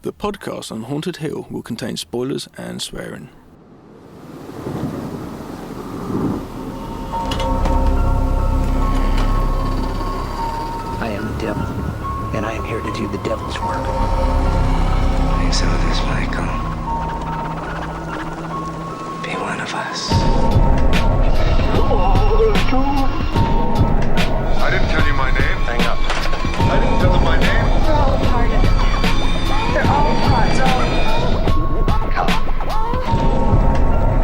The podcast on Haunted Hill will contain spoilers and swearing. I am the devil, and I am here to do the devil's work. Please help us, Michael. Be one of us. I didn't tell you my name. Hang up. I didn't tell them my name. They're all a part of it. They're all parts of it. Come.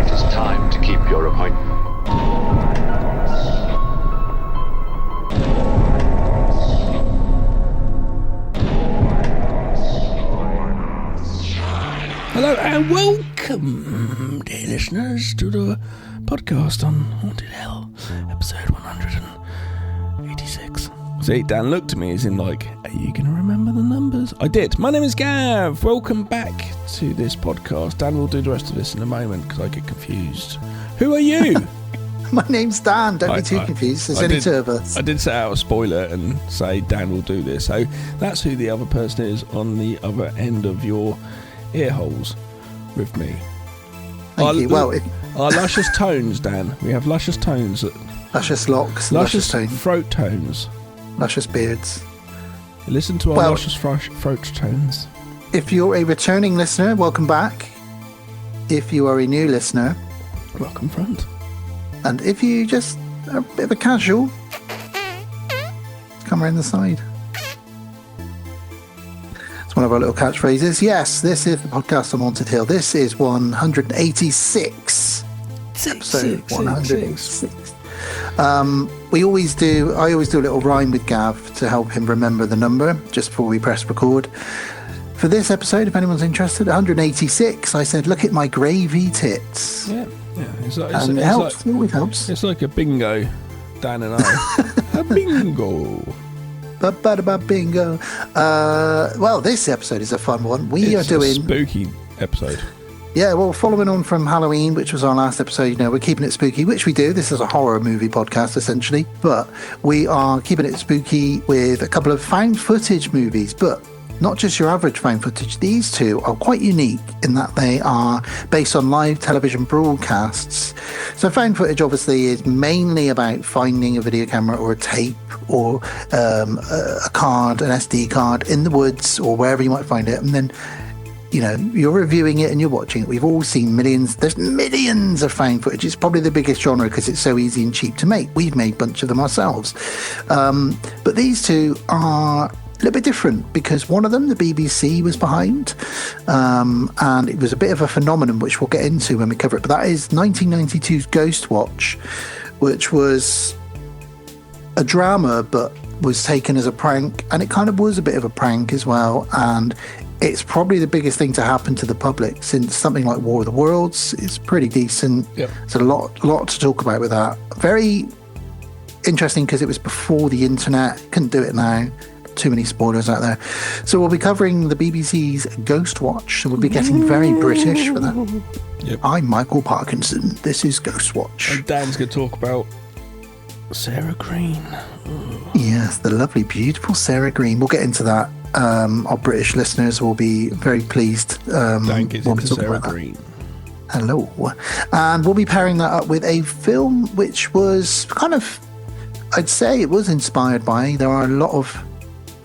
It is time to keep your appointment. Hello and welcome, dear listeners, to the podcast on Haunted Hill, episode 186. See, Dan looked at me as in like, are you going to remember the numbers? I did. My name is Gav. Welcome back to this podcast. Dan will do the rest of this in a moment because I get confused. Who are you? My name's Dan. Don't be too confused. There's only two of us. I did set out a spoiler and say Dan will do this. So that's who the other person is on the other end of your ear holes with me. Thank you. Well, our luscious tones, Dan. We have luscious tones. Luscious locks, luscious tones, throat tones. Luscious beards. Listen to our luscious throat tones. If you're a returning listener, welcome back. If you are a new listener, welcome front. And if you just are a bit of a casual, come around the side. It's one of our little catchphrases. Yes, this is the podcast on Haunted Hill. This is 186. Episode 186. I always do a little rhyme with Gav to help him remember the number just before we press record. For this episode, if anyone's interested, 186, I said, look at my gravy tits. Yeah. It always helps. It's like a bingo, Dan and I. A bingo. Bingo. Well, this episode is a fun one. It's a spooky episode. Yeah, well, following on from Halloween, which was our last episode, we're keeping it spooky, which we do. This is a horror movie podcast, essentially. But we are keeping it spooky with a couple of found footage movies. But not just your average found footage. These two are quite unique in that they are based on live television broadcasts. So found footage obviously is mainly about finding a video camera or a tape or a card, an SD card in the woods or wherever you might find it. And then, you're reviewing it and you're watching it. We've all seen millions. There's millions of found footage. It's probably the biggest genre because it's so easy and cheap to make. We've made a bunch of them ourselves. But these two are a little bit different because one of them, the BBC, was behind, and it was a bit of a phenomenon which we'll get into when we cover it, but that is 1992's Ghostwatch, which was a drama but was taken as a prank, and it kind of was a bit of a prank as well, and it's probably the biggest thing to happen to the public since something like War of the Worlds is pretty decent. Yep. There's a lot to talk about with that. Very interesting because it was before the internet. Couldn't do it now. Too many spoilers out there. So we'll be covering the BBC's Ghostwatch. So we'll be getting very British for that. Yep. I'm Michael Parkinson. This is Ghostwatch. And Dan's going to talk about Sarah Green. Ooh. Yes, the lovely, beautiful Sarah Green. We'll get into that. Our British listeners will be very pleased. Dan gets into Sarah Green. Hello. And we'll be pairing that up with a film which was kind of, I'd say it was inspired by, there are a lot of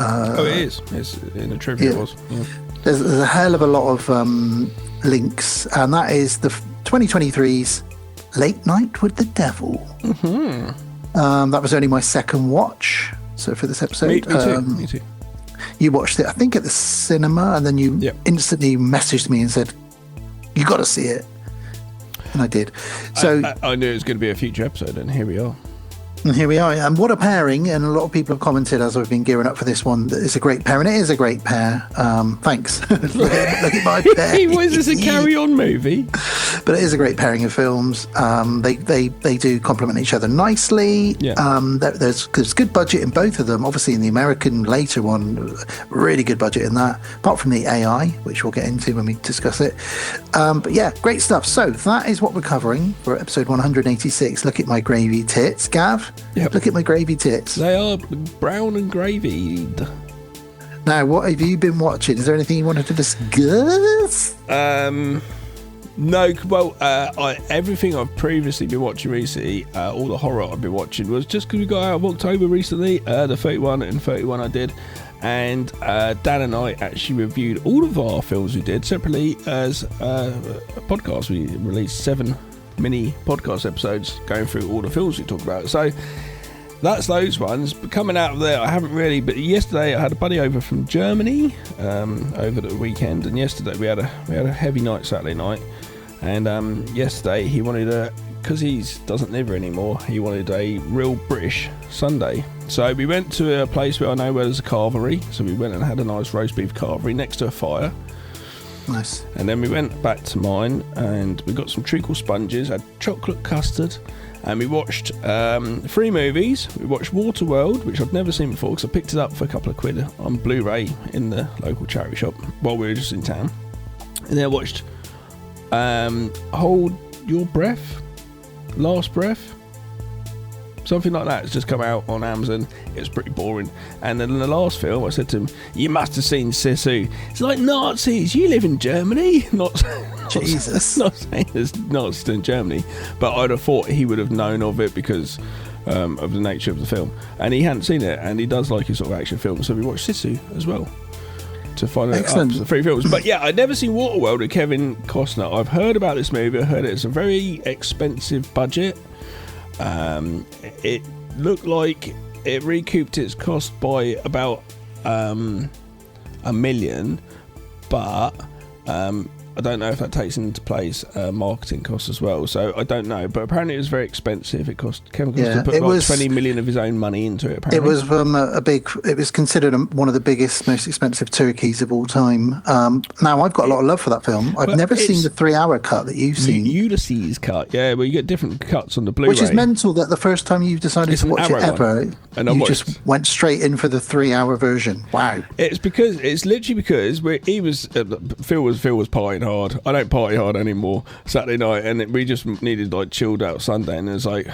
it is. It's in the trivia. It was. Yeah. There's a hell of a lot of links, and that is the 2023's Late Night with the Devil. Mm-hmm. That was only my second watch. So for this episode, me too. You watched it, I think, at the cinema, and then you instantly messaged me and said, "You got to see it," and I did. So I knew it was going to be a future episode, and here we are. And here we are, and what a pairing, and a lot of people have commented as I've been gearing up for this one that it's a great pair, and it is a great pair. Thanks. look at my pair. Was this a carry-on movie? But it is a great pairing of films. They do complement each other nicely. Yeah. There's good budget in both of them. Obviously in the American later one, really good budget in that, apart from the AI, which we'll get into when we discuss it. But yeah, great stuff. So that is what we're covering for episode 186. Look at my gravy tits. Gav? Yep. Look at my gravy tits. They are brown and gravied. Now, what have you been watching? Is there anything you wanted to discuss? No, well, everything I've previously been watching recently, all the horror I've been watching was just because we got out of October recently, the 31 and 31 I did, and Dan and I actually reviewed all of our films we did separately as a podcast. We released 7 mini podcast episodes going through all the films we talked about. So that's those ones. But coming out of there, I haven't really. But yesterday, I had a buddy over from Germany over the weekend, and yesterday we had a heavy night Saturday night. And yesterday he wanted because he doesn't live here anymore, he wanted a real British Sunday. So we went to a place where I know where there's a carvery. So we went and had a nice roast beef carvery next to a fire. Nice. And then we went back to mine and we got some treacle sponges, had chocolate custard, and we watched 3 movies. We watched Waterworld, which I'd never seen before because I picked it up for a couple of quid on Blu-ray in the local charity shop while we were just in town. And then I watched Hold Your Breath, Last Breath, something like that. It's just come out on Amazon. It was pretty boring. And then in the last film, I said to him, "You must have seen Sisu." It's like, Nazis, you live in Germany. Not Jesus. Not saying it's Nazis in Germany, but I'd have thought he would have known of it because of the nature of the film. And he hadn't seen it, and he does like his sort of action films, so we watched Sisu as well to find out the 3 films. But yeah, I'd never seen Waterworld with Kevin Costner. I've heard about this movie. I heard it's a very expensive budget. It looked like it recouped its cost by about $1 million, but I don't know if that takes into place marketing costs as well, so I don't know. But apparently it was very expensive. It cost Kevin Costner to put like 20 million of his own money into it. Apparently. It was it was considered one of the biggest, most expensive turkeys of all time. Now I've got a lot of love for that film. I've never seen the 3-hour cut that you've seen. Ulysses cut, yeah, well you get different cuts on the Blu-ray. Which is mental that the first time you decided to watch it ever, you just went straight in for the 3-hour version. Wow. It's literally because Phil was partying hard. I don't party hard anymore Saturday night, and we just needed like chilled out Sunday, and it's like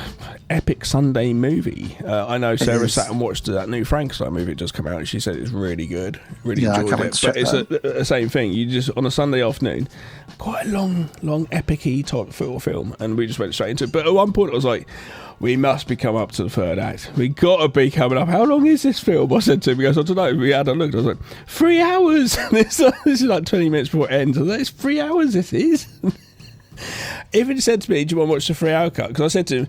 epic Sunday movie. I know Sarah sat and watched that new Frankenstein movie that just come out, and she said it's really good, really enjoyed it. But it's the same thing. You just on a Sunday afternoon, quite a long epic-y type film, and we just went straight into it. But at one point I was like, we must be coming up to the 3rd act. We got to be coming up. How long is this film? I said to him, he goes, I don't know. We had a look. I was like, 3 hours. This is like 20 minutes before it ends. I was like, it's 3 hours, this is. If he said to me, do you want to watch the 3-hour cut? Because I said to him,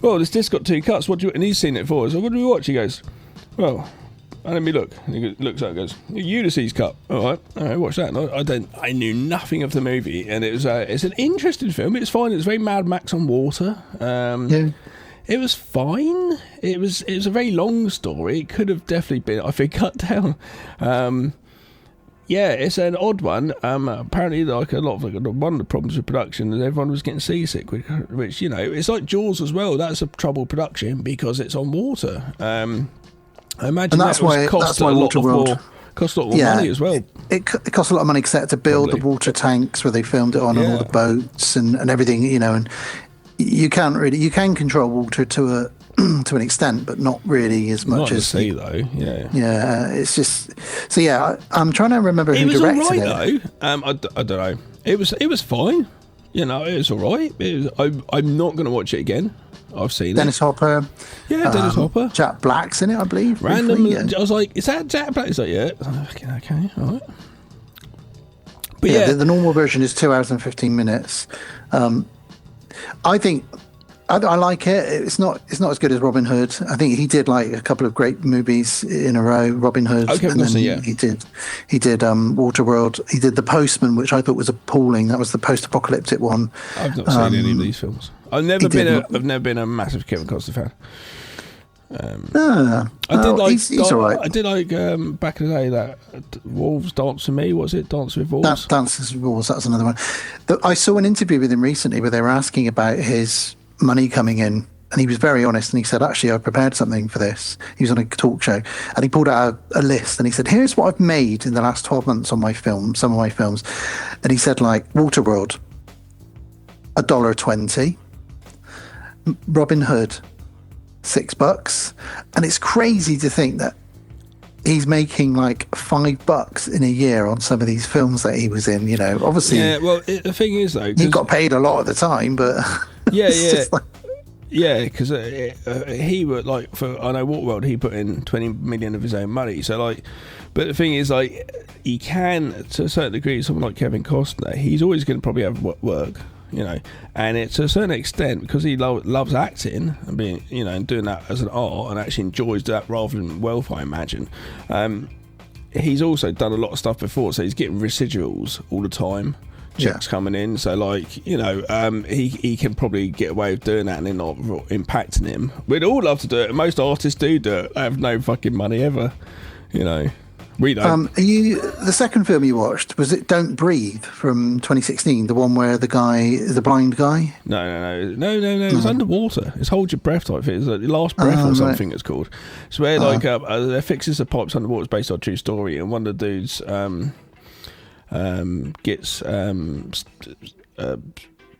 well, this disc got 2 cuts. What do you? And he's seen it before. So what do we watch? He goes, well, let me look. And he looks at it and goes, Ulysses cut. All right, watch that. And I knew nothing of the movie, and it's an interesting film. It's fine. It's very Mad Max on water. Yeah. It was fine. It was a very long story. It could have definitely been, I think, cut down. Yeah, it's an odd one. Apparently, like a lot of one of the problems with production is everyone was getting seasick, which it's like Jaws as well. That's a troubled production because it's on water. I imagine that's why Waterworld cost a lot more money as well. It cost a lot of money because they had to build the water tanks where they filmed it on and all the boats and everything, and you can control water to an extent, but not really as much as the sea, though. Yeah, it's just I'm trying to remember who directed it. It was all right, though. I don't know. It was fine. It was all right. I'm not going to watch it again. I've seen Dennis Hopper. Yeah, Dennis Hopper. Jack Black's in it, I believe. Randomly, I was like, is that Jack Black? He's like, yeah. Okay, all right. But the normal version is 2 hours and 15 minutes. I think I like it. It's not as good as Robin Hood. I think he did like a couple of great movies in a row. Robin Hood, okay, and then he did Waterworld. He did The Postman, which I thought was appalling. That was the post-apocalyptic one. I've not seen any of these films. I've never been a massive Kevin Costner fan. He's all right. I did like back in the day that Wolves Dance with Me. Was it Dance with Wolves? Dances with Wolves. That's another one. I saw an interview with him recently where they were asking about his money coming in, and he was very honest, and he said, actually, I've prepared something for this. He was on a talk show, and he pulled out a list, and he said, here's what I've made in the last 12 months on some of my films. And he said, like, Waterworld, $1.20. Robin Hood, $6. And it's crazy to think that he's making like $5 in a year on some of these films that he was in. You know, obviously. Yeah. Well, the thing is though, he got paid a lot at the time, but yeah, it's yeah. just like, Yeah, because he would like for I know Waterworld. He put in 20 million of his own money. So like, but the thing is, like, he can to a certain degree. Someone like Kevin Costner, he's always going to probably have work, you know, and it's to a certain extent because he loves acting and being, you know, and doing that as an art and actually enjoys that rather than wealth, I imagine. He's also done a lot of stuff before, so he's getting residuals all the time. Checks coming in, so like, you know, he can probably get away with doing that and then not impacting him. We'd all love to do it. Most artists do it. They have no fucking money ever, you know. We don't. The second film you watched, was it Don't Breathe from 2016, the one where the guy is a blind guy? No. It's underwater. It's Hold Your Breath type thing. It's like Last Breath or something. Right. It's called. It's where like there fixes the pipes underwater. It's based on a true story, and one of the dudes gets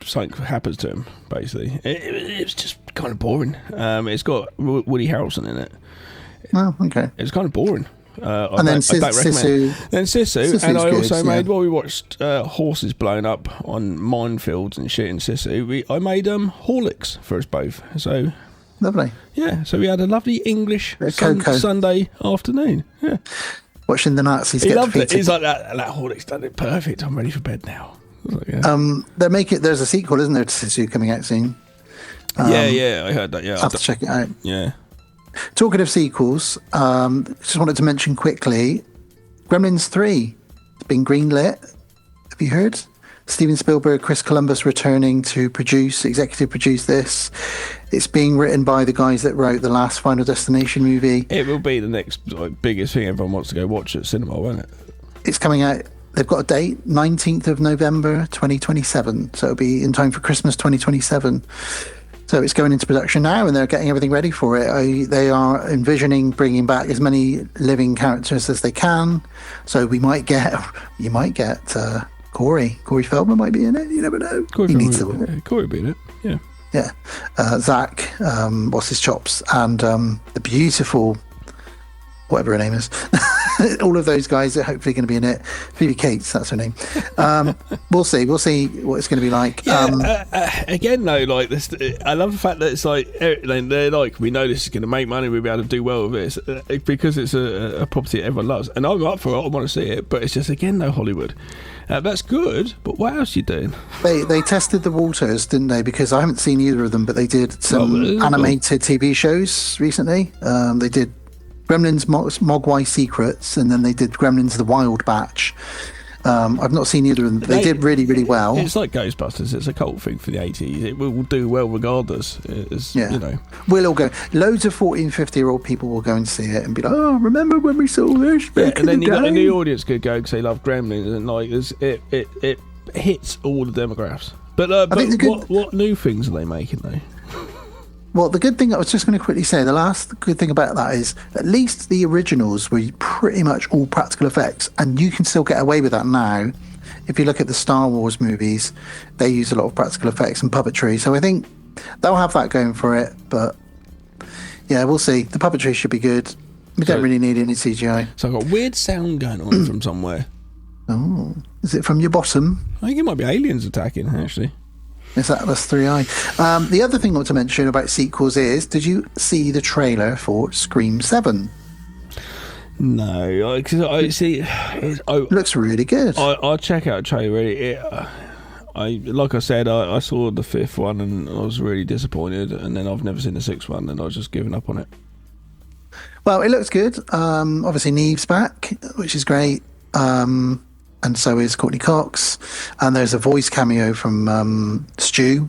something happens to him. Basically, it's just kind of boring. It's got Woody Harrelson in it. Oh, okay. It's kind of boring. And then Sisu. Then Sisu, and I also made while we watched horses blown up on minefields and shit in Sisu. I made Horlicks for us both. So lovely. Yeah, so we had a lovely English Sunday afternoon. Yeah. Watching the Nazis he get loved defeated. It. He's like that Horlicks done it perfect. I'm ready for bed now. Like, yeah. There's a sequel, isn't there, to Sisu coming out soon? Yeah, I heard that. Yeah, I'll have to check it out. Yeah. Talking of sequels, just wanted to mention quickly, Gremlins 3 has been greenlit. Have you heard? Steven Spielberg, Chris Columbus returning to executive produce this. It's being written by the guys that wrote the last Final Destination movie. It will be the next biggest thing everyone wants to go watch at cinema, won't it? It's coming out. They've got a date, 19th of November 2027. So it'll be in time for Christmas 2027. So it's going into production now, and they're getting everything ready for it. They are envisioning bringing back as many living characters as they can. So you might get Corey Feldman might be in it. You never know. Corey will be in it. Yeah. Yeah. Zach, what's his chops, and the beautiful, whatever her name is. All of those guys are hopefully going to be in it. Phoebe Cates, that's her name. We'll see what it's going to be like. Yeah, again, though, like this, I love the fact that it's like they're like, we know this is going to make money. We'll be able to do well with it because it's a property that everyone loves, and I'm up for it. I want to see it, but it's just again, no Hollywood. That's good, but what else are you doing? They tested the waters, didn't they? Because I haven't seen either of them, but they did some animated TV shows recently. They did Gremlins Mogwai Secrets, and then they did Gremlins The Wild Batch. I've not seen either of them, but they did really, really well. It's like Ghostbusters. It's a cult thing for the 80s. It will do well regardless. You know. We'll all go. Loads of 40 and 50-year-old people will go and see it and be like, oh, remember when we saw this back in the day? And the audience could go because they love Gremlins, and like it hits all the demographics. But what new things are they making, though? Well, the good thing, I was just going to quickly say, the last good thing about that is at least the originals were pretty much all practical effects, and you can still get away with that now. If you look at the Star Wars movies, they use a lot of practical effects and puppetry, so I think they'll have that going for it, but yeah, we'll see. The puppetry should be good. We don't really need any CGI. So I've got a weird sound going on from somewhere. Oh, is it from your bottom? I think it might be aliens attacking, actually. It's Atlas 3i. The other thing I want to mention about sequels is, did you see the trailer for Scream 7? No, because I see. It looks really good. I'll check out a trailer. Like I said, I saw the fifth one and I was really disappointed, and then I've never seen the sixth one, and I was just giving up on it. Well, it looks good. Obviously, Neve's back, which is great. And so is Courtney Cox, and there's a voice cameo from Stu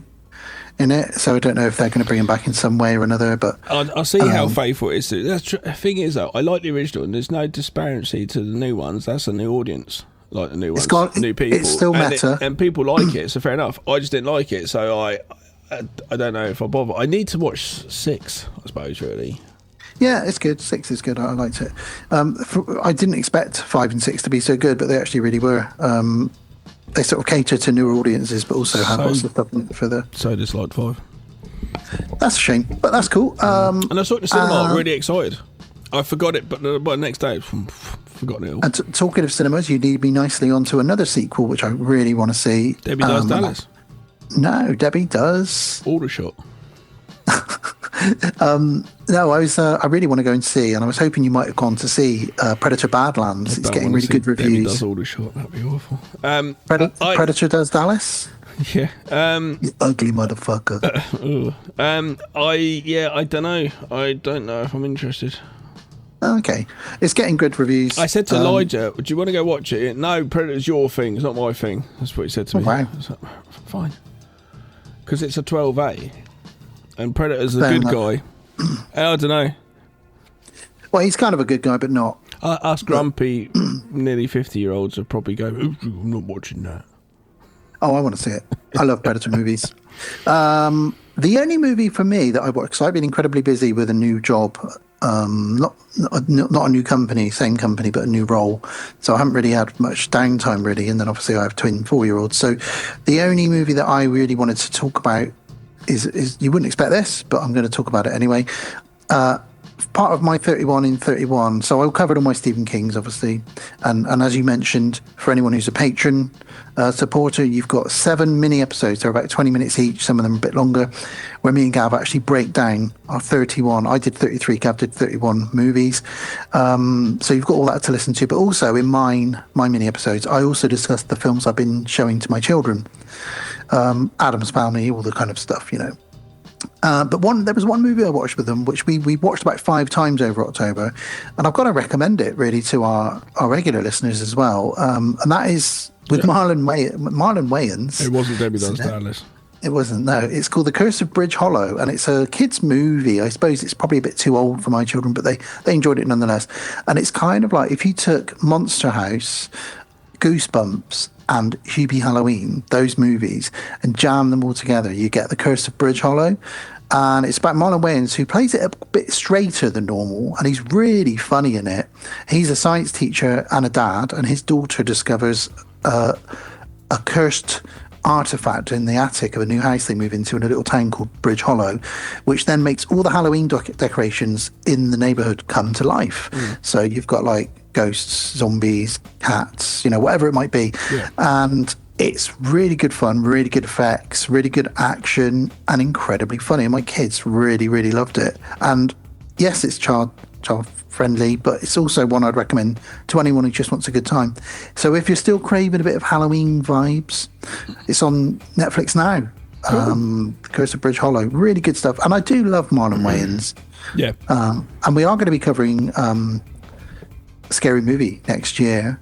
in it. So I don't know if they're going to bring him back in some way or another. But I'll see how faithful it is. The thing is, though, I like the original, and there's no disparity to the new ones. That's a new audience, like the new ones, new people. It's still meta, and people like it. So fair enough. I just didn't like it, so I don't know if I bother. I need to watch 6, I suppose, really. Yeah, it's good. 6 is good. I liked it. I didn't expect 5 and 6 to be so good, but they actually really were. They sort of cater to newer audiences, but also have lots of stuff for the... So disliked 5. That's a shame, but that's cool. And I saw it in the cinema, really excited. I forgot it, but by the next day, forgotten it all. And talking of cinemas, you lead me nicely onto another sequel, which I really want to see. Debbie Does Dallas. No, Debbie Does Aldershot. No, I really want to go and see, and I was hoping you might have gone to see Predator Badlands. It's getting really good reviews. Debbie Does Aldershot. That'd be awful. Predator Does Dallas. Yeah. You ugly motherfucker. I don't know. I don't know if I'm interested. Okay, it's getting good reviews. I said to Elijah, "Do you want to go watch it?" No, Predator's your thing. It's not my thing. That's what he said to me. Wow. I was like, fine, because it's a 12A, and Predator's the Fair good enough. guy. I don't know. Well, he's kind of a good guy, but not. Us grumpy, nearly 50-year-olds would probably go, "I'm not watching that." Oh, I want to see it. I love Predator movies. The only movie for me that I watch, because I've been incredibly busy with a new job, not a new company, same company, but a new role. So I haven't really had much downtime, really. And then obviously I have twin 4-year-olds. So the only movie that I really wanted to talk about is you wouldn't expect this, but I'm going to talk about it anyway. Part of my 31 in 31. So I covered all my Stephen Kings, obviously. And as you mentioned, for anyone who's a patron supporter, you've got 7 mini episodes. They're about 20 minutes each, some of them a bit longer, where me and Gav actually break down our 31. I did 33, Gav did 31 movies. So you've got all that to listen to. But also in my mini episodes, I also discussed the films I've been showing to my children. Addams Family, all the kind of stuff, you know. But there was one movie I watched with them, which we watched about 5 times over October, and I've got to recommend it really to our regular listeners as well. And that is with Marlon Wayans. It wasn't Debbie Does Dallas. It wasn't. No, it's called The Curse of Bridge Hollow, and it's a kids' movie. I suppose it's probably a bit too old for my children, but they enjoyed it nonetheless. And it's kind of like if you took Monster House, Goosebumps, and Hubie Halloween, those movies, and jam them all together, you get The Curse of Bridge Hollow. And it's about Marlon Wayans, who plays it a bit straighter than normal, and he's really funny in it. He's a science teacher and a dad, and his daughter discovers a cursed artifact in the attic of a new house they move into in a little town called Bridge Hollow, which then makes all the Halloween decorations in the neighborhood come to life. So you've got like ghosts, zombies, cats, you know, whatever it might be. And it's really good fun, really good effects, really good action, and incredibly funny. And my kids really, really loved it. And yes, it's child friendly, but it's also one I'd recommend to anyone who just wants a good time. So if you're still craving a bit of Halloween vibes, it's on Netflix now. Curse of Bridge Hollow, really good stuff. And I do love Marlon Wayans. Yeah. And we are going to be covering Scary Movie next year.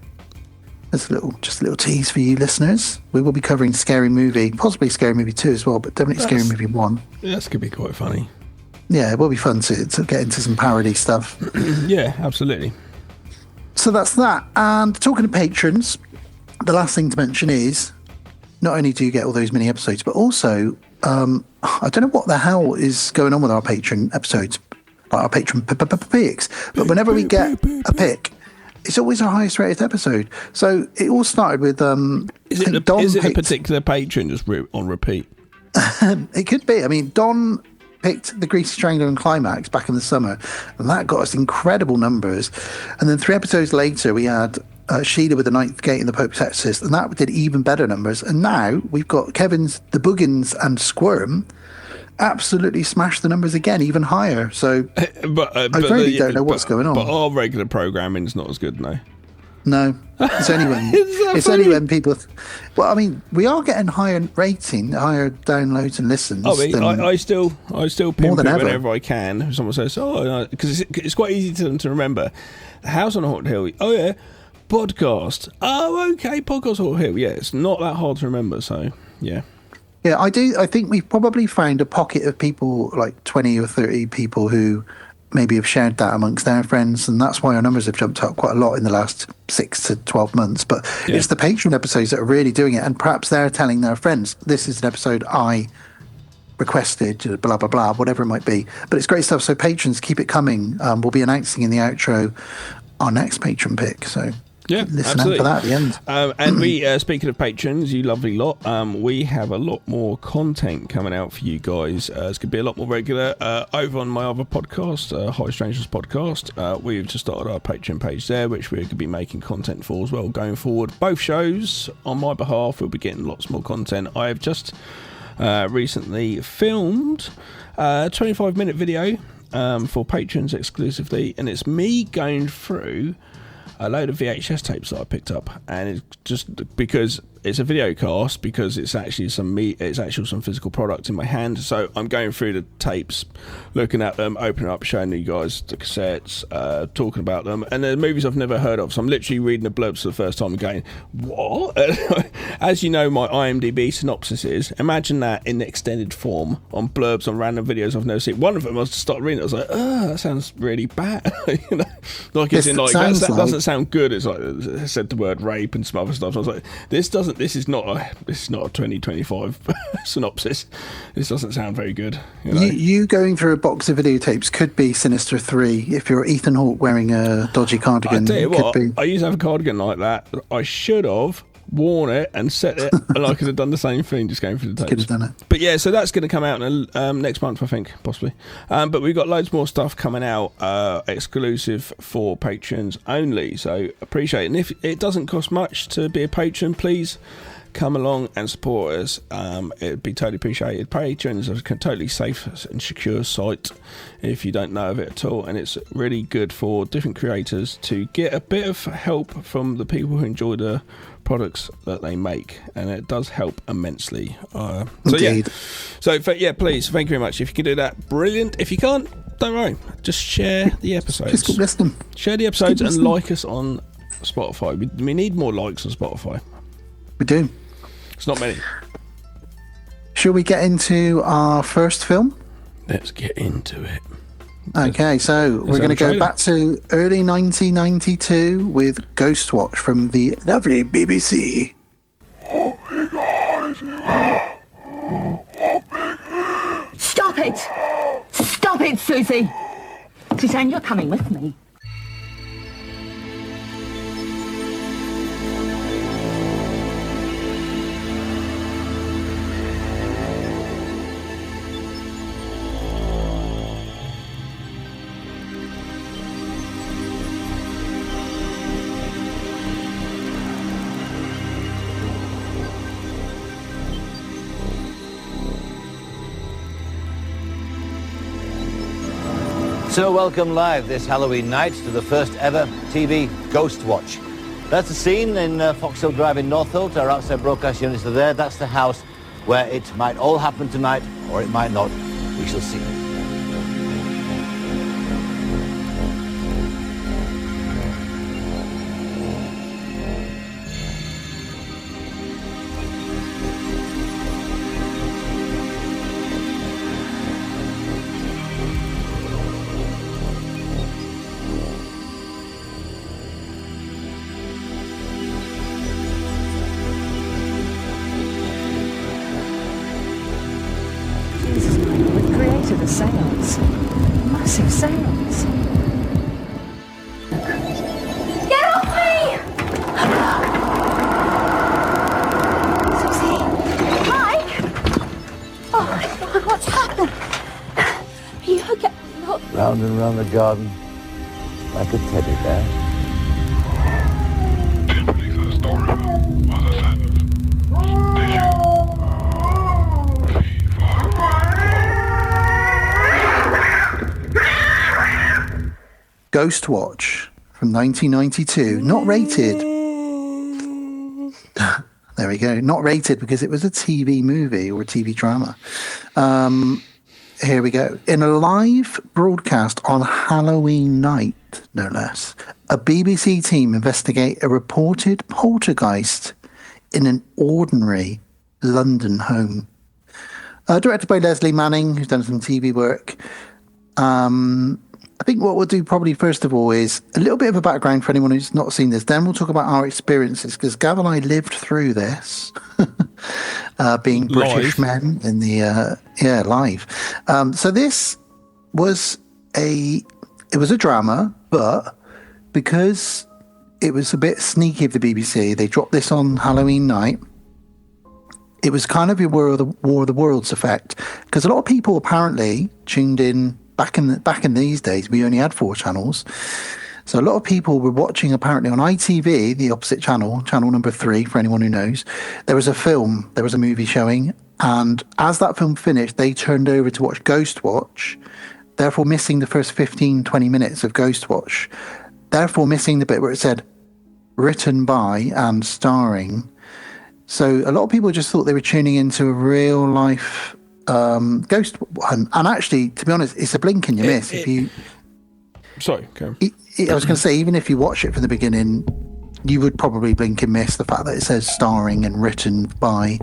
There's just a little tease for you listeners. We will be covering Scary Movie, possibly Scary Movie 2 as well, but definitely Scary Movie 1. Yeah, that's going to be quite funny. Yeah, it will be fun to get into some parody stuff. Yeah, absolutely. So that's that. And talking to patrons, the last thing to mention is not only do you get all those mini episodes, but also I don't know what the hell is going on with our patron episodes, like our patron picks. But whenever we get a pick, it's always our highest rated episode. So it all started with Is it a particular patron just on repeat? It could be. I mean, Don picked The Greasy Strangler and Climax back in the summer, and that got us incredible numbers. And then 3 episodes later, we had Sheila with The Ninth Gate and The Pope's Exorcist, and that did even better numbers. And now we've got Kevin's The Boogans and Squirm absolutely smashed the numbers again, even higher. So I really don't know what's going on. But our regular programming's not as good now. No, it's only when people. Well, I mean, we are getting higher rating, higher downloads and listens. I mean, I still pimp more than it ever. whenever I can. If someone says, because it's quite easy to them to remember. House on Haunted Hill. Oh yeah, podcast. Oh okay, podcast Haunted Hill. Yeah, it's not that hard to remember. So yeah. Yeah, I do. I think we've probably found a pocket of people, like 20 or 30 people who maybe have shared that amongst their friends, and that's why our numbers have jumped up quite a lot in the last 6 to 12 months. But it's the Patreon episodes that are really doing it, and perhaps they're telling their friends, this is an episode I requested, blah, blah, blah, whatever it might be. But it's great stuff. So patrons, keep it coming. We'll be announcing in the outro our next patron pick. So Yeah, listen absolutely. out for that at the end. And we, speaking of patrons, you lovely lot, we have a lot more content coming out for you guys. It's going to be a lot more regular. Over on my other podcast, High Strangers Podcast, we've just started our Patreon page there, which we're going to be making content for as well going forward. Both shows, on my behalf, we'll be getting lots more content. I have just recently filmed a 25-minute video for patrons exclusively, and it's me going through a load of VHS tapes that I picked up, and it's just because it's a video cast, because it's actually some physical product in my hand. So I'm going through the tapes, looking at them, opening up, showing you guys the cassettes, talking about them, and they're movies I've never heard of. So I'm literally reading the blurbs for the first time and going, what? As you know, my IMDb synopsis is, imagine that in extended form on blurbs on random videos I've never seen. One of them I was to start reading, I was like, that sounds really bad. You know, like it's in like that doesn't sound good. It's like it said the word rape and some other stuff. So I was like, this is not a 2025 synopsis. This doesn't sound very good. You know? You going through a box of videotapes could be Sinister 3 if you're Ethan Hawke wearing a dodgy cardigan. I tell you what, be. I used to have a cardigan like that. I should have worn it and set it, and I could have done the same thing, just going through the tapes. Could have done it. But yeah, so that's going to come out in, next month, I think, possibly. But we've got loads more stuff coming out, exclusive for patrons only. So appreciate it. And if it doesn't cost much to be a patron, please come along and support us. It'd be totally appreciated. Patreon is a totally safe and secure site if you don't know of it at all, and it's really good for different creators to get a bit of help from the people who enjoy the products that they make, and it does help immensely. Indeed. So please, thank you very much. If you can do that, brilliant. If you can't, don't worry, just share the episodes. Just keep listening. Share the episodes and like us on Spotify. We need more likes on Spotify. We do. It's not many. Shall we get into our first film? Let's get into it. Okay, so we're going to go back to early 1992 with Ghostwatch from the lovely BBC. Stop it! Stop it, Susie! Suzanne, you're coming with me. So welcome live this Halloween night to the first ever TV Ghostwatch. That's the scene in Foxhill Drive in Northolt. Our outside broadcast units are there. That's the house where it might all happen tonight, or it might not. We shall see. To the seance. Massive seance. Get off me! Susie! Mike! Oh my God, what's happened? Are you okay? Look. Round and round the garden, like a teddy bear. Didn't believe the story was a sentence. Did you? Ghostwatch from 1992, not rated. There we go. Not rated because it was a TV movie or a TV drama. Here we go. In a live broadcast on Halloween night, no less, a BBC team investigate a reported poltergeist in an ordinary London home. Directed by Leslie Manning, who's done some TV work. I think what we'll do probably first of all is a little bit of a background for anyone who's not seen this. Then we'll talk about our experiences, because Gav and I lived through this, being British men in the live. So this was a drama, but because it was a bit sneaky of the BBC. They dropped this on Halloween night. It was kind of a War of the Worlds effect, because a lot of people apparently tuned in back in these days. We only had 4 channels, so a lot of people were watching apparently on ITV, the opposite channel number 3 for anyone who knows. There was a movie showing, and as that film finished, they turned over to watch Ghostwatch, therefore missing the first 15-20 minutes of Ghostwatch, therefore missing the bit where it said written by and starring. So a lot of people just thought they were tuning into a real life ghost hunt. And actually, to be honest, it's a blink and you miss. Sorry, Karen. I was going to say, even if you watch it from the beginning, you would probably blink and miss the fact that it says starring and written by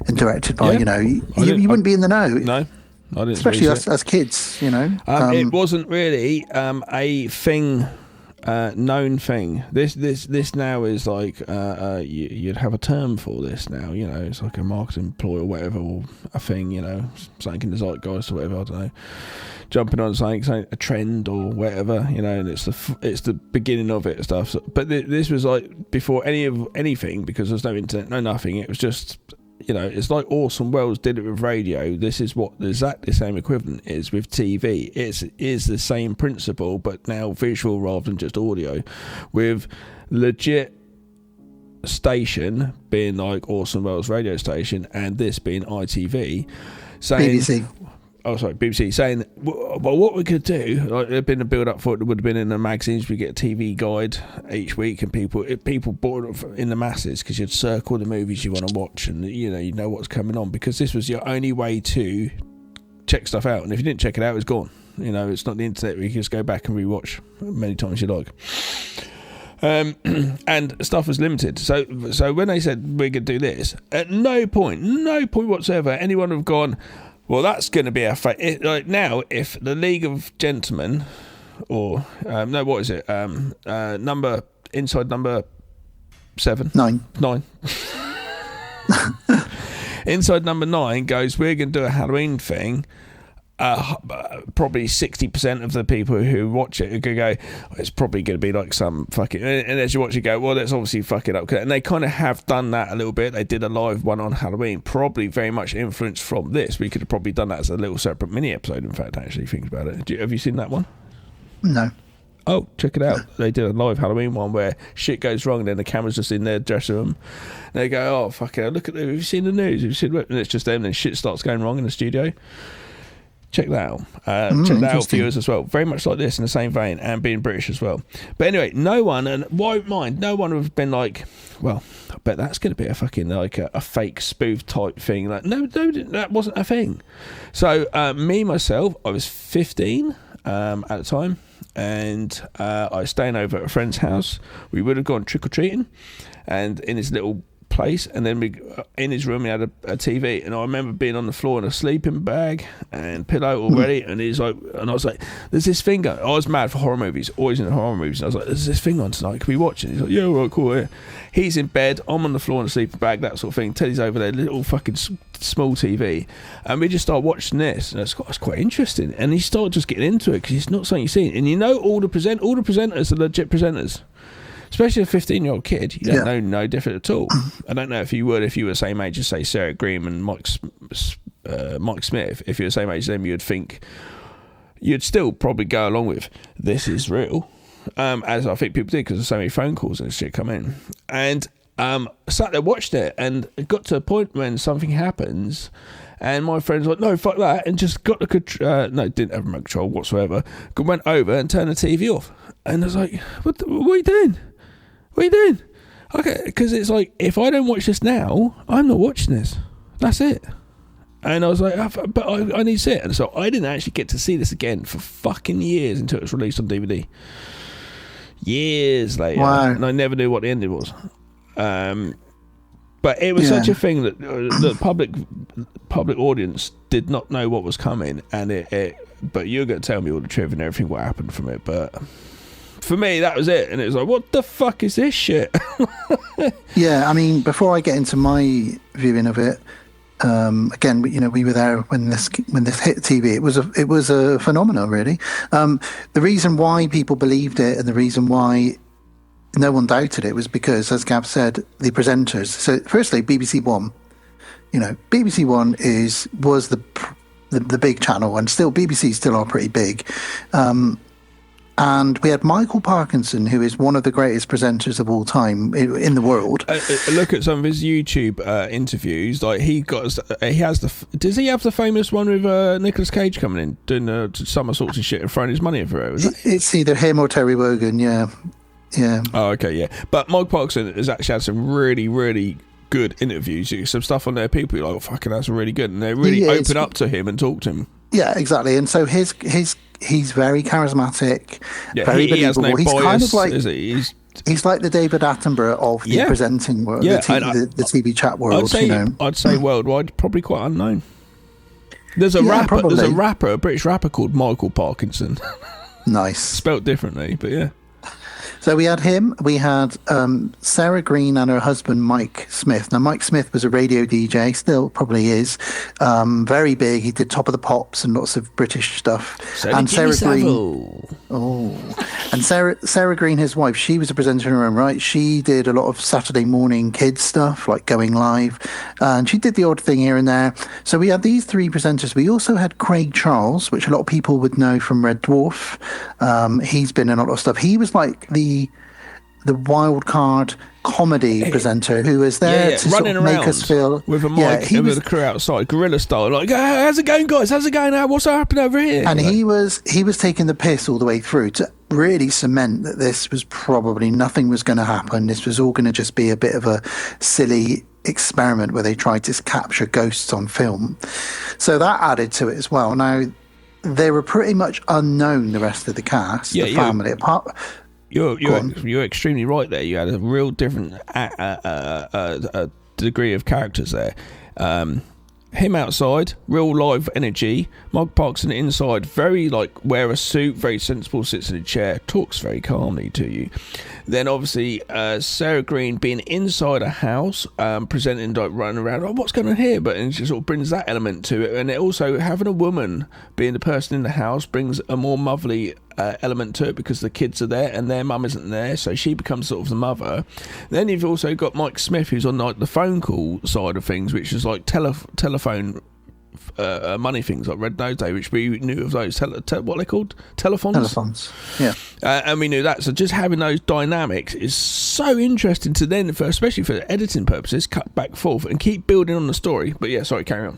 and directed by. You wouldn't be in the know. No, I didn't. Especially as kids, it wasn't really a thing. Known thing. This now is like you'd have a term for this now. It's like a marketing ploy or whatever, or a thing. Something in the zeitgeist or whatever. I don't know. Jumping on something a trend or whatever. And it's the beginning of it and stuff. So, but this was like before anything, because there's no internet, no nothing. It was just. It's like Orson Welles did it with radio. This is what the exactly same equivalent is with TV. It is the same principle, but now visual rather than just audio, with legit station being like Orson Welles radio station, and this being ITV, saying BBC. Oh, sorry, BBC, saying, well, what we could do, like, there'd been a build-up for it, would have been in the magazines, we get a TV guide each week, and people bought it in the masses, because you'd circle the movies you want to watch, and, you know what's coming on, because this was your only way to check stuff out, and if you didn't check it out, it's gone. It's not the internet where you can just go back and rewatch many times you like. And stuff was limited. So when they said, we're going to do this, at no point whatsoever, anyone would have gone, well, that's going to be a like now, if the League of Gentlemen, or no, what is it? Number 7, 9. Inside number 9 goes, we're going to do a Halloween thing. Probably 60% of the people who watch it are going to go, it's probably going to be like some fucking, and as you watch it go, well, that's obviously fucking up. And they kind of have done that a little bit. They did a live one on Halloween, probably very much influenced from this. We could have probably done that as a little separate mini episode, in fact, actually, think about it. Have you seen that one? No. Oh, check it out. They did a live Halloween one where shit goes wrong, and then the camera's just in their dressing room. And they go, oh, fuck it, look at have you seen the news? Have you seen, and it's just them, and then shit starts going wrong in the studio. Check that out. Check that out, viewers, as well. Very much like this, in the same vein, and being British as well. But anyway, no one, and won't mind, no one would have been like, well, I bet that's going to be a fucking, like, a fake spoof type thing. Like, no, that wasn't a thing. So, me, myself, I was 15 at the time, and I was staying over at a friend's house. We would have gone trick-or-treating, and in his little place, and then in his room he had a TV, and I remember being on the floor in a sleeping bag and pillow already, and he's like, and I was like, there's this thing going. I was mad for horror movies, always in horror movies, and I was like, there's this thing on tonight, can we watch it? He's like, yeah, right, cool, yeah. He's in bed, I'm on the floor in a sleeping bag, that sort of thing. Teddy's over there, little fucking small TV, and we just started watching this, and it's quite interesting, and he started just getting into it, because it's not something you've seen, and all the presenters are legit presenters. Especially a 15-year-old kid, you don't know no different at all. I don't know if you were the same age as, say, Sarah Green and Mike Smith. If you were the same age as them, you'd still probably go along with, this is real, as I think people did, because there's so many phone calls and shit come in. And sat there, watched it, and it got to a point when something happens, and my friend's like, no, fuck that, and just got the control. No, didn't have remote control whatsoever. Went over and turned the TV off. And I was like, what are you doing? What are you doing? Okay, because it's like, if I don't watch this now, I'm not watching this. That's it. And I was like, but I need to see it. And so I didn't actually get to see this again for fucking years until it was released on DVD. Years later. Wow. And I never knew what the ending was. But it was such a thing that the public audience did not know what was coming. And but you're going to tell me all the trivia and everything, what happened from it. But for me, that was it, and it was like, what the fuck is this shit? Yeah, I mean, before I get into my viewing of it, again, we were there when this hit TV. It was a phenomenon, really. The reason why people believed it, and the reason why no one doubted it was because, as Gav said, the presenters. So, firstly, BBC One. BBC One was the big channel, and still BBC still are pretty big. And we had Michael Parkinson, who is one of the greatest presenters of all time in the world. Look at some of his YouTube interviews. Like does he have the famous one with Nicolas Cage coming in doing somersaults and shit and throwing his money everywhere? It's either him or Terry Wogan. Yeah. Oh, okay, yeah. But Mike Parkinson has actually had some really, really good interviews. Some stuff on there, people are like, oh, fucking, that's really good, and they really open up to him and talk to him. Yeah, exactly. And so he's very charismatic, very believable. Has no he's bias, kind of like is he? He's like the David Attenborough of the presenting world, the TV chat world. I'd say worldwide, probably quite unknown. There's a rapper. Probably. There's a British rapper called Michael Parkinson. Nice, spelt differently, but yeah. So we had him, we had Sarah Green and her husband, Mike Smith. Now, Mike Smith was a radio DJ, still probably is, very big. He did Top of the Pops and lots of British stuff. And Sarah Green... And Sarah Green, his wife, she was a presenter in her own right. She did a lot of Saturday morning kids stuff, like Going Live. And she did the odd thing here and there. So we had these three presenters. We also had Craig Charles, which a lot of people would know from Red Dwarf. He's been in a lot of stuff. He was like the wild card comedy presenter who was there to sort of make us feel with a mic with the crew outside, guerrilla style, like, how's it going, guys? How's it going now? What's happening over here? And he was taking the piss all the way through to really cement that this was probably nothing was going to happen. This was all going to just be a bit of a silly experiment where they tried to capture ghosts on film. So that added to it as well. Now, they were pretty much unknown, the rest of the cast, the family. Apart. You're extremely right there. You had a real different degree of characters there. Him outside, real live energy. Mike Parkinson inside, very like wear a suit, very sensible, sits in a chair, talks very calmly to you. Then obviously Sarah Green being inside a house, presenting, like running around, oh, what's going on here? But and she sort of brings that element to it. And it also having a woman being the person in the house brings a more motherly element to it because the kids are there and their mum isn't there, so she becomes sort of the mother. Then you've also got Mike Smith, who's on like the phone call side of things, which is like telephone money things like Red Nose Day, which we knew of those what are they called? Telephones, yeah. And we knew that. So just having those dynamics is so interesting to then, especially for editing purposes, cut back forth and keep building on the story. But yeah, sorry, carry on.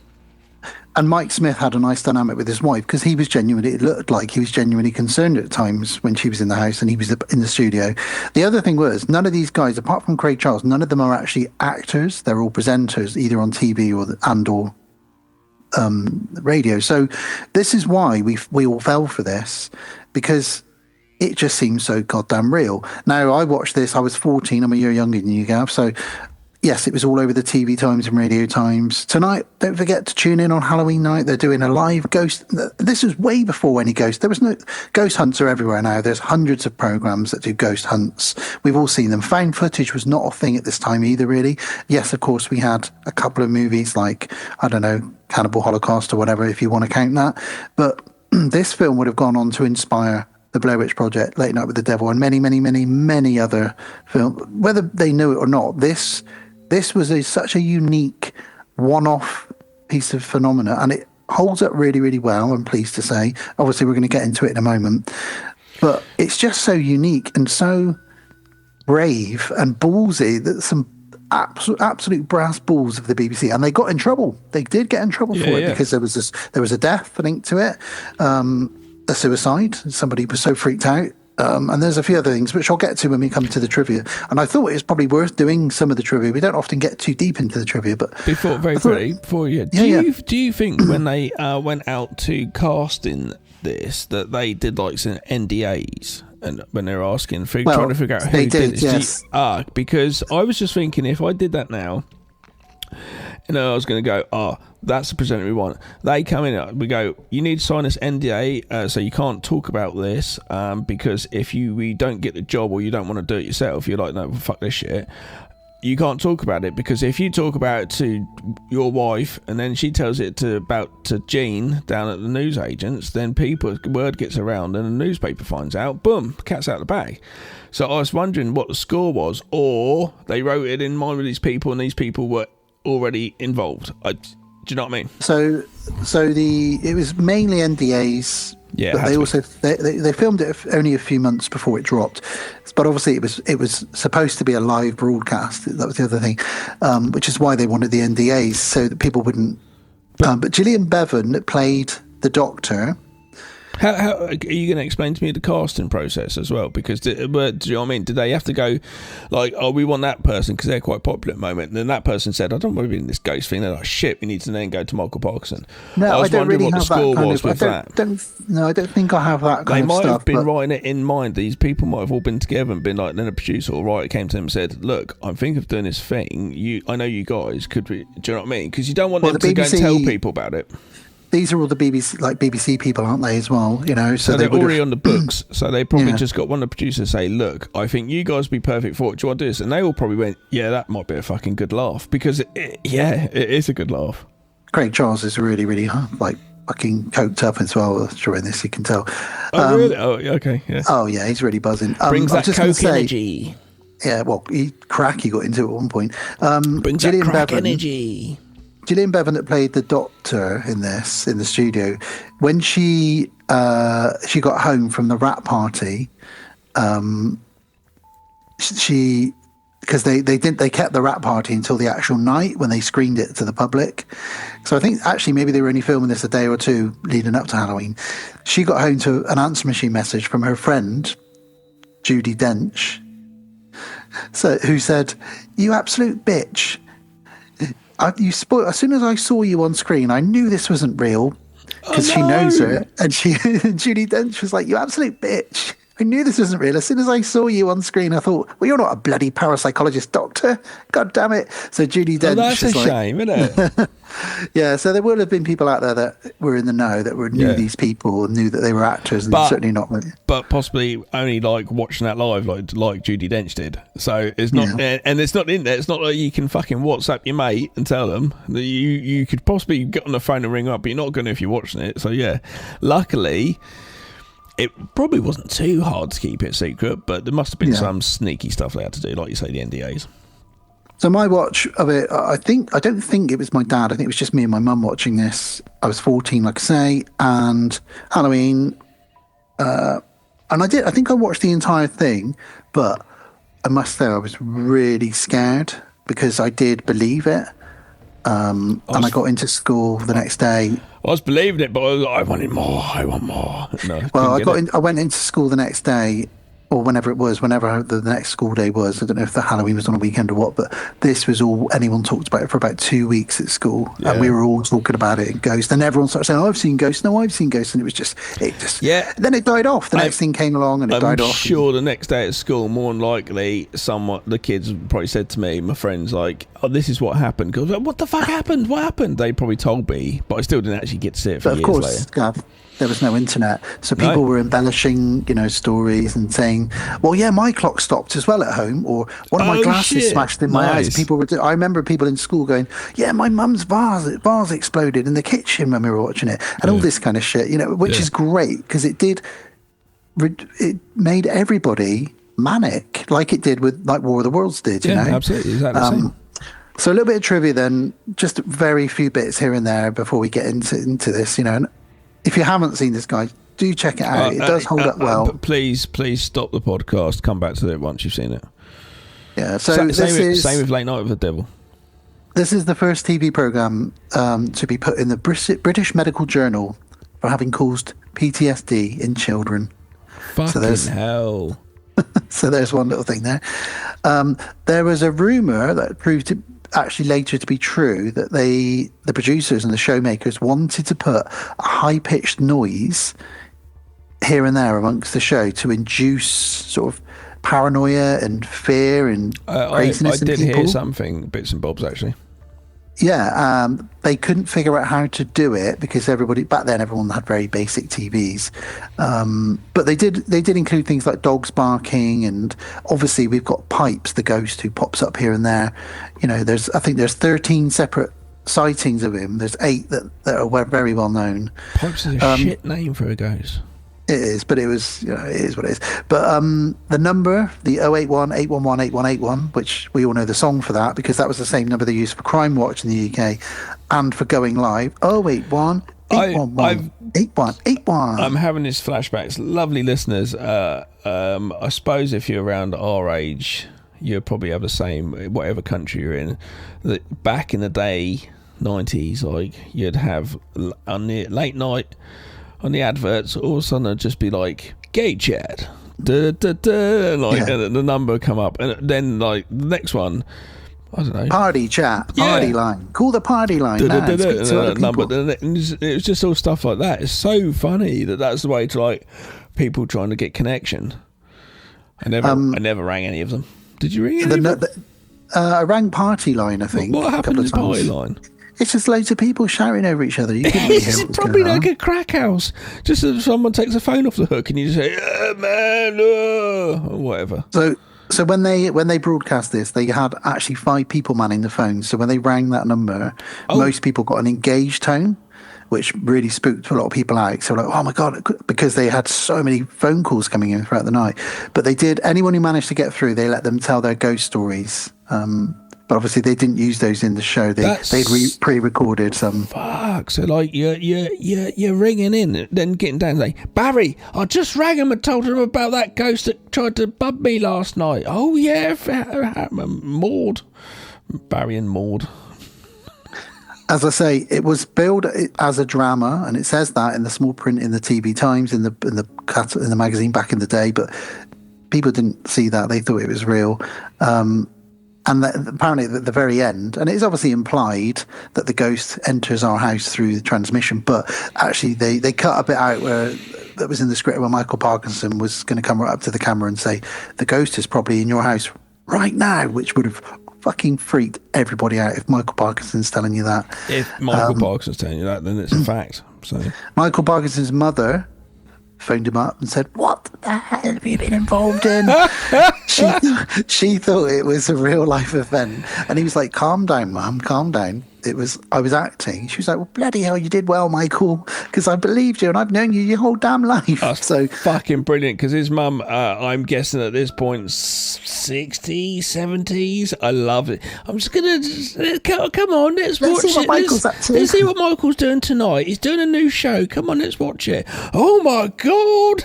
And Mike Smith had a nice dynamic with his wife because it looked like he was genuinely concerned at times when she was in the house and he was in the studio. The other thing was, none of these guys, apart from Craig Charles, none of them are actually actors. They're all presenters, either on TV or radio. So this is why we all fell for this, because it just seems so goddamn real. Now, I watched this, I was 14, I'm a year younger than you, Gav, so yes, it was all over the TV Times and Radio Times. Tonight, don't forget to tune in on Halloween night. They're doing a live ghost. This was way before any ghost. There was no ghost hunts are everywhere now. There's hundreds of programs that do ghost hunts. We've all seen them. Found footage was not a thing at this time either, really. Yes, of course, we had a couple of movies like, I don't know, Cannibal Holocaust or whatever, if you want to count that. But this film would have gone on to inspire The Blair Witch Project, Late Night with the Devil, and many, many, many, many other films. Whether they knew it or not, this was such a unique one-off piece of phenomena, and it holds up really, really well, I'm pleased to say. Obviously, we're going to get into it in a moment. But it's just so unique and so brave and ballsy that some absolute brass balls of the BBC, and they got in trouble. They did get in trouble for it because there was a death linked to it, a suicide. Somebody was so freaked out. And there's a few other things which I'll get to when we come to the trivia. And I thought it was probably worth doing some of the trivia. We don't often get too deep into the trivia, but do you think when they went out to casting this that they did like some NDAs? And when they're asking, trying to figure out who did this, yes. Because I was just thinking, if I did that now, I was going to go, that's the presenter we want. They come in, we go, you need to sign this NDA, so you can't talk about this, because if we don't get the job or you don't want to do it yourself, you're like, no, fuck this shit. you can't talk about it, because if you talk about it to your wife and then she tells it to Jean down at the newsagents, then word gets around and the newspaper finds out. Boom, cat's out of the bag. So I was wondering what the score was, or they wrote it in mind with these people and these people were already involved. Do you know what I mean? So it was mainly NDAs. Yeah, but they also they filmed it only a few months before it dropped, but obviously it was supposed to be a live broadcast. That was the other thing, which is why they wanted the NDAs, so that people wouldn't. But Gillian Bevan played the Doctor. How are you going to explain to me the casting process as well? Because do you know what I mean? Did they have to go like, oh, we want that person because they're quite popular at the moment, and then that person said, I don't want to be in this ghost thing. They're like, shit, we need to then go to Michael Parkinson. No, I don't really have that kind of. I don't think I have that kind of stuff. They might have been writing it in mind. These people might have all been together and been like, then a producer or writer came to them and said, look, I'm thinking of doing this thing. I know you guys could. Do you know what I mean? Because you don't want them to go and tell people about it. These are all the BBC people, aren't they, as well? You know, so they're already on the books. So they probably just got one of the producers say, look, I think you guys would be perfect for it. Do you want to do this? And they all probably went, yeah, that might be a fucking good laugh, because it is a good laugh. Craig Charles is really, really like fucking coked up as well during this, you can tell. Oh, really? Oh, okay. Yeah. Oh, yeah, he's really buzzing. Brings that coke energy. Yeah, well, he got into it at one point. Brings that crack energy. Gillian Bevan that played the Doctor in the studio, when she got home from the wrap party, because they kept the wrap party until the actual night when they screened it to the public. So I think actually maybe they were only filming this a day or two leading up to Halloween. She got home to an answer machine message from her friend Judi Dench, who said, "You absolute bitch. As soon as I saw you on screen, I knew this wasn't real," because she knows her. And Judi Dench was like, "You absolute bitch. I knew this wasn't real. As soon as I saw you on screen, I thought, well, you're not a bloody parapsychologist, Doctor. God damn it." So Judi Dench. That's a shame, isn't it? Yeah, so there would have been people out there that were in the know, that knew these people and knew that they were actors, and certainly not. But possibly only like watching that live, like Judi Dench did. So it's not, and it's not in there. It's not like you can fucking WhatsApp your mate and tell them that you could possibly get on the phone and ring up, but you're not going to if you're watching it. So yeah, luckily. It probably wasn't too hard to keep it secret, but there must have been some sneaky stuff they had to do, like you say, the NDAs. So my watch of it, I don't think it was my dad. I think it was just me and my mum watching this. I was 14, like I say, and Halloween. And I think I watched the entire thing, but I must say I was really scared because I did believe it. And I got into school the next day. I was believing it, but I was like, I wanted more. I want more. No, I went into school the next day, or whenever the next school day was. I don't know if the Halloween was on a weekend or what, but this was all anyone talked about it for about 2 weeks at school, and we were all talking about it in Ghost. And everyone started saying, "Oh, I've seen Ghost." No, I've seen Ghost, and it just. Then it died off. The next thing came along, and it died off. I'm sure the next day at school, more than likely, the kids probably said to me, my friends, like, "Oh, this is what happened." Because like, what the fuck happened? What happened? They probably told me, but I still didn't actually get to see it for years later. Gav, there was no internet, so people were embellishing, stories and saying, "Well, yeah, my clock stopped as well at home," or "One of my glasses smashed in my eyes." I remember people in school going, "Yeah, my mum's vase exploded in the kitchen when we were watching it," and all this kind of shit, which is great because it made everybody manic, like it did with War of the Worlds did. Absolutely, exactly the same. So a little bit of trivia then, just very few bits here and there before we get into this, And if you haven't seen this, guys, do check it out. It does hold up well. But please stop the podcast. Come back to it once you've seen it. Yeah. So same with Late Night with the Devil. This is the first TV program to be put in the British Medical Journal for having caused PTSD in children. Fucking hell. So there's one little thing there. There was a rumor that proved to actually later to be true that the producers and the showmakers wanted to put a high-pitched noise here and there amongst the show to induce sort of paranoia and fear and craziness in people. I did hear something, bits and bobs actually. Yeah, they couldn't figure out how to do it because everyone had very basic TVs. But they did include things like dogs barking, and obviously we've got Pipes, the ghost who pops up here and there. You know, I think there's 13 separate sightings of him. There's 8 that are very well known. Pipes is a shit name for a ghost. It is, but it is what it is. But the number, the 081-811-8181, which we all know the song for that because that was the same number they used for Crime Watch in the UK and for Going Live, 081-811-8181. I'm having these flashbacks. Lovely listeners. I suppose if you're around our age, you probably have the same, whatever country you're in. That back in the day, 90s, like, you'd have on the late night, on the adverts, all of a sudden it'd just be like, gay chat, and the number come up, and then like the next one, I don't know, party chat, party line, call the party line, number. It was just all stuff like that. It's so funny that's the way to, like, people trying to get connection. I never rang any of them. Did you ring any of them? I rang party line, I think. What happened to party line? It's just loads of people shouting over each other. You couldn't hear it's probably like a crack house. Just as someone takes a phone off the hook and you just say, "Yeah, man," or whatever. So when they broadcast this, they had actually 5 people manning the phone. So when they rang that number, most people got an engaged tone, which really spooked a lot of people out. So like, oh my God, because they had so many phone calls coming in throughout the night. But anyone who managed to get through, they let them tell their ghost stories. But obviously they didn't use those in the show. They'd pre-recorded some. Fuck! So like you're ringing in, then getting down like, Barry, I just rang him and told him about that ghost that tried to bug me last night. Oh yeah, Maud, Barry and Maud. As I say, it was billed as a drama, and it says that in the small print in the TV Times in the magazine back in the day. But people didn't see that; they thought it was real. And apparently at the very end, and it's obviously implied that the ghost enters our house through the transmission, but actually they cut a bit out that was in the script where Michael Parkinson was going to come right up to the camera and say, the ghost is probably in your house right now, which would have fucking freaked everybody out if Michael Parkinson's telling you that. If Michael Parkinson's telling you that, then it's a fact. So Michael Parkinson's mother phoned him up and said, "What the hell have you been involved in?" she thought it was a real life event, and he was like, "Calm down, Mum, calm down. I was acting." She was like, "Well, bloody hell, you did well, Michael, because I believed you and I've known you your whole damn life." That's so fucking brilliant, because his mum, I'm guessing at this point 60s, 70s. I love it. I'm just gonna come on, let's watch see what it. Michael's up to. Let's see what Michael's doing tonight. He's doing a new show. Come on, let's watch it. Oh my God.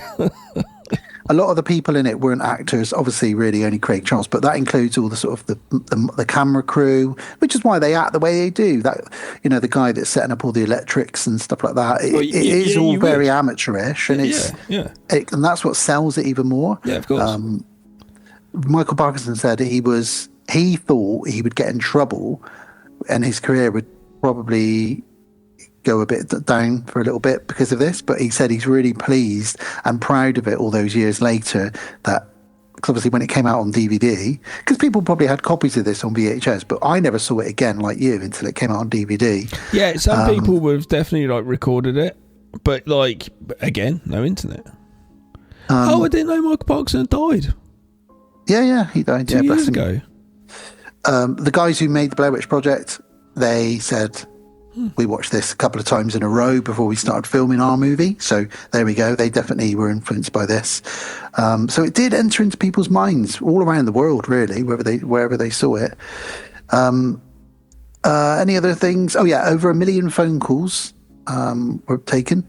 A lot of the people in it weren't actors, obviously, really only Craig Charles, but that includes all the sort of the camera crew, which is why they act the way they do. That, you know, the guy that's setting up all the electrics and stuff like that. It is all very amateurish, and and that's what sells it even more. Yeah, of course. Michael Parkinson said he thought he would get in trouble, and his career would probably go a bit down for a little bit because of this, but he said he's really pleased and proud of it all those years later, that because obviously when it came out on DVD, because people probably had copies of this on VHS, but I never saw it again like you until it came out on DVD. Yeah, some people would have definitely like recorded it, but like, again, no internet. I didn't know Michael Parkinson died. Yeah, he died 2 years ago. The guys who made the Blair Witch Project, they said, we watched this a couple of times in a row before we started filming our movie. So there we go. They definitely were influenced by this. So it did enter into people's minds all around the world, really, wherever they saw it. Any other things? Oh, yeah, over 1 million phone calls were taken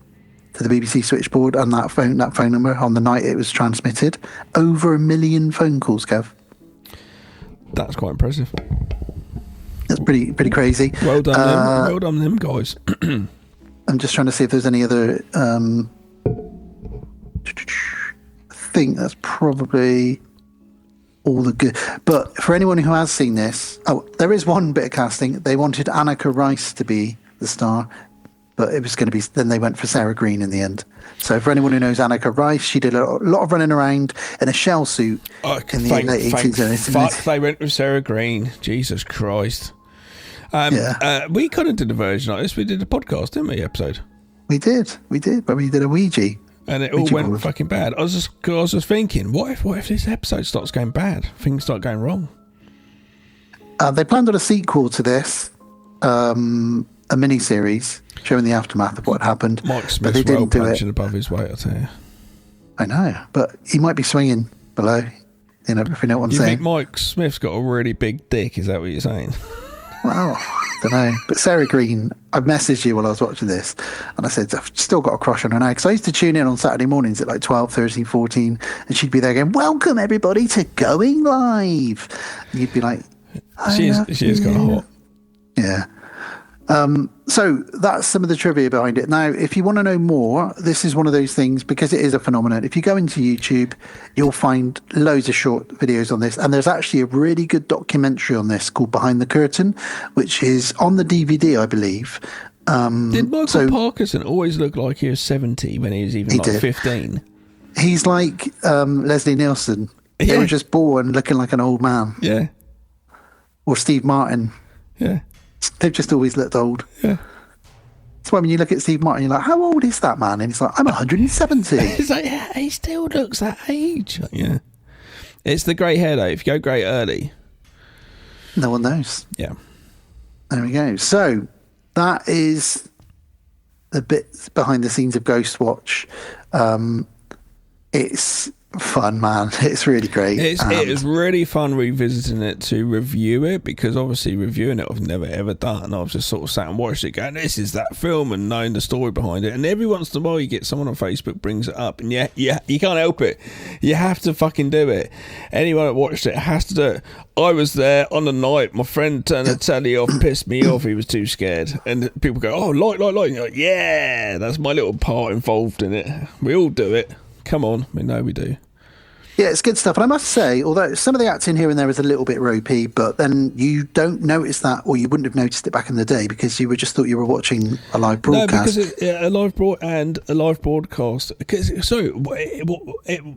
to the BBC switchboard and that phone number on the night it was transmitted. Over 1 million phone calls, Kev. That's quite impressive. That's pretty crazy. Well done, them. Well done, them guys. I'm just trying to see if there's any other. I think that's probably all the good. But for anyone who has seen this, there is one bit of casting. They wanted Annika Rice to be the star, but it was going to be. Then they went for Sarah Green in the end. So for anyone who knows Annika Rice, she did a lot of running around in a shell suit in the late 80s. Fuck, they went with Sarah Green. Jesus Christ. We kind of did a version like this. We did a podcast, didn't we? Episode. We did, but we did a Ouija. And it all went fucking bad. I was just thinking, what if this episode starts going bad? Things start going wrong. They planned on a sequel to this, a mini-series showing the aftermath of what happened. Mike Smith's well punching above his weight, I tell you. I know, but he might be swinging below, if you know what I'm saying. You think Mike Smith's got a really big dick, is that what you're saying? Well, I don't know. But Sarah Green, I messaged you while I was watching this, and I said, I've still got a crush on her now, because I used to tune in on Saturday mornings at like 12, 13, 14, and she'd be there going, welcome everybody to Going Live. And you'd be like, she is kind of hot. Yeah. So that's some of the trivia behind it. Now, if you want to know more, this is one of those things, because it is a phenomenon. If you go into YouTube, you'll find loads of short videos on this. And there's actually a really good documentary on this called Behind the Curtain, which is on the DVD, I believe. Did Michael Parkinson always look like he was 70 when he was even like 15? He's like Leslie Nielsen. Yeah. They were just born looking like an old man. Yeah. Or Steve Martin. Yeah. They've just always looked old. Yeah. That's why when you look at Steve Martin, you're like, how old is that man? And he's like, I'm 170. It's like, yeah, he still looks that age. Yeah. It's the grey hair, though. If you go grey early. No one knows. Yeah. There we go. So that is the bits behind the scenes of Ghostwatch. It's fun, man. It's really great. It is really fun revisiting it to review it, because obviously reviewing it I've never ever done. I've just sort of sat and watched it going, this is that film, and knowing the story behind it. And every once in a while you get someone on Facebook brings it up, and yeah, you can't help it. You have to fucking do it. Anyone that watched it has to do it. I was there on the night. My friend turned the telly off, pissed me off. He was too scared. And people go, oh, like. And you're like, yeah, that's my little part involved in it. We all do it. Come on. We know we do. Yeah, it's good stuff. And I must say, although some of the acting here and there is a little bit ropey, but then you don't notice that, or you wouldn't have noticed it back in the day, because you would just thought you were watching a live broadcast. No, because a live broadcast. So,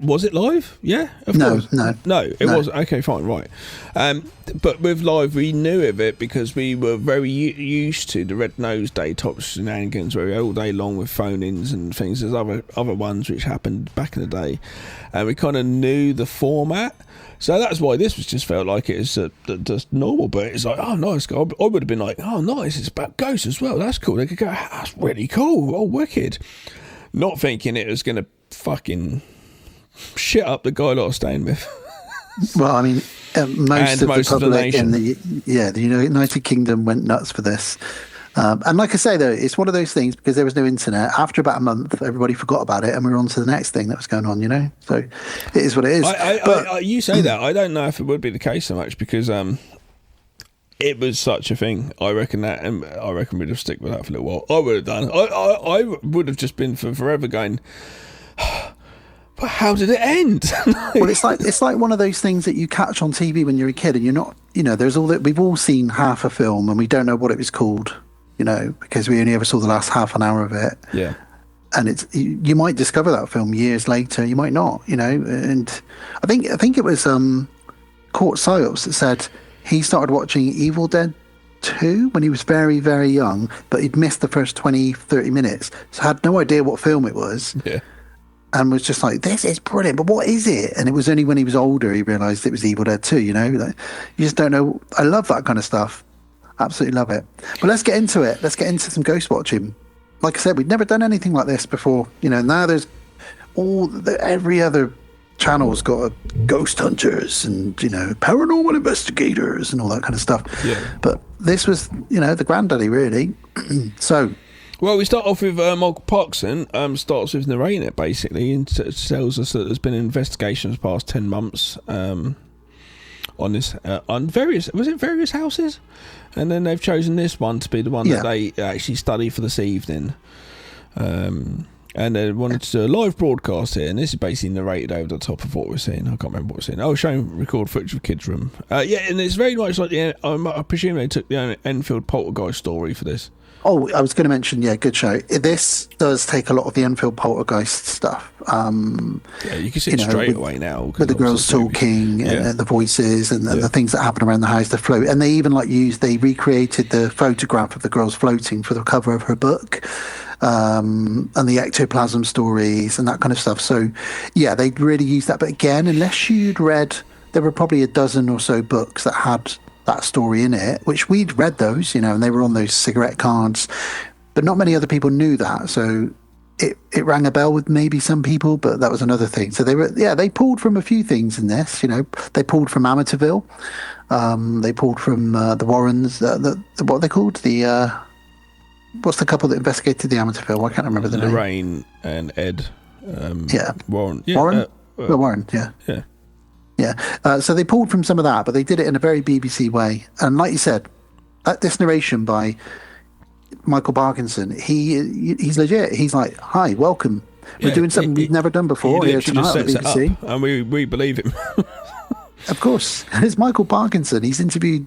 was it live? Yeah, of course. No, it wasn't. Okay, fine, right. But with live, we knew of it because we were very used to the Red Nose Day top shenanigans, where we all day long with phone-ins and things. There's other ones which happened back in the day, and we kind of knew the format. So that's why this was just felt like it is just normal. But it's like, oh, nice. I would have been like, oh, nice. It's about ghosts as well. That's cool. They could go, that's really cool. Oh, wicked. Not thinking it was going to fucking shit up the guy that I was staying with. Well, I mean, most of the public in the United Kingdom went nuts for this. And like I say, though, it's one of those things, because there was no internet. After about a month, everybody forgot about it, and we were on to the next thing that was going on, So it is what it is. You say that. I don't know if it would be the case so much, because it was such a thing. I reckon we'd have stick with that for a little while. I would have done. I would have just been for forever going, but how did it end? Well, it's like one of those things that you catch on TV when you're a kid, and you're not, there's all that. We've all seen half a film, and we don't know what it was called. Because we only ever saw the last half an hour of it. Yeah. And you might discover that film years later, you might not, And I think it was Court Psyops that said he started watching Evil Dead 2 when he was very, very young, but he'd missed the first 20, 30 minutes, so had no idea what film it was. Yeah. And was just like, this is brilliant, but what is it? And it was only when he was older he realised it was Evil Dead 2, Like, you just don't know. I love that kind of stuff. Absolutely love it. But let's get into it. Let's get into some ghost watching. Like I said, we'd never done anything like this before. Now there's every other channel's got ghost hunters and paranormal investigators and all that kind of stuff. Yeah. But this was the granddaddy, really. So. Well, we start off with Michael Parkinson. Starts with narrating it basically, and tells us that there's been investigations past 10 months. On this, on various houses, and then they've chosen this one to be the one that they actually study for this evening. And they wanted to do a live broadcast here, and this is basically narrated over the top of what we're seeing. I can't remember what we're seeing. Oh, showing record footage of kids' room. Yeah, and it's very much like I presume they took the Enfield Poltergeist story for this. Oh, I was going to mention, good show. This does take a lot of the Enfield Poltergeist stuff. Yeah, you can see it straight away now. With the girls talking and the voices and the things that happen around the house, the float. And they even they recreated the photograph of the girls floating for the cover of her book. And the ectoplasm stories and that kind of stuff. So, yeah, they really used that. But again, unless you'd read, there were probably a dozen or so books that had that story in it, which we'd read those, and they were on those cigarette cards. But not many other people knew that. So it rang a bell with maybe some people, but that was another thing. So they pulled from a few things in this. They pulled from Amityville. They pulled from the Warrens. What are they called? What's the couple that investigated the Amityville? I can't remember the name. Lorraine and Ed. Warren. Yeah, Warren? Warren, yeah. Yeah. Yeah. So they pulled from some of that, but they did it in a very BBC way. And like you said, this narration by Michael Parkinson, he's legit. He's like, hi, welcome. We're doing something we've never done before here tonight at the BBC. And we believe him. Of course. It's Michael Parkinson. He's interviewed,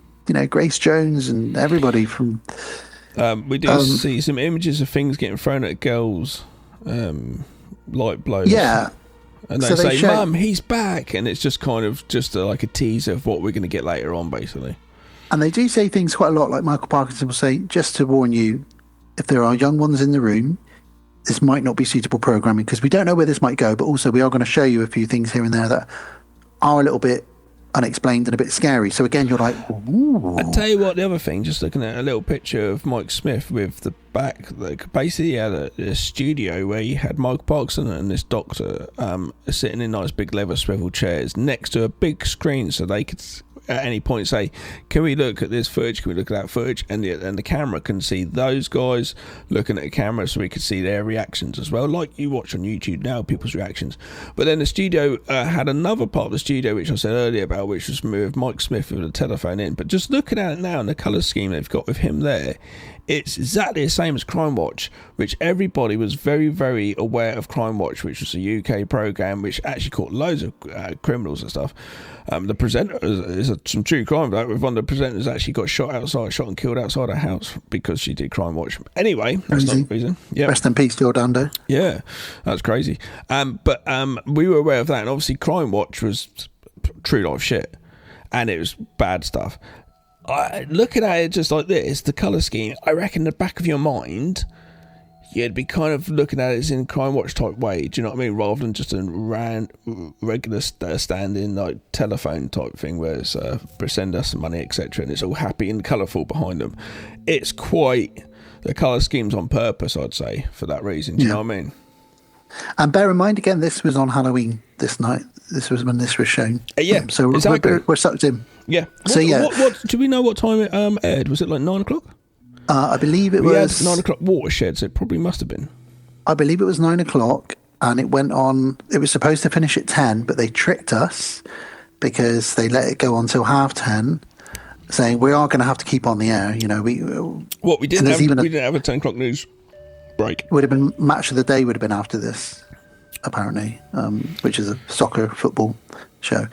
Grace Jones and everybody from... we do see some images of things getting thrown at girls, light blows. Yeah. And they say, Mum, he's back. And it's just kind of like a teaser of what we're going to get later on, basically. And they do say things quite a lot, like Michael Parkinson will say, just to warn you, if there are young ones in the room, this might not be suitable programming, because we don't know where this might go, but also we are going to show you a few things here and there that are a little bit unexplained and a bit scary. So again, you're like, ooh. I'll tell you what, the other thing, just looking at a little picture of Mike Smith with the back, basically he had a studio where he had Mike Parkinson and this doctor sitting in nice big leather swivel chairs next to a big screen, so they could at any point say, can we look at this footage, can we look at that footage, and the camera can see those guys looking at the camera, so we could see their reactions as well, like you watch on YouTube now, people's reactions. But then the studio had another part of the studio which I said earlier about, which was with Mike Smith with a telephone in. But just looking at it now and the colour scheme they've got with him there, it's exactly the same as Crime Watch, which everybody was very, very aware of. Crime Watch, which was a UK programme which actually caught loads of criminals and stuff. The presenter is some true crime, though, with one of the presenters actually got shot and killed outside a house because she did Crime Watch. Anyway, that's not the reason. Yeah. Rest in peace to Orlando. Yeah, that's crazy. But we were aware of that, and obviously Crime Watch was true life shit, and it was bad stuff. Looking at it just like this, the colour scheme, I reckon in the back of your mind, you'd be kind of looking at it as in Crime Watch type way, do you know what I mean? Rather than just a regular standing like telephone type thing where it's send us some money, etc., and it's all happy and colourful behind them. It's quite, the colour scheme's on purpose, I'd say, for that reason, do you know what I mean? And bear in mind, again, this was on Halloween this night. This was when this was shown. Yeah, so exactly. we're sucked in. Yeah. So what do we know what time it aired? Was it like 9 o'clock? I believe it was 9 o'clock Watershed, so it probably must have been. I believe it was 9 o'clock, and it went on. It was supposed to finish at 10, but they tricked us because they let it go on till 10:30, saying we are going to have to keep on the air. We didn't have a 10 o'clock news break. Would have been match of the day. Would have been after this, apparently, which is a soccer football show.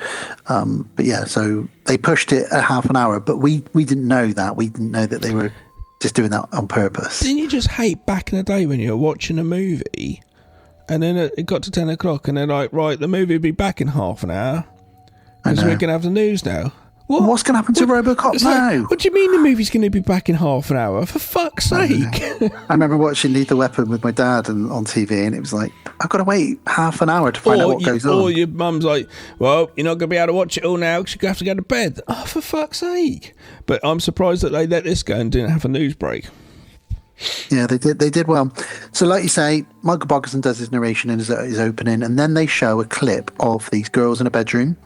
But yeah, so they pushed it a half an hour, but we didn't know that. We didn't know that they were just doing that on purpose. Didn't you just hate back in the day when you were watching a movie and then it got to 10 o'clock and they're like, right, the movie will be back in half an hour because we're going to have the news now. What's going to happen to RoboCop now? What do you mean the movie's going to be back in half an hour? For fuck's sake. I remember watching Lethal Weapon with my dad on TV, and it was like, I've got to wait half an hour to find out what goes on. Or your mum's like, well, you're not going to be able to watch it all now because you have to go to bed. Oh, for fuck's sake. But I'm surprised that they let this go and didn't have a news break. Yeah, they did well. So like you say, Michael Parkinson does his narration in his opening, and then they show a clip of these girls in a bedroom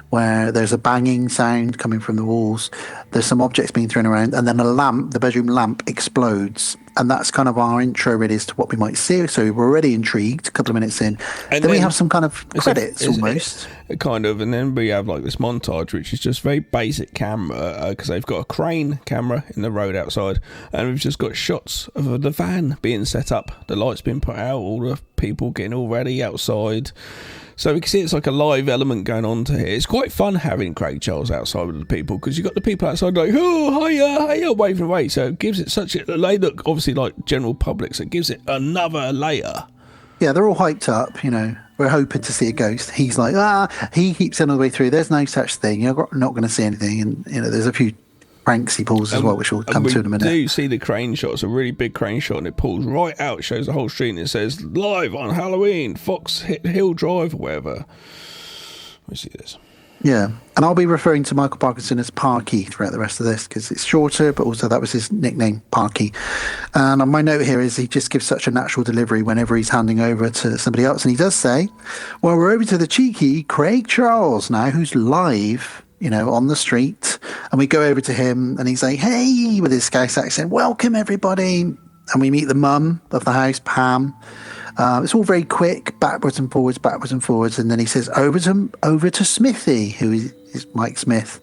where there's a banging sound coming from the walls. There's some objects being thrown around, and then the bedroom lamp explodes. And that's kind of our intro really as to what we might see. So we're already intrigued a couple of minutes in. And then we have some kind of credits almost. kind of, and then we have like this montage, which is just very basic camera, because they've got a crane camera in the road outside, and we've just got shots of the van being set up, the lights being put out, all the people getting all ready outside. So we can see it's like a live element going on to here. It's quite fun having Craig Charles outside with the people, because you've got the people outside like, oh, hiya, waving away. So it gives it such a... They look obviously like general public, so it gives it another layer. Yeah, they're all hyped up, you know. We're hoping to see a ghost. He's like, he keeps saying all the way through, there's no such thing. You're not going to see anything. And, you know, there's a few pranks he pulls as well, which we'll come to in a minute. We do see the crane shot. It's a really big crane shot, and it pulls right out, shows the whole street, and it says, live on Halloween, Fox Hill Drive, or whatever. We see this. Yeah, and I'll be referring to Michael Parkinson as Parky throughout the rest of this, because it's shorter, but also that was his nickname, Parky. And on my note here is he just gives such a natural delivery whenever he's handing over to somebody else. And he does say, well, we're over to the cheeky Craig Charles now, who's live, you know, on the street. And we go over to him, and he's like, hey, with his Scouse accent, welcome, everybody. And we meet the mum of the house, Pam. It's all very quick, backwards and forwards, and then he says, over to Smithy, who is Mike Smith.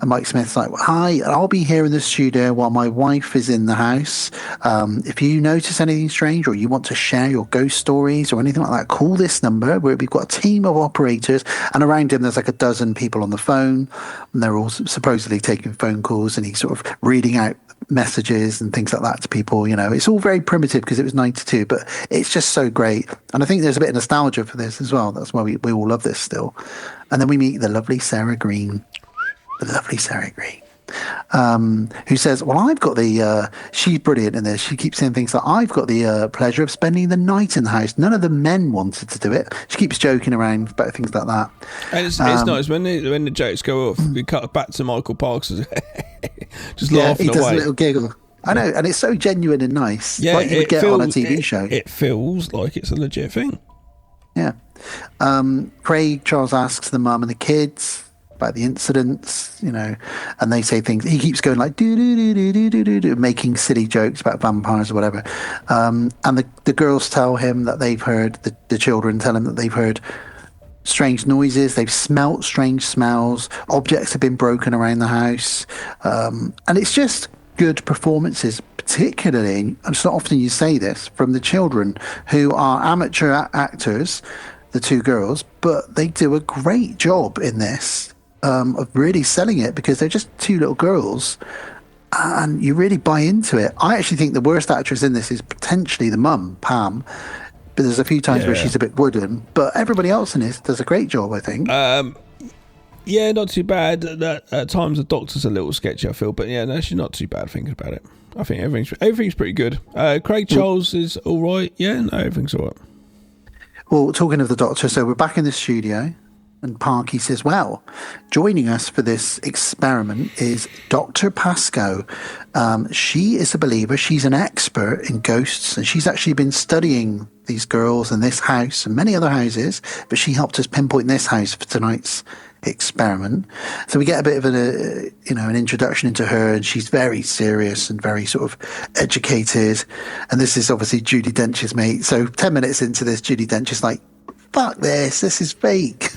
And Mike Smith's like, hi, I'll be here in the studio while my wife is in the house. If you notice anything strange, or you want to share your ghost stories or anything like that, call this number, where we've got a team of operators, and around him there's like a dozen people on the phone, and they're all supposedly taking phone calls, and he's sort of reading out messages and things like that to people. You know, it's all very primitive because it was 92, but it's just so great. And I think there's a bit of nostalgia for this as well. That's why we all love this still. And then we meet the lovely Sarah Green, who says, well, I've got she's brilliant in this. She keeps saying things like, I've got the pleasure of spending the night in the house. None of the men wanted to do it. She keeps joking around about things like that. And it's nice when the jokes go off, we cut back to Michael Parkinson just laughing away. He does a little giggle. I know, and it's so genuine and nice. Yeah, like you would get on a TV show. It feels like it's a legit thing. Yeah. Craig Charles asks the mum and the kids about the incidents, you know, and they say things. He keeps going like do, making silly jokes about vampires or whatever. And the girls tell him that they've heard, the children tell him that they've heard strange noises, they've smelt strange smells, objects have been broken around the house, and it's just good performances, particularly, and it's not often you say this, from the children, who are amateur actors, the two girls, but they do a great job in this, of really selling it, because they're just two little girls and you really buy into it. I actually think the worst actress in this is potentially the mum, Pam, but there's a few times where she's a bit wooden, but everybody else in this does a great job, I think. Yeah, not too bad. At times the doctor's a little sketchy, I feel, but yeah, no, she's not too bad thinking about it. I think everything's pretty good. Craig Charles is all right. Yeah, no, everything's all right. Well, talking of the doctor, so we're back in the studio, and Parky says, well, joining us for this experiment is Dr. Pascoe. She is a believer. She's an expert in ghosts, and she's actually been studying these girls and this house and many other houses, but she helped us pinpoint this house for tonight's experiment. So we get a bit of an introduction into her, and she's very serious and very sort of educated. And this is obviously Judi Dench's mate. So 10 minutes into this, Judi Dench is like, fuck this is fake.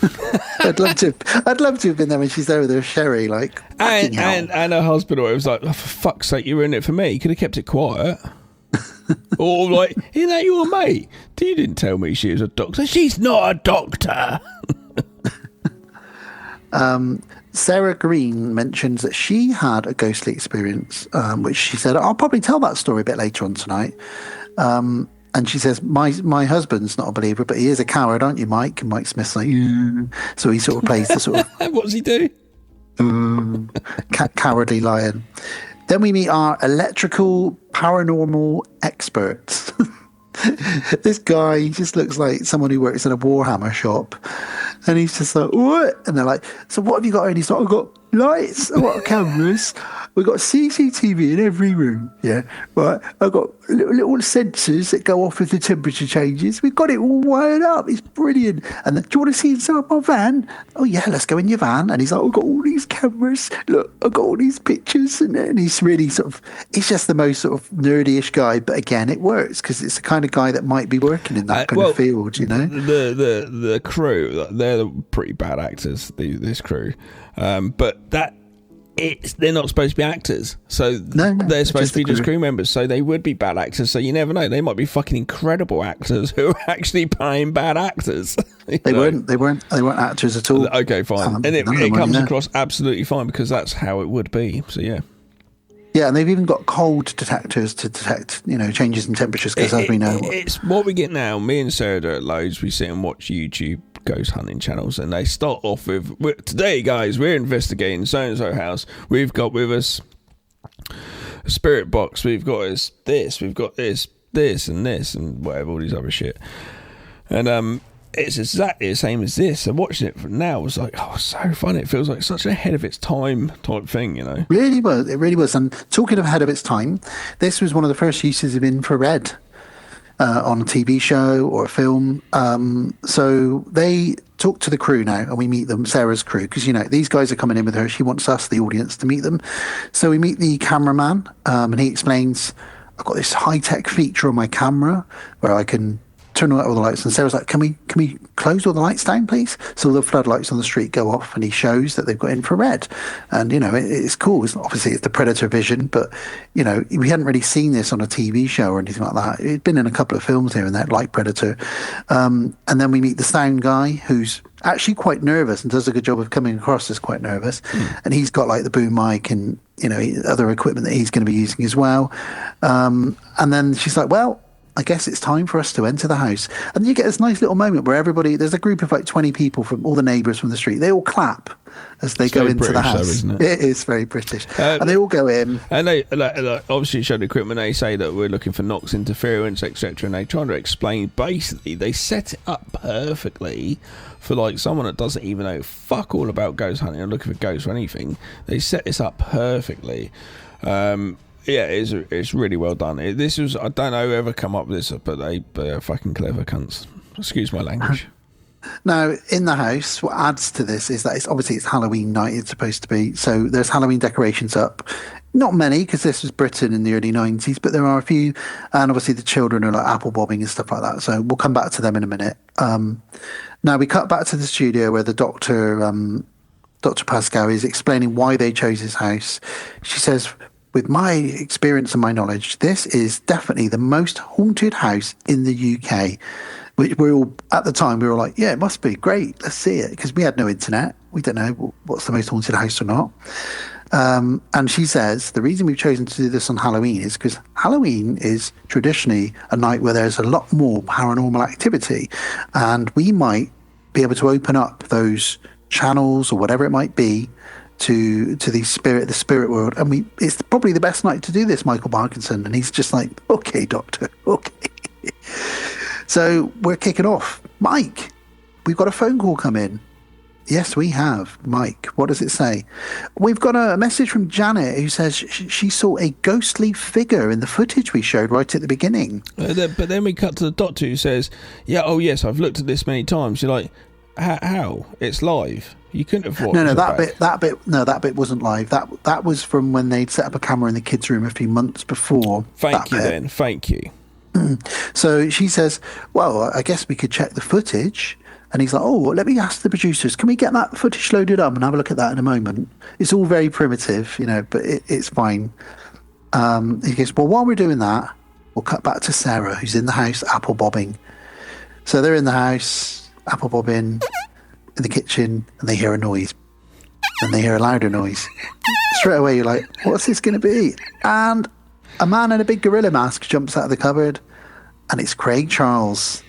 I'd love to have been there when she's there with her sherry, like, and her husband was like, oh, for fuck's sake, you ruined it for me. You could have kept it quiet. Or like, isn't that your mate? You didn't tell me she was a doctor. She's not a doctor. Sarah Green mentions that she had a ghostly experience, which she said, I'll probably tell that story a bit later on tonight. And she says, my husband's not a believer, but he is a coward, aren't you, Mike? And Mike Smith's like, yeah. So he sort of plays the sort of... What does he do? Cowardly lion. Then we meet our electrical paranormal expert. This guy, he just looks like someone who works in a Warhammer shop. And he's just like, what? And they're like, so what have you got? And he's like, I've got lights, I've got cameras, we've got CCTV in every room. Yeah, right. I've got little sensors that go off if the temperature changes. We've got it all wired up. It's brilliant. And then, do you want to see inside my van? Oh yeah, let's go in your van. And he's like, I've got all these cameras. Look, I've got all these pictures. And he's really he's just the most sort of nerdy-ish guy. But again, it works because it's the kind of guy that might be working in that kind of field, you know. The crew, they're pretty bad actors. This crew, but they're not supposed to be actors, so they're supposed to be just crew members. So they would be bad actors. So you never know; they might be fucking incredible actors who are actually playing bad actors. They weren't actors at all. Okay, fine, and it comes across absolutely fine because that's how it would be. So yeah. Yeah, and they've even got cold detectors to detect, changes in temperatures. Because as we know, it's what we get now. Me and Sarah do it loads. We sit and watch YouTube ghost hunting channels, and they start off with, today, guys, we're investigating so and so house. We've got with us a spirit box. We've got us this. We've got this, and this, and whatever, all these other shit. And it's exactly the same as this. And watching it from now was like, oh, so fun. It feels like such ahead of its time type thing, Really was. It really was. And talking of ahead of its time, this was one of the first uses of infrared on a TV show or a film. So they talk to the crew now, and we meet them, Sarah's crew, because, these guys are coming in with her. She wants us, the audience, to meet them. So we meet the cameraman, and he explains, I've got this high-tech feature on my camera where I can turn on all the lights, and Sarah's like, can we close all the lights down, please? So the floodlights on the street go off, and he shows that they've got infrared. And it's cool. Obviously it's the Predator vision, but we hadn't really seen this on a TV show or anything like that. It'd been in a couple of films here and there, like Predator. And then we meet the sound guy, who's actually quite nervous and does a good job of coming across as quite nervous. And he's got like the boom mic and other equipment that he's going to be using as well. And then she's like, well, I guess it's time for us to enter the house. And you get this nice little moment where there's a group of like 20 people from all the neighbours from the street. They all clap as they go into British, the house. though, isn't it? It is very British. And they all go in. And they obviously show the equipment. They say that we're looking for Nox interference, etc. And they try to explain, basically, they set it up perfectly for like someone that doesn't even know fuck all about ghost hunting or looking for ghosts or anything. They set this up perfectly. Yeah, it's really well done. This was, I don't know whoever come up with this, but they're fucking clever cunts. Excuse my language. Now, in the house, what adds to this is that it's Halloween night, it's supposed to be. So there's Halloween decorations up. Not many, because this was Britain in the early 90s, but there are a few. And obviously the children are like apple bobbing and stuff like that. So we'll come back to them in a minute. Now we cut back to the studio where the Dr. Pascal is explaining why they chose his house. She says, with my experience and my knowledge, this is definitely the most haunted house in the UK. Which we all, at the time, we were like, yeah, it must be great. Let's see it. Because we had no internet. We don't know what's the most haunted house or not. And she says, the reason we've chosen to do this on Halloween is because Halloween is traditionally a night where there's a lot more paranormal activity. And we might be able to open up those channels or whatever it might be to the spirit world, and it's probably the best night to do this, Michael Parkinson. And he's just like, okay, doctor, okay. So we're kicking off. Mike, we've got a phone call come in. Yes, we have. Mike, what does it say? We've got a message from Janet who says she saw a ghostly figure in the footage we showed right at the beginning. But then we cut to the doctor who says, yeah, oh yes, I've looked at this many times. You're like, how? It's live. You couldn't have watched that bit wasn't live. That was from when they'd set up a camera in the kids' room a few months before. Thank you. So she says, well, I guess we could check the footage. And he's like, oh, let me ask the producers, can we get that footage loaded up and have a look at that in a moment? It's all very primitive, but it's fine. He goes, well, while we're doing that, we'll cut back to Sarah, who's in the house apple bobbing. So they're in the house, apple bobbing, in the kitchen, and they hear a noise. And they hear a louder noise. Straight away, you're like, what's this going to be? And a man in a big gorilla mask jumps out of the cupboard, and it's Craig Charles.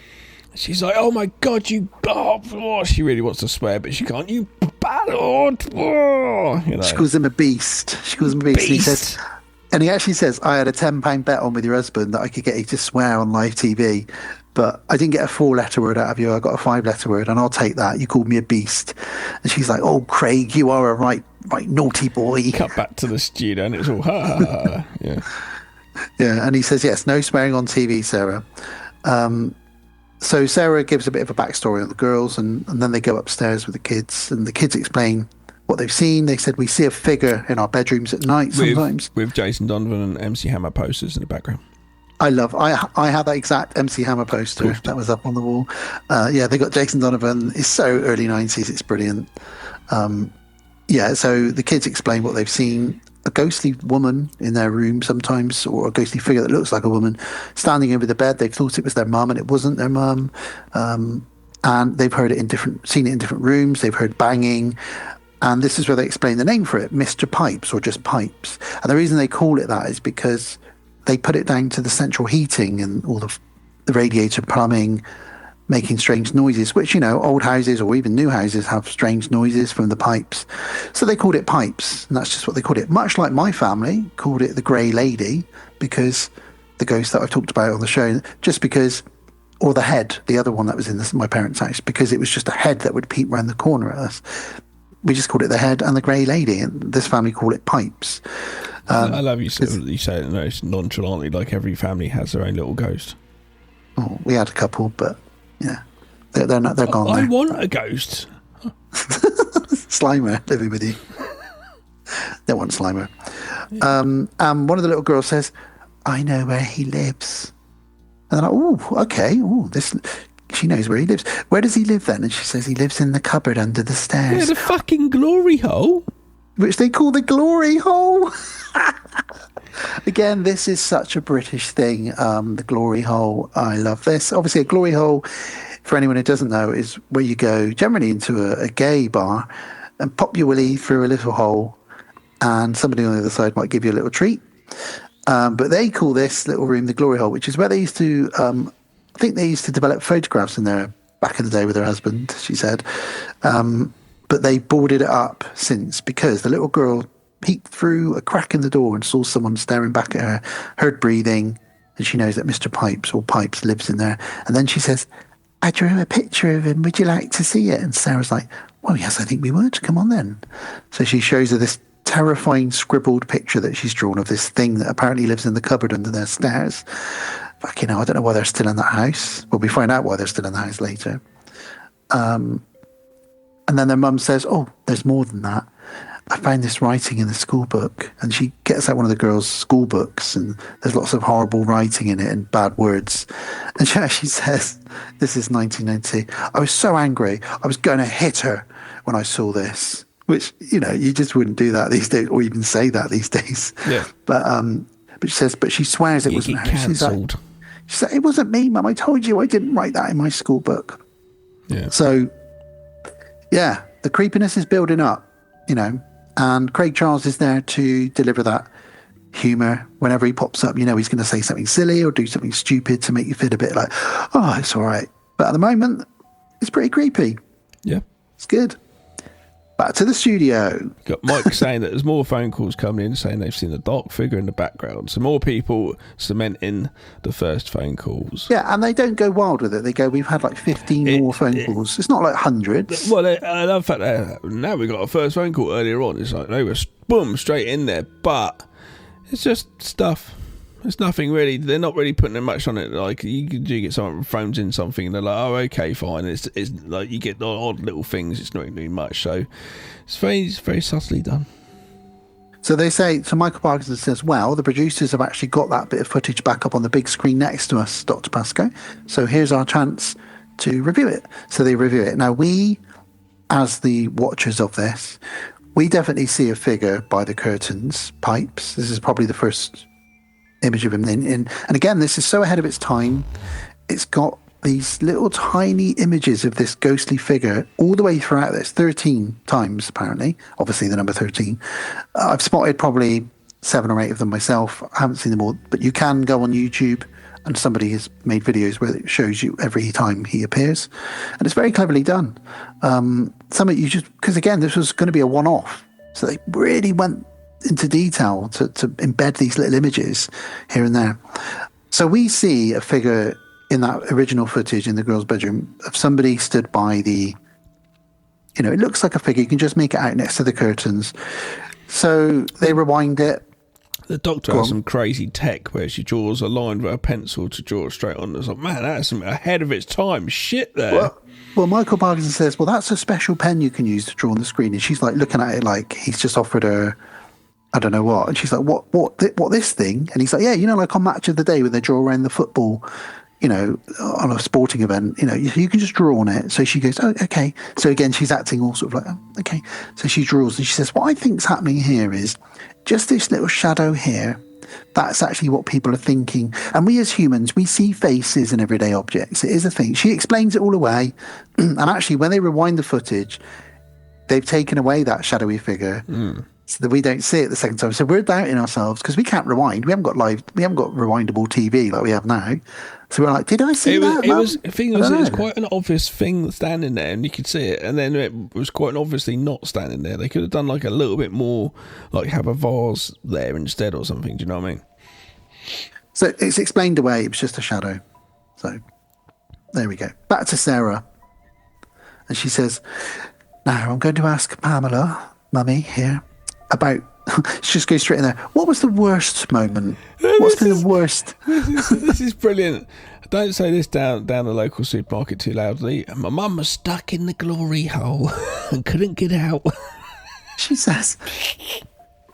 She's like, oh my God, you... Oh, she really wants to swear, but she can't. You bad... Oh, She calls him a beast. And he says... And he actually says, I had a £10 bet on with your husband that I could get you to swear on live TV, but I didn't get a 4-letter word out of you. I got a 5-letter word, and I'll take that. You called me a beast. And she's like, oh, Craig, you are a right naughty boy. Cut back to the studio, and it's all, ha, ha, ha. Yeah. Yeah, and he says, yes, no swearing on TV, Sarah. So Sarah gives a bit of a backstory on the girls, and then they go upstairs with the kids, and the kids explain what they've seen. They said, we see a figure in our bedrooms at night sometimes. With Jason Donovan and MC Hammer posters in the background. I had that exact MC Hammer poster that was up on the wall. Yeah, they got Jason Donovan. It's so early 90s, it's brilliant. Yeah, so the kids explain what they've seen. A ghostly woman in their room sometimes, or a ghostly figure that looks like a woman standing over the bed. They thought it was their mum, and it wasn't their mum. And they've heard it seen it in different rooms. They've heard banging. And this is where they explain the name for it, Mr. Pipes, or just Pipes. And the reason they call it that is because they put it down to the central heating and all the radiator plumbing making strange noises, which, old houses or even new houses have strange noises from the pipes. So they called it Pipes, and that's just what they called it. Much like my family called it the Grey Lady, because the ghost that I've talked about on the show, or the head, the other one that was in my parents' house, because it was just a head that would peep around the corner at us. We just called it the head and the Grey Lady, and this family call it Pipes. I love you say it most nonchalantly, like every family has their own little ghost. Oh, we had a couple, but yeah, they're gone I now. want a ghost. Slimer living with you. They want Slimer. And one of the little girls says, I know where he lives. And they're like, oh, okay. Oh, she knows where he lives. Where does he live then? And she says he lives in the cupboard under the stairs. Yeah, the fucking glory hole. Which they call the glory hole. Again, this is such a British thing, the glory hole. I love this. Obviously, a glory hole, for anyone who doesn't know, is where you go generally into a gay bar and pop your willy through a little hole, and somebody on the other side might give you a little treat. But they call this little room the glory hole, which is where they used to, I think they used to develop photographs in there back in the day with her husband, she said. But they boarded it up since, because the little girl peeked through a crack in the door and saw someone staring back at her, heard breathing, and she knows that Mr. Pipes, or Pipes, lives in there. And then she says, I drew a picture of him. Would you like to see it? And Sarah's like, well, yes, I think we would. Come on then. So she shows her this terrifying scribbled picture that she's drawn of this thing that apparently lives in the cupboard under their stairs. Fucking hell, I don't know why they're still in that house. Well, we find out why they're still in the house later. And then their mum says, oh, there's more than that. I found this writing in the school book. And she gets out one of the girls' school books, and there's lots of horrible writing in it and bad words. And she actually says, this is 1990, I was so angry, I was going to hit her when I saw this. Which, you just wouldn't do that these days, or even say that these days. Yeah. But she says, but she swears it wasn't her. She's like, it wasn't me, Mum. I told you I didn't write that in my school book. Yeah. So, yeah, the creepiness is building up, and Craig Charles is there to deliver that humour. Whenever he pops up, he's going to say something silly or do something stupid to make you feel a bit like, oh, it's all right. But at the moment, it's pretty creepy. Yeah. It's good. Back to the studio. Got Mike saying that there's more phone calls coming in saying they've seen a dark figure in the background. So more people cementing the first phone calls. Yeah, and they don't go wild with it. They go, we've had like 15 more phone calls. It's not like hundreds. Well, I love the fact that now we got a first phone call earlier on. It's like they were boom straight in there, but it's just stuff. It's nothing really. They're not really putting much on it. Like you get someone phones in something, and they're like, "Oh, okay, fine." It's like you get the odd little things. It's not doing much, so it's very subtly done. So they say. So Michael Parkinson says, "Well, the producers have actually got that bit of footage back up on the big screen next to us, Dr. Pascoe. So here's our chance to review it." So they review it. Now we, as the watchers of this, we definitely see a figure by the curtains, Pipes. This is probably the first image of him and again, this is so ahead of its time. It's got these little tiny images of this ghostly figure all the way throughout this 13 times apparently, obviously the number 13. I've spotted probably 7 or 8 of them myself. I haven't seen them all, but you can go on YouTube and somebody has made videos where it shows you every time he appears, and it's very cleverly done. Some of you just, because again, this was going to be a one-off, so they really went into detail to embed these little images here and there. So we see a figure in that original footage in the girl's bedroom of somebody stood by the, it looks like a figure. You can just make it out next to the curtains. So they rewind it. The doctor has some crazy tech where she draws a line with a pencil to draw it straight on. It's like, man, that's some ahead of its time shit there. Well, Michael Parkinson says, well, that's a special pen you can use to draw on the screen. And she's like looking at it like he's just offered her, I don't know what. And she's like, what this thing? And he's like, yeah, like on Match of the Day when they draw around the football, on a sporting event, you can just draw on it. So she goes, oh, okay. So again, she's acting all sort of like, oh, okay. So she draws and she says, what I think's happening here is just this little shadow here. That's actually what people are thinking. And we as humans, we see faces in everyday objects. It is a thing. She explains it all away. And actually, when they rewind the footage, they've taken away that shadowy figure so that we don't see it the second time. So we're doubting ourselves because we can't rewind. We haven't got rewindable TV like we have now. So we're like, did I see that? It was quite an obvious thing standing there, and you could see it. And then it was quite obviously not standing there. They could have done like a little bit more, like have a vase there instead or something. Do you know what I mean? So it's explained away. It was just a shadow. So there we go. Back to Sarah, and she says, "Now I'm going to ask Pamela, Mummy here, about." She just goes straight in there. What was the worst moment? What's been the worst? This is brilliant. Don't say this down the local supermarket too loudly. My mum was stuck in the glory hole and couldn't get out. She says,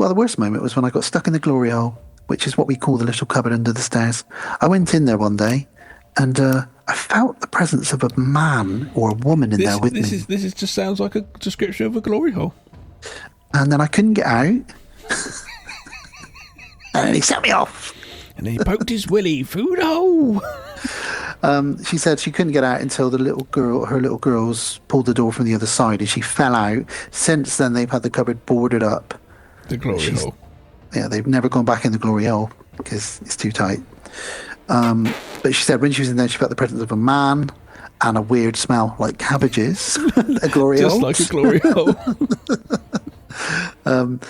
well, the worst moment was when I got stuck in the glory hole, which is what we call the little cupboard under the stairs. I went in there one day and I felt the presence of a man or a woman in there with me. This just sounds like a description of a glory hole. And then I couldn't get out. And then he set me off. And he poked his willy through the hole. She said she couldn't get out until her little girls pulled the door from the other side and she fell out. Since then, they've had the cupboard boarded up. The glory hole. Yeah, they've never gone back in the glory hole because it's too tight. But she said when she was in there, she felt the presence of a man and a weird smell like cabbages. A glory hole. Just like a glory hole. And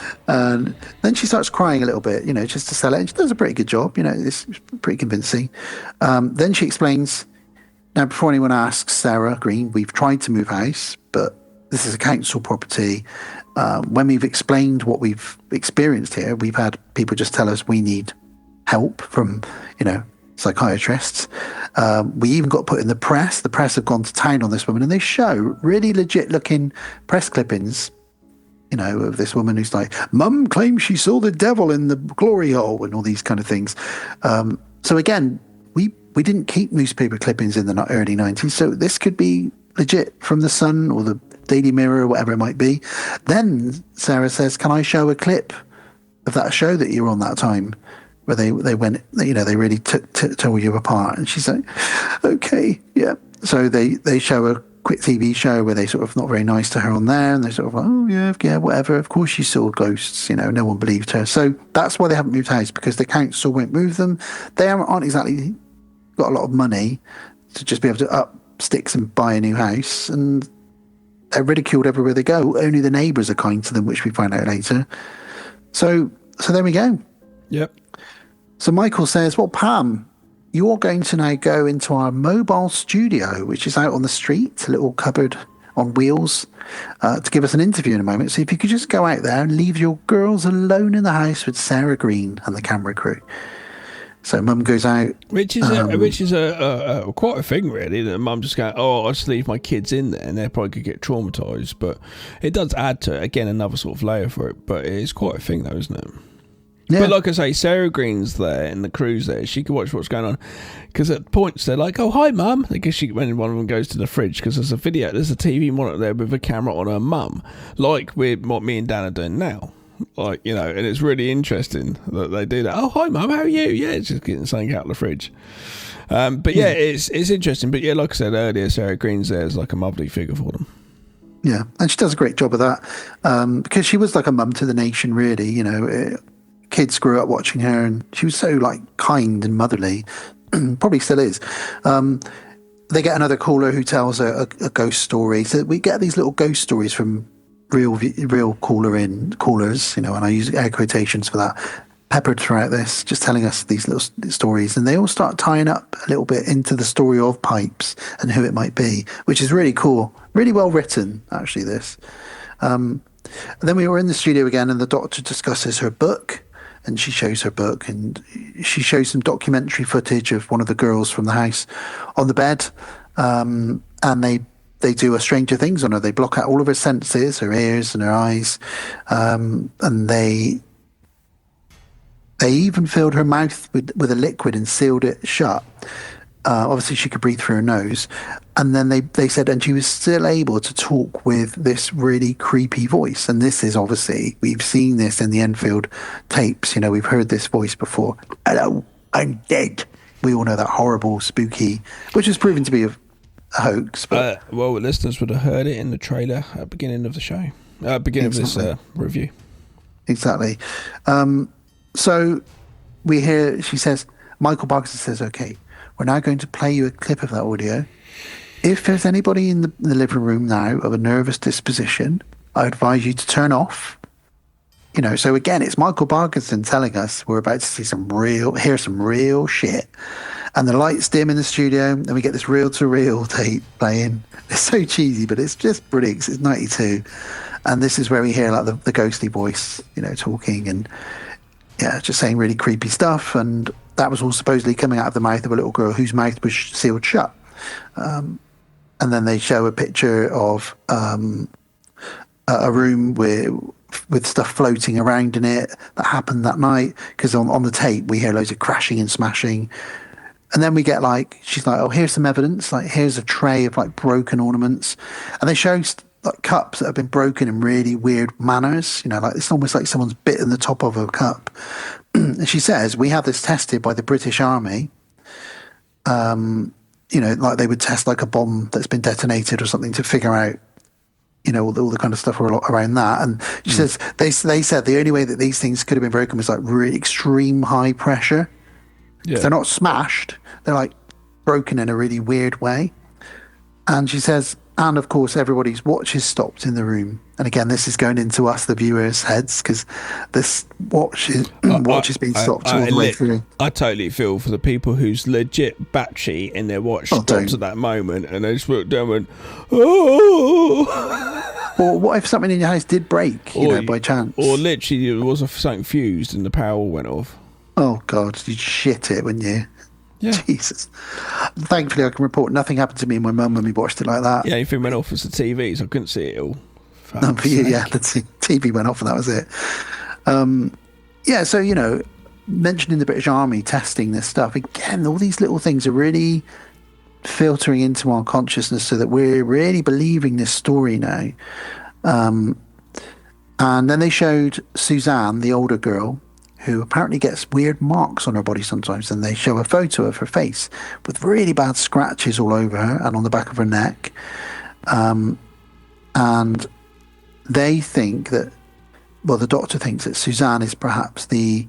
then she starts crying a little bit, just to sell it. And she does a pretty good job, it's pretty convincing. Then she explains, now before anyone asks, Sarah Green, we've tried to move house, but this is a council property. When we've explained what we've experienced here, we've had people just tell us we need help from, psychiatrists. We even got put in the press. The press have gone to town on this woman and they show really legit looking press clippings of this woman who's like, Mum claims she saw the devil in the glory hole and all these kind of things. So again, we didn't keep newspaper clippings in the early 90s, so this could be legit from the Sun or the Daily Mirror or whatever it might be. Then Sarah says, can I show a clip of that show that you were on that time where they went, they really tore you apart? And she's like, okay, yeah. So they show a quick TV show where they sort of not very nice to her on there, and they sort of like, oh yeah, whatever. Of course she saw ghosts, no one believed her. So that's why they haven't moved house, because the council won't move them. They aren't exactly got a lot of money to just be able to up sticks and buy a new house, and they're ridiculed everywhere they go. Only the neighbours are kind to them, which we find out later. So there we go. Yep. So Michael says, well, Pam, you're going to now go into our mobile studio, which is out on the street, a little cupboard on wheels, to give us an interview in a moment. So if you could just go out there and leave your girls alone in the house with Sarah Green and the camera crew. So Mum goes out. Which is quite a thing, really, that Mum just going, oh, I'll just leave my kids in there and they probably could get traumatised. But it does add to, again, another sort of layer for it. But it's quite a thing, though, isn't it? Yeah. But like I say, Sarah Green's there and the crew's there. She can watch what's going on, because at points they're like, "Oh, hi, Mum." Because when one of them goes to the fridge, because there's a TV monitor there with a camera on her mum, like what me and Dan are doing now. And it's really interesting that they do that. Oh, hi, Mum. How are you? Yeah, it's just getting something out of the fridge. But yeah, it's interesting. But yeah, like I said earlier, Sarah Green's there as like a motherly figure for them. Yeah, and she does a great job of that, because she was like a mum to the nation, really. Kids grew up watching her, and she was so like kind and motherly. Probably still is. They get another caller who tells a ghost story. So we get these little ghost stories from real callers, and I use air quotations for that, peppered throughout this, just telling us these little stories, and they all start tying up a little bit into the story of Pipes and who it might be, which is really cool, really well written, actually, this. And then we were in the studio again, and the doctor discusses her book, and she shows her book, and she shows some documentary footage of one of the girls from the house on the bed, and they do a Stranger Things on her. They block out all of her senses, her ears and her eyes, and they even filled her mouth with a liquid and sealed it shut. Obviously, she could breathe through her nose. And then they said, and she was still able to talk with this really creepy voice. And this is obviously, we've seen this in the Enfield tapes. We've heard this voice before. Hello, I'm dead. We all know that horrible, spooky, which has proven to be a hoax. But well, listeners would have heard it in the trailer at the beginning of the show, beginning of this review. Exactly. So we hear, she says, Michael Parkinson says, okay, we're now going to play you a clip of that audio. If there's anybody in the living room now of a nervous disposition, I advise you to turn off. So again, it's Michael Parkinson telling us we're about to see hear some real shit. And the lights dim in the studio, and we get this reel-to-reel tape playing. It's so cheesy, but it's just brilliant. It's 92. And this is where we hear like the ghostly voice, talking and just saying really creepy stuff. And that was all supposedly coming out of the mouth of a little girl whose mouth was sealed shut. And then they show a picture of a room with stuff floating around in it that happened that night. Because on the tape, we hear loads of crashing and smashing. And then we get she's like, oh, here's some evidence. Here's a tray of broken ornaments. And they show cups that have been broken in really weird manners. It's almost like someone's bitten the top of a cup. And she says, we have this tested by the British Army. Like they would test a bomb that's been detonated or something to figure out, all the kind of stuff around that. And she says, they said the only way that these things could have been broken was really extreme high pressure. Yeah. They're not smashed. They're broken in a really weird way. And she says, and of course, everybody's watch is stopped in the room. And again, this is going into us, the viewers' heads, because this watch is being stopped all the way through. I totally feel for the people who's legit batchy in their watch stopped at that moment, and they just looked down and went, oh. Or what if something in your house did break, by chance? Or literally there was something fused and the power went off. Oh, God, you'd shit it, wouldn't you? Yeah. Jesus. Thankfully, I can report nothing happened to me and my mum when we watched it like that. Yeah, anything went off was the TV, so I couldn't see it all. No, for you, yeah, the TV went off and that was it. So, mentioning the British Army testing this stuff, again, all these little things are really filtering into our consciousness so that we're really believing this story now. And then they showed Suzanne, the older girl, who apparently gets weird marks on her body sometimes, and they show a photo of her face with really bad scratches all over her and on the back of her neck. And they think that, the doctor thinks that Suzanne is perhaps the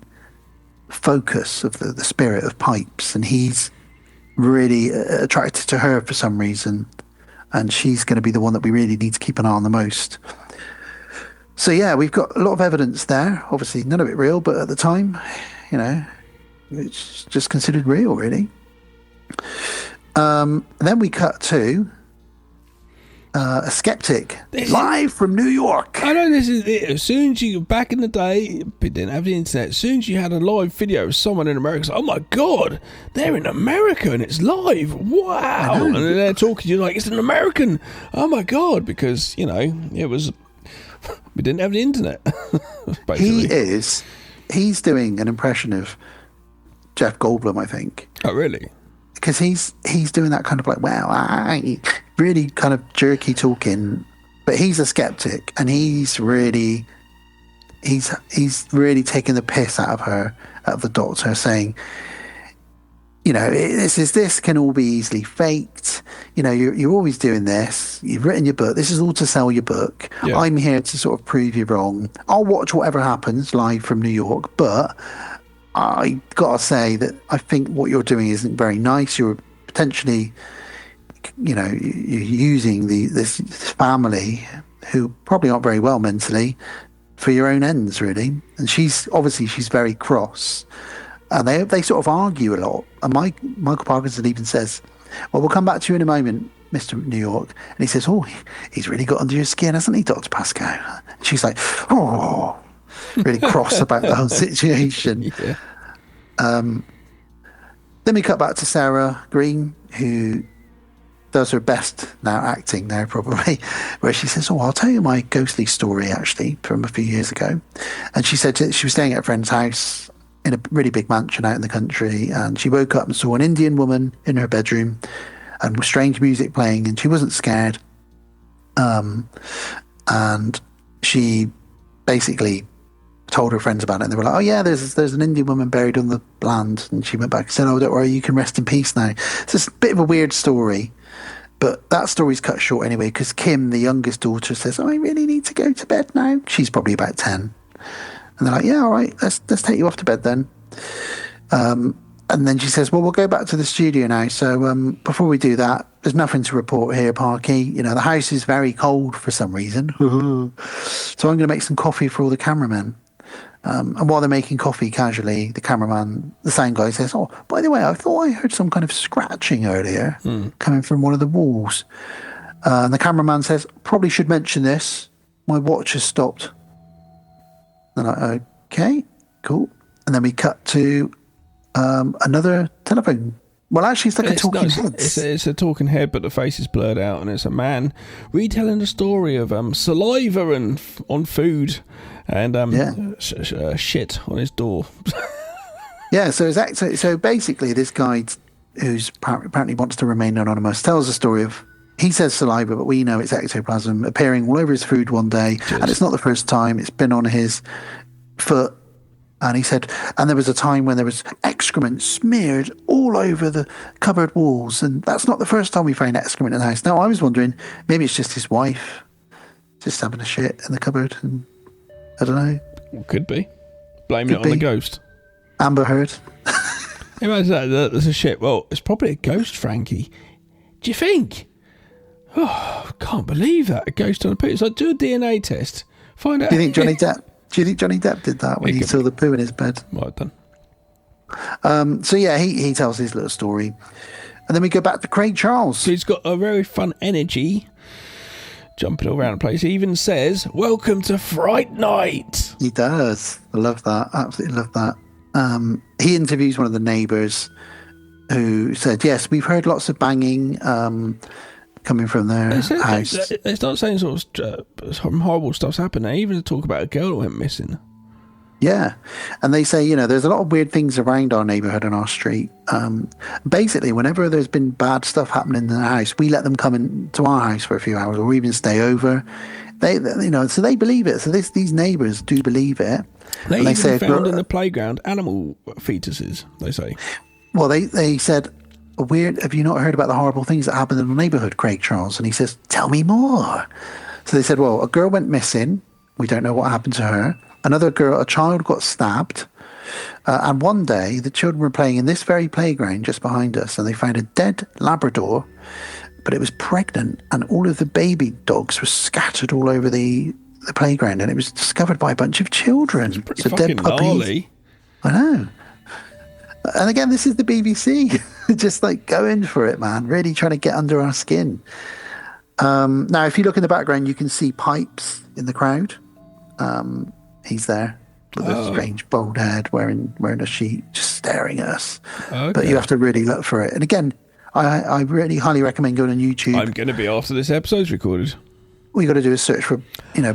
focus of the spirit of Pipes, and he's really attracted to her for some reason, and she's going to be the one that we really need to keep an eye on the most. So yeah, we've got a lot of evidence there. Obviously, none of it real, but at the time, it's just considered real, really. Then we cut to a skeptic live from New York. I know this is it. As soon as back in the day, we didn't have the internet. As soon as you had a live video of someone in America, it's like, oh my God, they're in America and it's live. Wow. And then they're talking, you're like, it's an American. Oh my God, because, it was... We didn't have the internet. He's doing an impression of Jeff Goldblum, I think. Oh, really? Because he's doing that kind of really kind of jerky talking, but he's a skeptic, and he's really taking the piss out of the doctor, saying, this can all be easily faked. You're always doing this. You've written your book. This is all to sell your book. Yeah. I'm here to sort of prove you wrong. I'll watch whatever happens live from New York, but I gotta say that I think what you're doing isn't very nice. You're potentially, you're using this family who probably aren't very well mentally for your own ends, really. And she's very cross. And they sort of argue a lot. And Michael Parkinson even says, well, we'll come back to you in a moment, Mr. New York. And he says, oh, he's really got under your skin, hasn't he, Dr. Pascoe? And she's like, oh, really cross about the whole situation. Yeah. Then we cut back to Sarah Green, who does her best now acting there, probably, where she says, oh, I'll tell you my ghostly story, actually, from a few years ago. And she said she was staying at a friend's house in a really big mansion out in the country, and she woke up and saw an Indian woman in her bedroom and with strange music playing, and she wasn't scared. And she basically told her friends about it, and they were like, oh yeah, there's an Indian woman buried on the land. And she went back and said, oh, don't worry, you can rest in peace now. It's just a bit of a weird story, but that story's cut short anyway, because Kim, the youngest daughter, says, oh, I really need to go to bed now. She's probably about 10. And they're like, yeah, all right, let's take you off to bed then. And then she says, well, we'll go back to the studio now. So before we do that, there's nothing to report here, Parky. You know, the house is very cold for some reason. So I'm going to make some coffee for all the cameramen. And while they're making coffee casually, the cameraman, the sound guy, says, oh, by the way, I thought I heard some kind of scratching earlier coming from one of the walls. And the cameraman says, probably should mention this. My watch has stopped. And I'm like, okay, cool. And then we cut to another telephone. Well, actually, it's like a talking head. It's a talking head, but the face is blurred out, and it's a man retelling the story of saliva on food and shit on his door. Yeah, so basically, this guy who's apparently wants to remain anonymous tells a story of, he says saliva, but we know it's ectoplasm appearing all over his food one day. Cheers. And it's not the first time. It's been on his foot. And he said, and there was a time when there was excrement smeared all over the cupboard walls. And that's not the first time we found excrement in the house. Now, I was wondering, maybe it's just his wife just having a shit in the cupboard. And I don't know. Could be. Blaming it on the ghost. Amber Heard. Imagine that. There's a shit. Well, it's probably a ghost, Frankie. Do you think? Oh, can't believe that. A ghost on a poo. It's like, do a DNA test. Find out. Do you think Johnny Depp did that when he saw the poo in his bed? Might have done. So yeah, he tells his little story. And then we go back to Craig Charles. So he's got a very fun energy, jumping all around the place. He even says, welcome to Fright Night. He does. I love that. Absolutely love that. He interviews one of the neighbours who said, yes, we've heard lots of banging coming from their house. It's not saying sort of horrible stuff's happened. They even talk about a girl that went missing. Yeah. And they say, there's a lot of weird things around our neighbourhood and our street. Basically, whenever there's been bad stuff happening in the house, we let them come into our house for a few hours or even stay over. So they believe it. So these neighbours do believe it. They say found in the playground animal fetuses, they say. Well, they said, have you not heard about the horrible things that happened in the neighbourhood, Craig Charles? And he says, tell me more. So they said, well, a girl went missing. We don't know what happened to her. A child got stabbed. And one day, the children were playing in this very playground just behind us, and they found a dead Labrador, but it was pregnant, and all of the baby dogs were scattered all over the playground, and it was discovered by a bunch of children. It's pretty fucking gnarly. I know. And again, this is the BBC, just like going for it, man, really trying to get under our skin. Now, if you look in the background, you can see Pipes in the crowd. He's there with a strange bald head, wearing a sheet, just staring at us. Okay. But you have to really look for it. And again, I really highly recommend going on YouTube. I'm going to be after this episode's recorded. All you got to do is search for,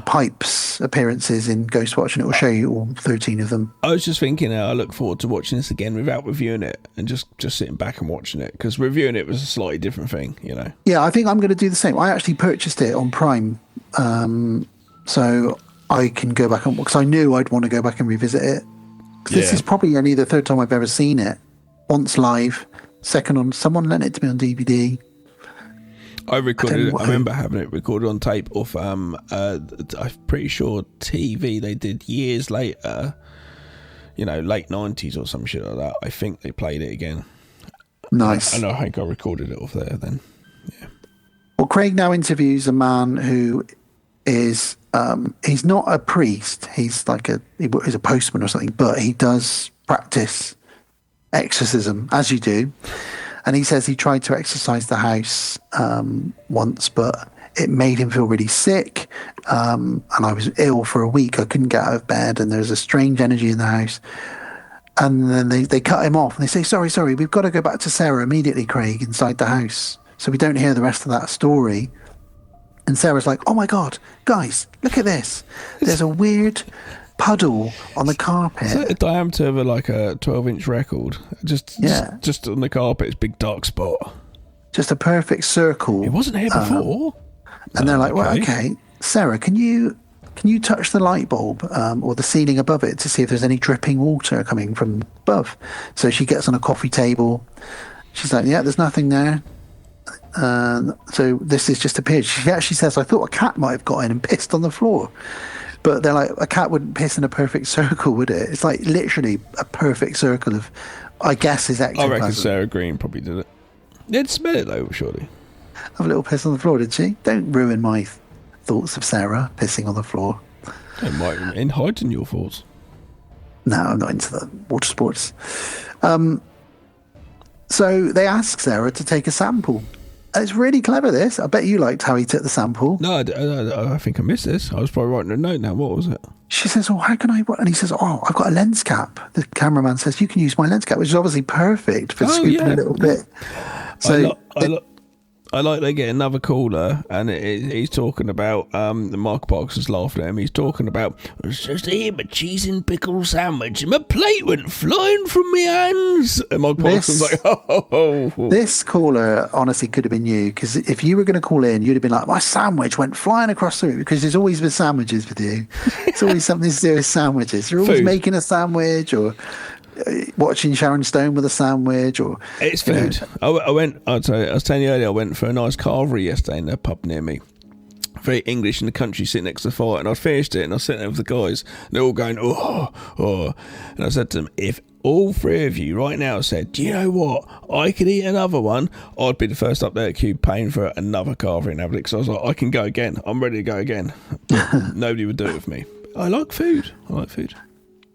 Pipes appearances in Ghostwatch, and it will show you all 13 of them. I was just thinking, I look forward to watching this again without reviewing it and just sitting back and watching it, because reviewing it was a slightly different thing, Yeah, I think I'm going to do the same. I actually purchased it on Prime, so I can go back on, because I knew I'd want to go back and revisit it. Because this is probably only the third time I've ever seen it. Once live, second on, someone lent it to me on DVD. I recorded it. I remember having it recorded on tape off, I'm pretty sure TV they did years later, late 90s or some shit like that. I think they played it again. Nice. And I think I recorded it off there then. Yeah. Well, Craig now interviews a man who is he's not a priest. He's like he's a postman or something, but he does practice exorcism, as you do. And he says he tried to exorcise the house once, but it made him feel really sick. And I was ill for a week. I couldn't get out of bed, and there was a strange energy in the house. And then they cut him off, and they say, sorry, we've got to go back to Sarah immediately, Craig, inside the house. So we don't hear the rest of that story. And Sarah's like, oh my God, guys, look at this. There's a weird puddle on the carpet. Is that the diameter of a 12-inch record? Just on the carpet, it's a big dark spot. Just a perfect circle. It wasn't here before. And they're like, well, okay, Sarah, can you touch the light bulb or the ceiling above it to see if there's any dripping water coming from above? So she gets on a coffee table. She's like, yeah, there's nothing there. So this has just appeared. She actually says, I thought a cat might have got in and pissed on the floor. But they're like, a cat wouldn't piss in a perfect circle, would it? It's like literally a perfect circle of, I guess, his ectoplasm. I reckon Sarah Green probably did it. They'd smell it though, surely. Have a little piss on the floor, did she? Don't ruin my thoughts of Sarah pissing on the floor. It might heighten your thoughts. No, I'm not into the water sports. So they ask Sarah to take a sample. It's really clever, this. I bet you liked how he took the sample. No, I think I missed this. I was probably writing a note now. What was it? She says, oh, how can I... And he says, oh, I've got a lens cap. The cameraman says, you can use my lens cap, which is obviously perfect for scooping a little bit. So I like they get another caller, and he's talking about the Mark Parks is laughing at him. He's talking about, it's just a cheese and pickle sandwich, and my plate went flying from my hands. And Mark Parks was like, oh. This caller honestly could have been you, because if you were going to call in, you'd have been like, my sandwich went flying across the room, because there's always been sandwiches with you. It's always something to do with sandwiches. You're always making a sandwich, or watching Sharon Stone with a sandwich, or it's food. I was telling you earlier, I went for a nice carvery yesterday in a pub near me. Very English in the country, sitting next to the fire, and I finished it, and I was sitting there with the guys, and they're all going, oh, and I said to them, if all three of you right now said, do you know what, I could eat another one, I'd be the first up there at queue paying for another carvery and having it, because I was like, I can go again, I'm ready to go again. Nobody would do it with me. I like food.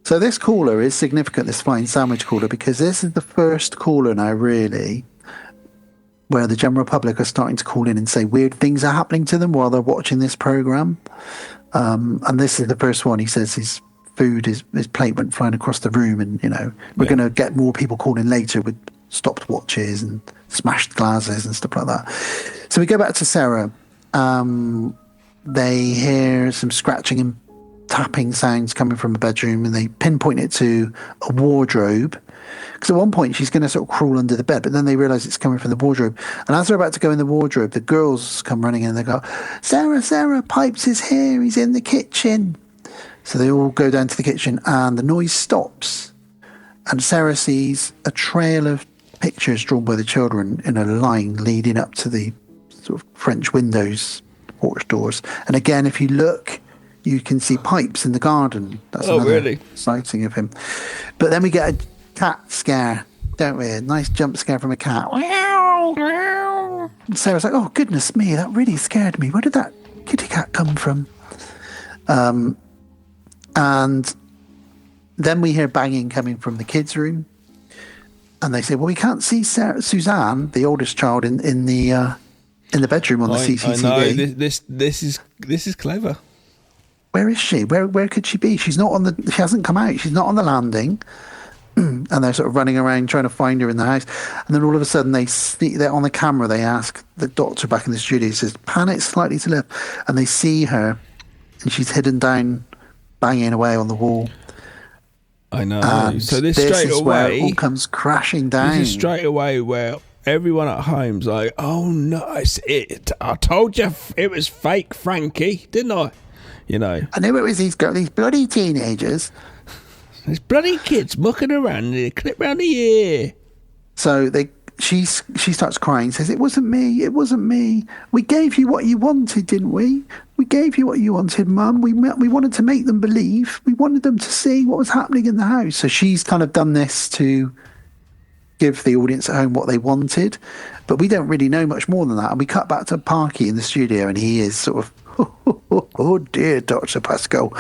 So this caller is significant, this flying sandwich caller, because this is the first caller now, really, where the general public are starting to call in and say weird things are happening to them while they're watching this program. And this is the first one. He says his plate went flying across the room, and, we're going to get more people calling later with stopped watches and smashed glasses and stuff like that. So we go back to Sarah. They hear some scratching and tapping sounds coming from a bedroom, and they pinpoint it to a wardrobe, because at one point she's going to sort of crawl under the bed, but then they realise it's coming from the wardrobe. And as they're about to go in the wardrobe, the girls come running in and they go, Sarah, Pipes is here, he's in the kitchen. So they all go down to the kitchen, and the noise stops, and Sarah sees a trail of pictures drawn by the children in a line leading up to the sort of French windows, porch doors. And again, if you look, you can see Pipes in the garden. That's another sighting of him. But then we get a cat scare, don't we? A nice jump scare from a cat. And Sarah's like, oh, goodness me, that really scared me. Where did that kitty cat come from? And then we hear banging coming from the kids' room. And they say, well, we can't see Suzanne, the oldest child, in the bedroom on the CCTV. I know, this is clever. Where is she? Where could she be? She hasn't come out. She's not on the landing. And they're sort of running around trying to find her in the house. And then all of a sudden they're on the camera. They ask the doctor back in the studio, he says, pan it slightly to left. And they see her, and she's hidden down, banging away on the wall. I know. And so this straight away, where it all comes crashing down. This is straight away where everyone at home's like, oh no, I told you it was fake Frankie, didn't I? I knew it was these bloody teenagers. These bloody kids mucking around, they clip round the ear. So she starts crying, says, it wasn't me. We gave you what you wanted, didn't we? We gave you what you wanted, Mum. We wanted to make them believe. We wanted them to see what was happening in the house. So she's kind of done this to give the audience at home what they wanted. But we don't really know much more than that. And we cut back to Parky in the studio, and he is sort of Oh dear, Dr. Pascal.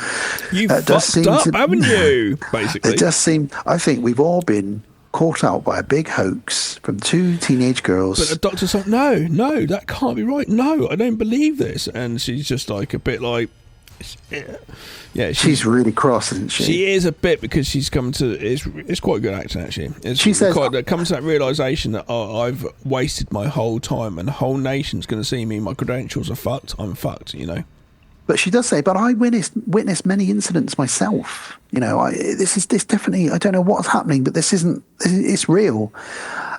You fucked up, haven't you? Basically. It does seem, I think we've all been caught out by a big hoax from two teenage girls. But the doctor's like, no, that can't be right. No, I don't believe this. And she's just like a bit like, yeah, she's really cross, isn't she? She is a bit, because she's come to, it's quite good acting actually. She says, there comes that realisation that I've wasted my whole time and the whole nation's going to see me. My credentials are fucked. I'm fucked, you know. But she does say, but I witnessed many incidents myself. You know, this definitely, I don't know what's happening, but it's real.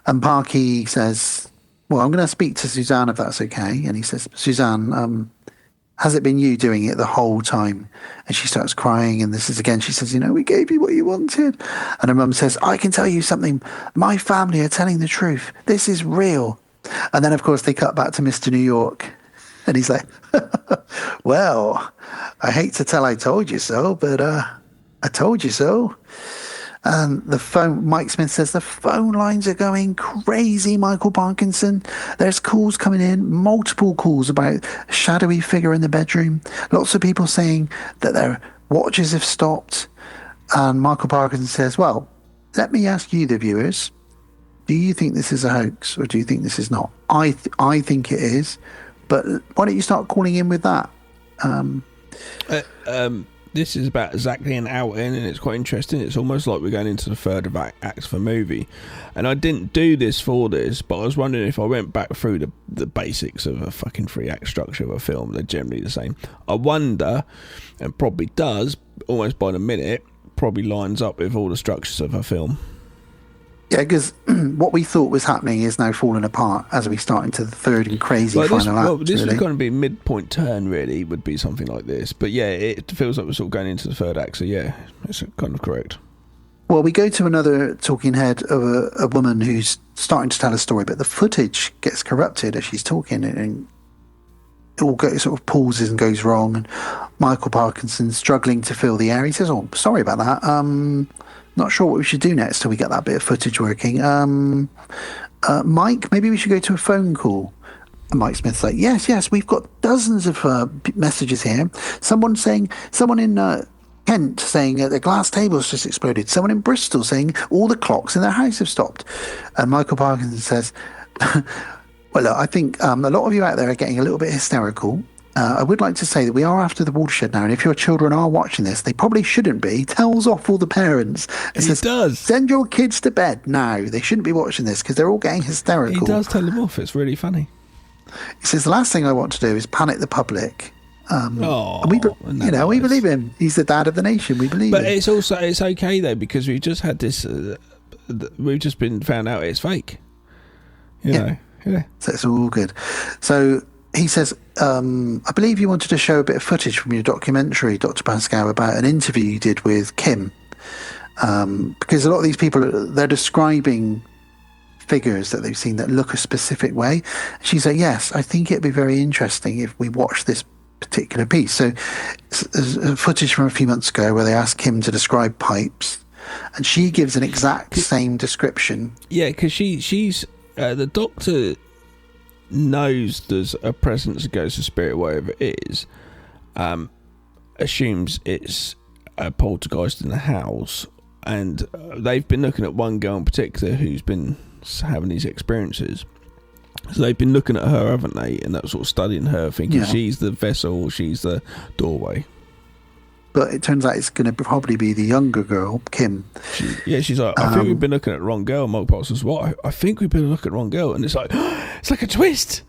And Parky says, well, I'm going to speak to Suzanne if that's okay. And he says, Suzanne, has it been you doing it the whole time? And she starts crying. And this is again, she says, you know, we gave you what you wanted. And her mum says, I can tell you something. My family are telling the truth. This is real. And then, of course, they cut back to Mr. New York. And he's like, well, I hate to tell I told you so, but I told you so. And Mike Smith says, the phone lines are going crazy, Michael Parkinson. There's calls coming in, multiple calls about a shadowy figure in the bedroom. Lots of people saying that their watches have stopped. And Michael Parkinson says, well, let me ask you, the viewers, do you think this is a hoax or do you think this is not? I think it is. But why don't you start calling in with that? This is about exactly an hour in, and it's quite interesting. It's almost like we're going into the third of acts of a movie. And I didn't do this for this, but I was wondering if I went back through the basics of a fucking 3-act structure of a film. They're generally the same. I wonder, and probably does, almost by the minute, probably lines up with all the structures of a film. Yeah, because what we thought was happening is now falling apart as we start into the third and crazy final act. This was going to be midpoint turn, really, would be something like this. But yeah, it feels like we're sort of going into the third act, so yeah, it's kind of correct. Well, we go to another talking head of a woman who's starting to tell a story, but the footage gets corrupted as she's talking, and it all sort of pauses and goes wrong. And Michael Parkinson's struggling to fill the air. He says, oh, sorry about that. Not sure what we should do next till we get that bit of footage working. Mike, maybe we should go to a phone call. And Mike Smith's like, yes, we've got dozens of messages here. Someone in Kent saying the glass table's just exploded. Someone in Bristol saying all the clocks in their house have stopped. And Michael Parkinson says, well, look, I think a lot of you out there are getting a little bit hysterical. I would like to say that we are after the watershed now, and if your children are watching this, they probably shouldn't be. Tells off all the parents. He does. Send your kids to bed now. They shouldn't be watching this because they're all getting hysterical. He does tell them off. It's really funny. He says the last thing I want to do is panic the public. And we believe him. He's the dad of the nation. We believe him. But it's okay though, because we've just had this. We've just been found out it's fake. You know. Yeah. So it's all good. So he says, I believe you wanted to show a bit of footage from your documentary, Dr. Pascal, about an interview you did with Kim. Because a lot of these people, they're describing figures that they've seen that look a specific way. She said, yes, I think it'd be very interesting if we watch this particular piece. So there's footage from a few months ago where they asked Kim to describe pipes, and she gives an exact same description. Yeah, because she's the doctor knows there's a presence, a ghost, a spirit, whatever it is, assumes it's a poltergeist in the house, and they've been looking at one girl in particular who's been having these experiences. So they've been looking at her, haven't they, and that sort of studying her, thinking she's the vessel, she's the doorway. But it turns out it's going to probably be the younger girl, Kim. She's like, I think we've been looking at the wrong girl. Mark Potts says, what? I think we've been looking at the wrong girl. And it's like, it's like a twist.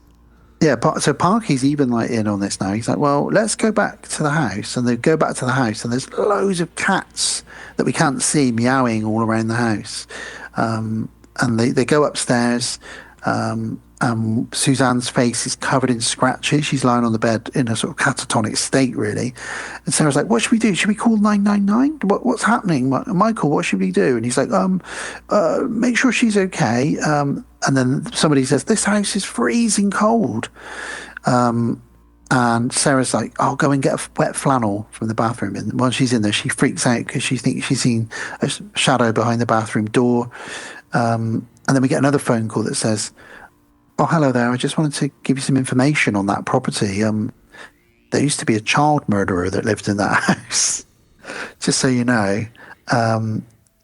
Yeah, so Parky's even like in on this now. He's like, well, let's go back to the house. And they go back to the house, and there's loads of cats that we can't see meowing all around the house. And they go upstairs. Suzanne's face is covered in scratches. She's lying on the bed in a sort of catatonic state, really. And Sarah's like, what should we do? Should we call 999? What's happening? Michael, what should we do? And he's like, make sure she's okay. And then somebody says, this house is freezing cold. And Sarah's like, I'll go and get a wet flannel from the bathroom. And while she's in there, she freaks out because she thinks she's seen a shadow behind the bathroom door. And then we get another phone call that says, oh, hello there. I just wanted to give you some information on that property. there used to be a child murderer that lived in that house. Just so you know.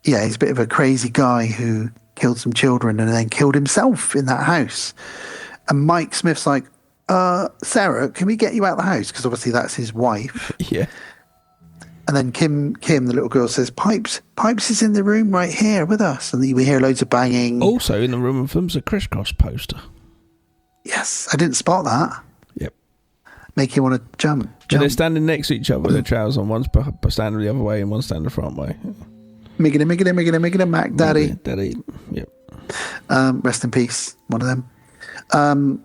Yeah, he's a bit of a crazy guy who killed some children and then killed himself in that house. And Mike Smith's like, Sarah, can we get you out of the house? Because obviously that's his wife. Yeah. And then Kim, the little girl, says, Pipes is in the room right here with us. And we hear loads of banging. Also in the room with them's a crisscross poster. Yes, I didn't spot that. Yep. Make you want to jump. And they're standing next to each other with their trousers on. One's standing the other way and one's standing the front way. Miggity, Mac Daddy. Daddy, yep. Rest in peace, one of them.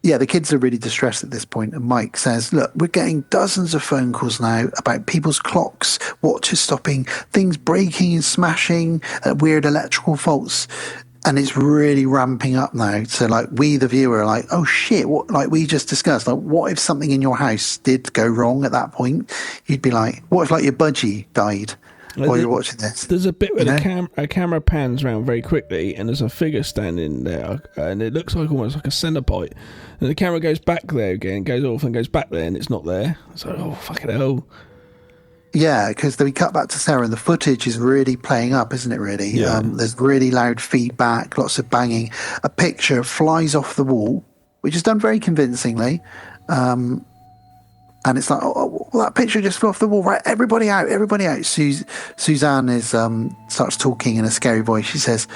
Yeah, the kids are really distressed at this point, and Mike says, look, we're getting dozens of phone calls now about people's clocks, watches stopping, things breaking and smashing, weird electrical faults, and it's really ramping up now. So, like, we, the viewer, are like, oh, shit, what, like we just discussed, like, what if something in your house did go wrong at that point? You'd be like, what if, like, your budgie died? While you're watching this, there's a bit where a camera pans around very quickly, and there's a figure standing there, and it looks like almost like a centipede. And the camera goes back there again, goes off and goes back there, and it's not there. It's like, oh fucking hell! Yeah, because we cut back to Sarah, and the footage is really playing up, isn't it? Really, yeah. There's really loud feedback, lots of banging. A picture flies off the wall, which is done very convincingly. And it's like, oh, that picture just flew off the wall. Right, everybody out. Suzanne is starts talking in a scary voice. She says,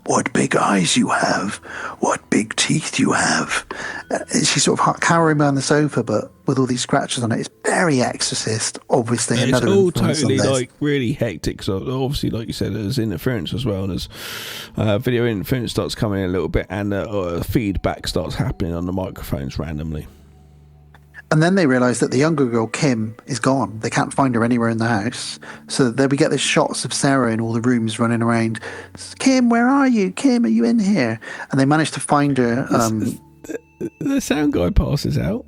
what big eyes you have. What big teeth you have. She's sort of cowering behind the sofa, but with all these scratches on it. It's very Exorcist, obviously. It's all totally, like, really hectic. So obviously, like you said, there's interference as well. And as video interference starts coming in a little bit, and feedback starts happening on the microphones randomly. And then they realise that the younger girl, Kim, is gone. They can't find her anywhere in the house. So then we get these shots of Sarah in all the rooms running around. Kim, where are you? Kim, are you in here? And they manage to find her. The sound guy passes out.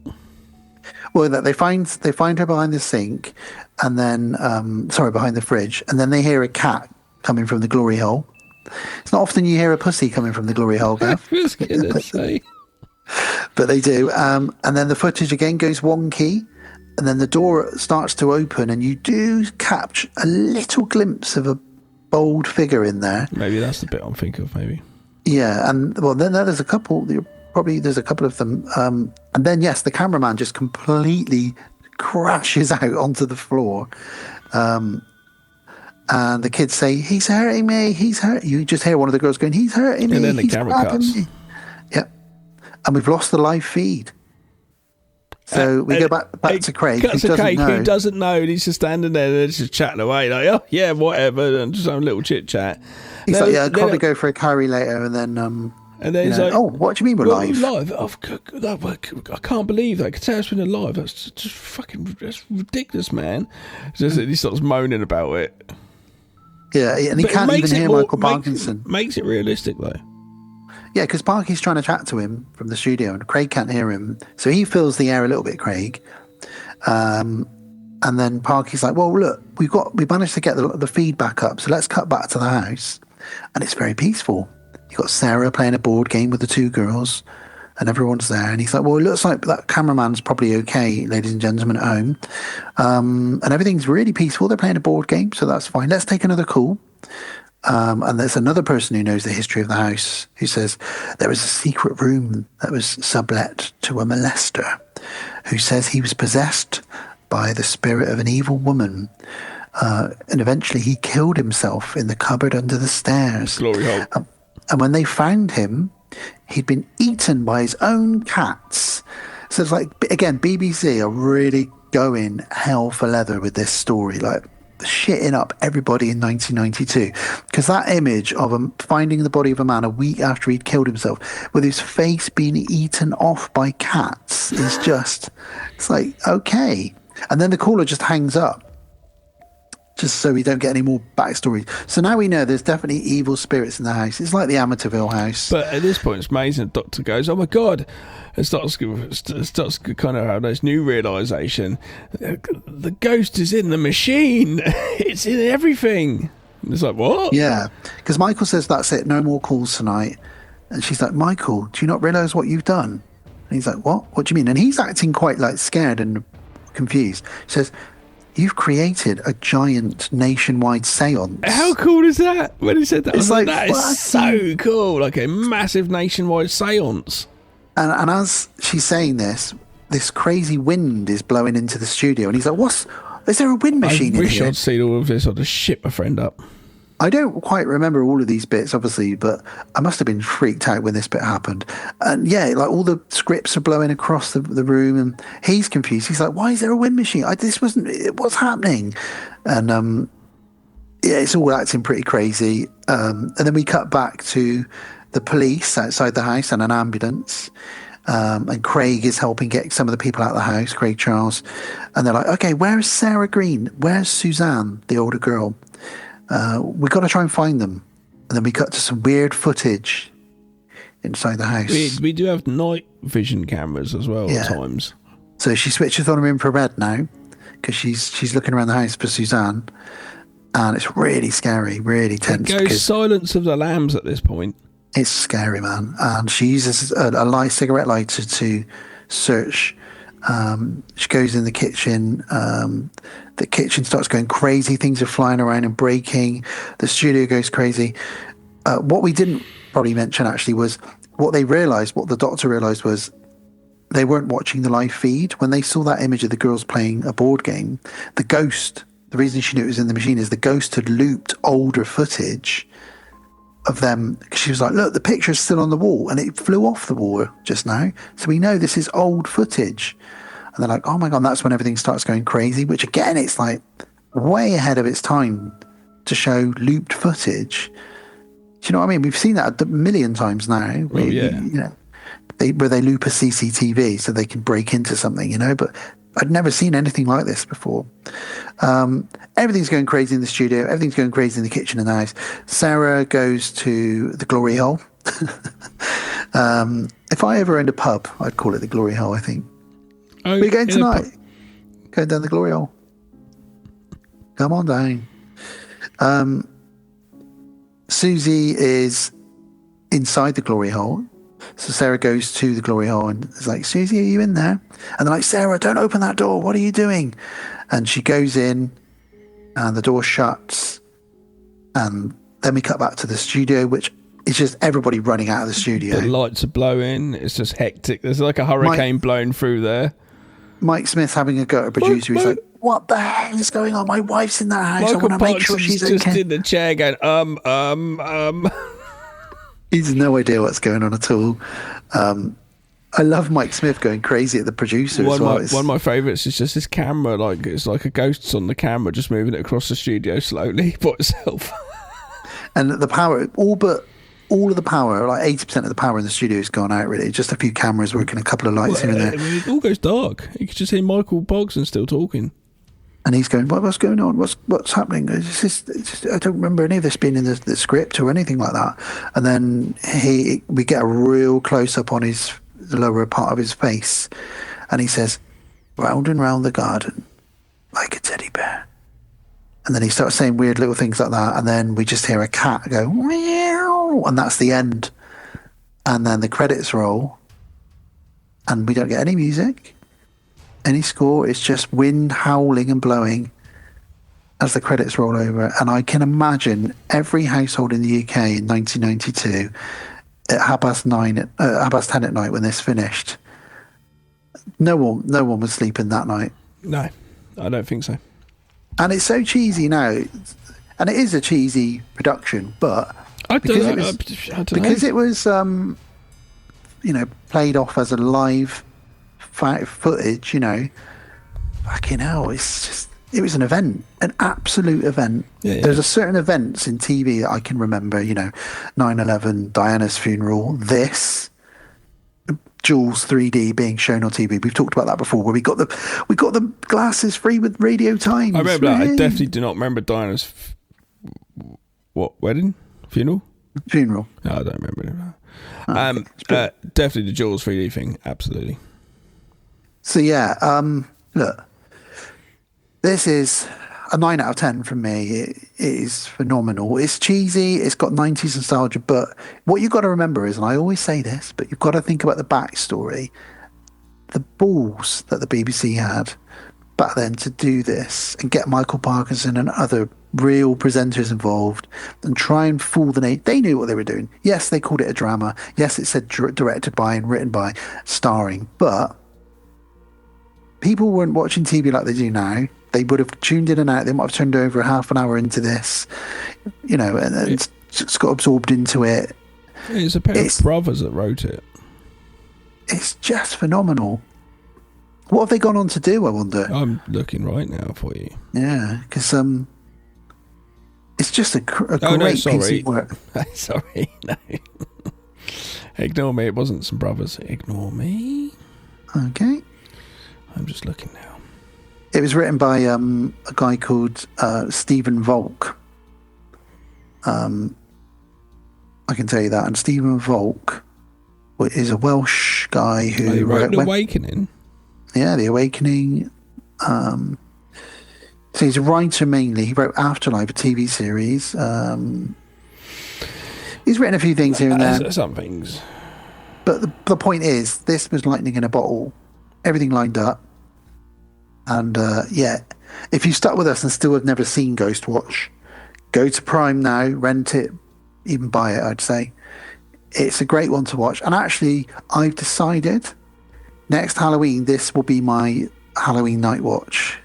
Well, they find her behind the sink, and then behind the fridge, and then they hear a cat coming from the glory hole. It's not often you hear a pussy coming from the glory hole, Gav. I was going to say. But they do. And then the footage again goes wonky, and then the door starts to open, and you do catch a little glimpse of a bold figure in there. Maybe that's the bit I'm thinking of, maybe. Yeah, and well, then there's a couple. There's a couple of them. And then, yes, the cameraman just completely crashes out onto the floor. And the kids say, he's hurting me, he's hurt. You just hear one of the girls going, he's hurting me. And then the camera cuts. Me. Yep. And we've lost the live feed. So we go back to Craig. Who doesn't know. And he's just standing there and they're just chatting away. Like, oh, yeah, whatever. And just having a little chit chat. He's like, yeah, I'd probably go for a curry later. And then he's like, oh, what do you mean we're live? I can't believe that. I could say it's been alive. That's just fucking, that's ridiculous, man. He starts moaning about it. Yeah, and he can't even hear Michael Parkinson. Makes it realistic, though. Yeah, because Parky's trying to chat to him from the studio, and Craig can't hear him. So he fills the air a little bit, Craig. And then Parky's like, well, look, we managed to get the feedback up, so let's cut back to the house. And it's very peaceful. You've got Sarah playing a board game with the two girls, and everyone's there. And he's like, well, it looks like that cameraman's probably okay, ladies and gentlemen at home. And everything's really peaceful. They're playing a board game, so that's fine. Let's take another call. And there's another person who knows the history of the house who says there was a secret room that was sublet to a molester who says he was possessed by the spirit of an evil woman. And eventually he killed himself in the cupboard under the stairs. Glory hole. And when they found him, he'd been eaten by his own cats. So it's like, again, BBC are really going hell for leather with this story. Like, shitting up everybody in 1992, because that image of finding the body of a man a week after he'd killed himself with his face being eaten off by cats is just, it's like, okay. And then the caller just hangs up just so we don't get any more backstory. So now we know there's definitely evil spirits in the house. It's like the Amityville house. But at this point, it's amazing. The doctor goes, oh my God. It starts kind of have this new realisation. The ghost is in the machine. It's in everything. And it's like, what? Yeah. Because Michael says, that's it. No more calls tonight. And she's like, Michael, do you not realise what you've done? And he's like, what? What do you mean? And he's acting quite like scared and confused. He says, you've created a giant nationwide seance. How cool is that? When he said that, I was like, that what? is so cool. Like a massive nationwide seance. And as she's saying this crazy wind is blowing into the studio. And he's like, is there a wind machine in here? I wish I'd seen all of this. I'd just shit my friend up. I don't quite remember all of these bits, obviously, but I must have been freaked out when this bit happened. And yeah, like all the scripts are blowing across the room, and he's confused. He's like, "Why is there a wind machine? What's happening?" And yeah, it's all acting pretty crazy. And then we cut back to the police outside the house and an ambulance. And Craig is helping get some of the people out of the house, Craig Charles. And they're like, "Okay, where's Sarah Green? Where's Suzanne, the older girl? We got to try and find them." And then we cut to some weird footage inside the house. We do have night vision cameras as well at times. So she switches on her infrared now because she's looking around the house for Suzanne, and it's really scary, really tense. It goes Silence of the Lambs at this point. It's scary, man. And she uses a cigarette lighter to search. She goes in the kitchen. The kitchen starts going crazy. Things are flying around and breaking. The studio goes crazy. What we didn't probably mention actually was what the doctor realized was they weren't watching the live feed. When they saw that image of the girls playing a board game, the reason she knew it was in the machine is the ghost had looped older footage of them. She was like, look, the picture's still on the wall, and it flew off the wall just now. So we know this is old footage. And they're like, oh my God, that's when everything starts going crazy, which again, it's like way ahead of its time to show looped footage. Do you know what I mean? We've seen that a million times now. Oh, yeah. Where they loop a CCTV so they can break into something, but I'd never seen anything like this before. Everything's going crazy in the studio. Everything's going crazy in the kitchen and the house. Sarah goes to the glory hole. If I ever owned a pub, I'd call it the glory hole, I think. Oh, we're going tonight. Going down the glory hole. Come on down. Susie is inside the glory hole. So Sarah goes to the glory hole and is like, Susie, are you in there? And they're like, Sarah, don't open that door. What are you doing? And she goes in and the door shuts. And then we cut back to the studio, which is just everybody running out of the studio. The lights are blowing. It's just hectic. There's like a hurricane blowing through there. Mike Smith having a go at a producer. He's like, what the hell is going on? My wife's in that house. Michael I want to make sure she's just okay. in the chair going, He's no idea what's going on at all. I love Mike Smith going crazy at the producer as well. One of my favourites is just this camera, like it's like a ghost's on the camera, just moving it across the studio slowly by itself. And the power, all of the power, like 80% of the power in the studio has gone out, really. Just a few cameras working, a couple of lights here and there. It all goes dark. You can just hear Michael Bogson still talking. And he's going, what's going on? What's happening? It's just, I don't remember any of this being in the script or anything like that. And then we get a real close-up on the lower part of his face. And he says, round and round the garden, like a teddy bear. And then he starts saying weird little things like that. And then we just hear a cat go, meow, and that's the end. And then the credits roll. And we don't get any music, any score. It's just wind howling and blowing as the credits roll over. And I can imagine every household in the UK in 1992 at 10:30 at night when this finished. No one was sleeping that night. No, I don't think so. And it's so cheesy now, and it is a cheesy production, but because it was played off as a live footage, fucking hell, it was an event, an absolute event. Yeah. There's a certain events in TV that I can remember, 9/11, Diana's funeral, this, Jules 3D being shown on TV. We've talked about that before, where we got the glasses free with Radio Times. I remember that. I definitely do not remember Diana's wedding? Funeral? Funeral. No, I don't remember that. Definitely the Jules 3D thing, absolutely. So yeah, look, this is a 9 out of 10 from me. It is phenomenal. It's cheesy. It's got 90s nostalgia. But what you've got to remember is, and I always say this, but you've got to think about the backstory the balls that the BBC had back then to do this and get Michael Parkinson and other real presenters involved and try and fool the nation. They knew what they were doing. Yes, they called it a drama. Yes, it said directed by and written by, starring, but people weren't watching TV like they do now. They would have tuned in and out. They might have turned over half an hour into this, you know, and just got absorbed into it. It's a pair of brothers that wrote it. It's just phenomenal. What have they gone on to do, I wonder? I'm looking right now for you. Yeah, because it's just a great piece of work. Sorry, no. Ignore me, it wasn't some brothers. Ignore me. Okay. I'm just looking now. It was written by a guy called Stephen Volk. I can tell you that. And Stephen Volk is a Welsh guy who he wrote The Awakening. Yeah, The Awakening. So he's a writer mainly. He wrote Afterlife, a TV series. He's written a few things here and there. Some things. But the point is, this was lightning in a bottle. Everything lined up. And if you stuck with us and still have never seen Ghostwatch, go to Prime now, rent it, even buy it, I'd say. It's a great one to watch. And actually, I've decided next Halloween, this will be my Halloween night watch.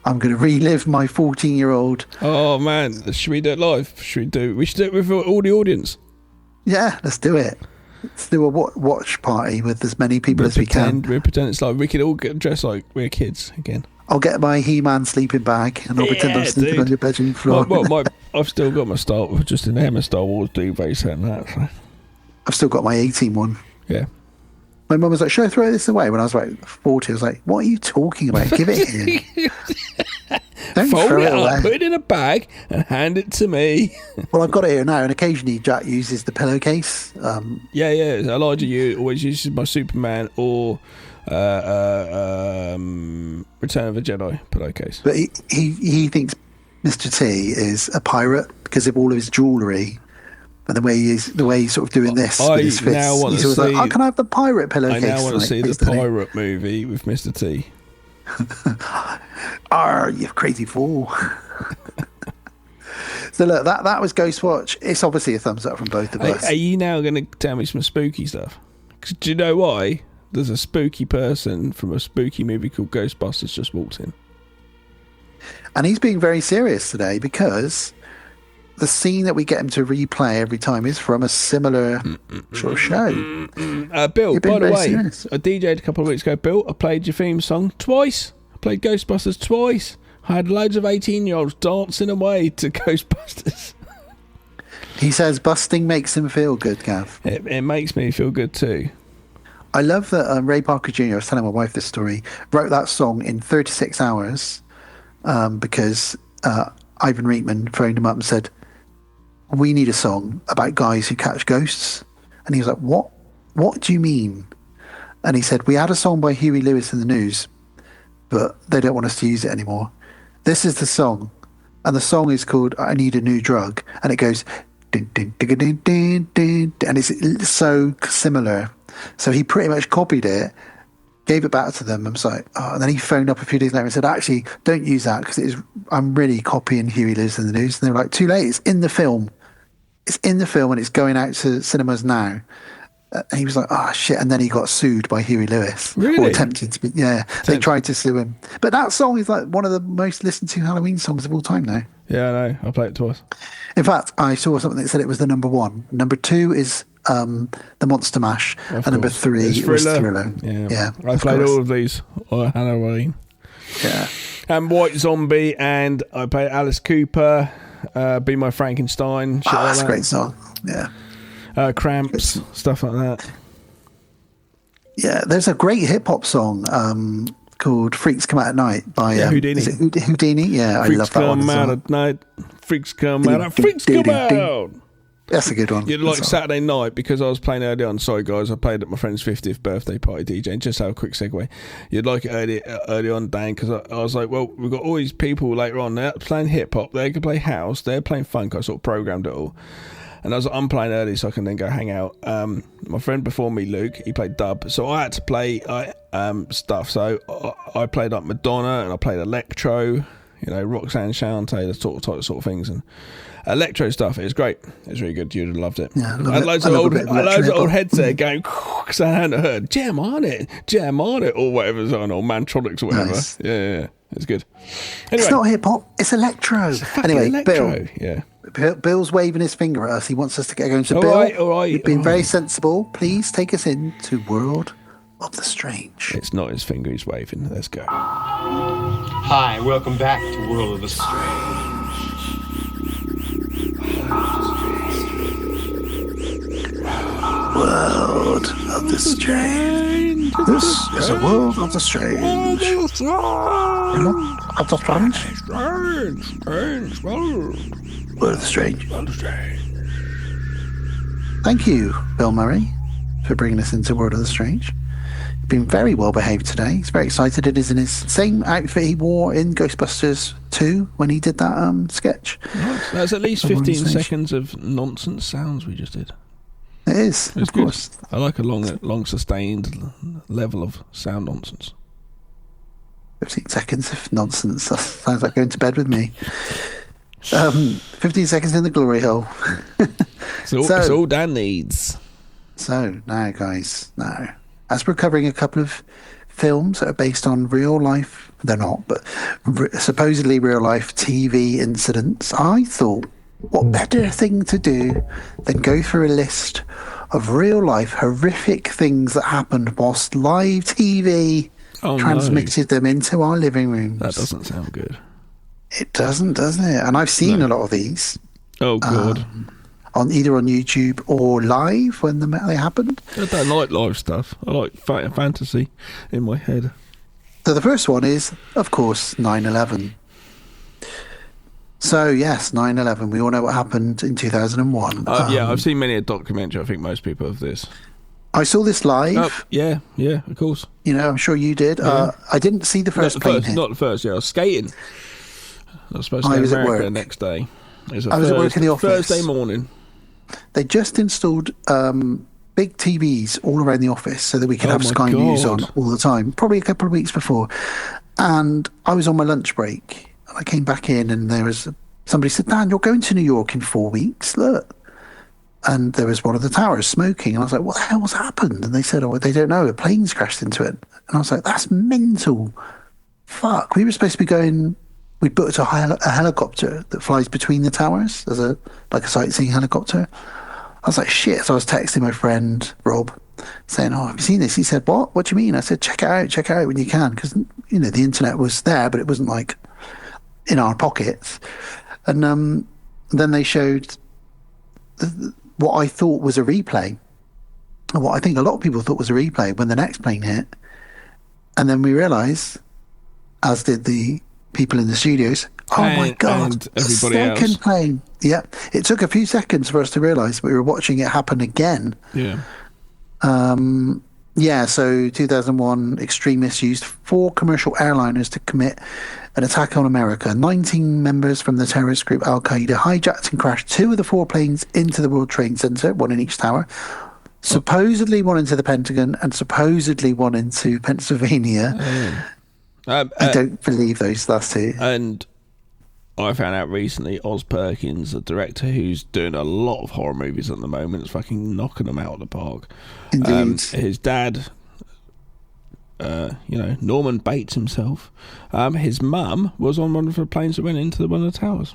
I'm going to relive my 14-year-old. Oh, man. Should we do it live? We should do it with all the audience. Yeah, let's do it. Let's do a watch party with as many people as we can. We pretend it's like we could all get dressed like we're kids again. I'll get my He-Man sleeping bag and I'll pretend I'm sleeping on your bedroom floor. I've still got my just an Emma Star Wars duvet set and that. So. I've still got my 18 one. Yeah. My mum was like, should I throw this away? When I was like 40, I was like, what are you talking about? Give it here. Don't fold throw it it away. up, put it in a bag and hand it to me. Well, I've got it here now, and occasionally Jack uses the pillowcase. Yeah. Elijah always uses my Superman or Return of the Jedi pillowcase. But he thinks Mr. T is a pirate because of all of his jewellery. And the way he's sort of doing this with his fists. Now want he's to see, like, can I have the pirate pillowcase? I now want to see the pirate movie with Mr. T. You crazy fool. So look, that was Ghostwatch. It's obviously a thumbs up from both of us. Are you now going to tell me some spooky stuff? 'Cause do you know why? There's a spooky person from a spooky movie called Ghostbusters just walked in. And he's being very serious today because the scene that we get him to replay every time is from a similar sort of show. Bill, by the way, serious. I DJ'd a couple of weeks ago. Bill, I played your theme song twice. I played Ghostbusters twice. I had loads of 18-year-olds dancing away to Ghostbusters. He says busting makes him feel good, Gav. It makes me feel good too. I love that Ray Parker Jr., I was telling my wife this story, wrote that song in 36 hours because Ivan Reitman phoned him up and said, we need a song about guys who catch ghosts. And he was like, what do you mean? And he said, we had a song by Huey Lewis in the News, but they don't want us to use it anymore. This is the song. And the song is called I Need a New Drug. And it goes, din, din, din, din, din, din, and it's so similar. So he pretty much copied it, gave it back to them. I was like, and then he phoned up a few days later and said, actually, don't use that because I'm really copying Huey Lewis in the News. And they were like, too late, it's in the film. It's in the film and it's going out to cinemas now. And he was like, shit. And then he got sued by Huey Lewis. Really? Or attempted to be. Yeah. They tried to sue him. But that song is like one of the most listened to Halloween songs of all time now. Yeah, I know. I played it twice. In fact, I saw something that said it was the number one. Number two is The Monster Mash. And number three was Thriller. Yeah. I played all of these on Halloween. Yeah. And White Zombie, and I played Alice Cooper. Be My Frankenstein. That's a great song. Yeah. Cramps, stuff like that. Yeah, there's a great hip hop song called "Freaks Come Out at Night" by Houdini. Is it Houdini? Yeah, Freaks I love that one. Come out at night. Freaks come out. Freaks come out. That's a good one. You'd like Saturday night, because I was playing early on. Sorry, guys, I played at my friend's 50th birthday party DJing. Just have a quick segue. You'd like it early on, Dan, because I was like, well, we've got all these people later on. They're playing hip hop. They can play house. They're playing funk. I sort of programmed it all. and I'm playing early so I can then go hang out. My friend before me, Luke, he played dub, so I had to play stuff. So I played like Madonna, and I played electro, Roxanne Shante, the sort of things, and electro stuff. It was great. It was really good. You'd have loved it. Yeah, I had loads of old heads there going, because I hadn't heard jam on it, or whatever's on, or Mantronics or whatever. Nice. Yeah. It's good. Anyway, it's not hip hop. It's electro. Anyway, electro. Bill's waving his finger at us. He wants us to get going. So, all Bill, right. You've been very sensible. Please take us into World of the Strange. It's not his finger he's waving. Let's go. Hi, welcome back to World of the Strange. World of the Strange. This is a World of the Strange. Of the Strange. Strange world. World of the Strange. Thank you, Bill Murray, for bringing us into World of the Strange. He's been very well behaved today. He's very excited. It is in his same outfit he wore in Ghostbusters 2 when he did that sketch. Nice. That's at least 15 seconds of nonsense sounds we just did. It is, of course. I like a long sustained level of sound nonsense. 15 seconds of nonsense. That sounds like going to bed with me. 15 seconds in the glory hole. It's all Dan needs. So, now, guys, as we're covering a couple of films that are based on real life, they're not, but supposedly real life TV incidents, I thought, what better thing to do than go through a list of real life horrific things that happened whilst live TV transmitted them into our living rooms. That doesn't sound good. It doesn't it? And I've seen a lot of these. Oh, God. Either on YouTube or live when they happened. I don't like live stuff. I like fantasy in my head. So the first one is, of course, 9/11. So, yes, 9/11. We all know what happened in 2001. I've seen many a documentary. I think most people have this. I saw this live. Oh, yeah, of course. I'm sure you did. Yeah. I didn't see the first plane hit. Not the first, I was skating. I was supposed to go to America the next day. I was at work in the office. Thursday morning. They just installed big TVs all around the office so that we could have Sky News on all the time, probably a couple of weeks before. And I was on my lunch break. I came back in and somebody said, Dan, you're going to New York in 4 weeks, look. And there was one of the towers smoking. And I was like, what the hell has happened? And they said, they don't know, a plane's crashed into it. And I was like, that's mental. Fuck, we were supposed to be going, we booked a helicopter that flies between the towers as a sightseeing helicopter. I was like, shit. So I was texting my friend, Rob, saying, have you seen this? He said, what do you mean? I said, check it out when you can. Because, the internet was there, but it wasn't like in our pockets. And then they showed what I thought was a replay, and what I think a lot of people thought was a replay when the next plane hit. And then we realised, as did the people in the studios, my God, and everybody else. Second plane. Yeah, it took a few seconds for us to realise we were watching it happen again. Yeah. So 2001, extremists used 4 commercial airliners to commit an attack on America. 19 members from the terrorist group Al-Qaeda hijacked and crashed 2 of the 4 planes into the World Trade Center, 1 in each tower. Supposedly 1 into the Pentagon and supposedly 1 into Pennsylvania. I don't believe those last 2. And I found out recently Oz Perkins, a director who's doing a lot of horror movies at the moment, is fucking knocking them out of the park. Indeed. His dad, Norman Bates himself, his mum was on one of the planes that went into one of the towers.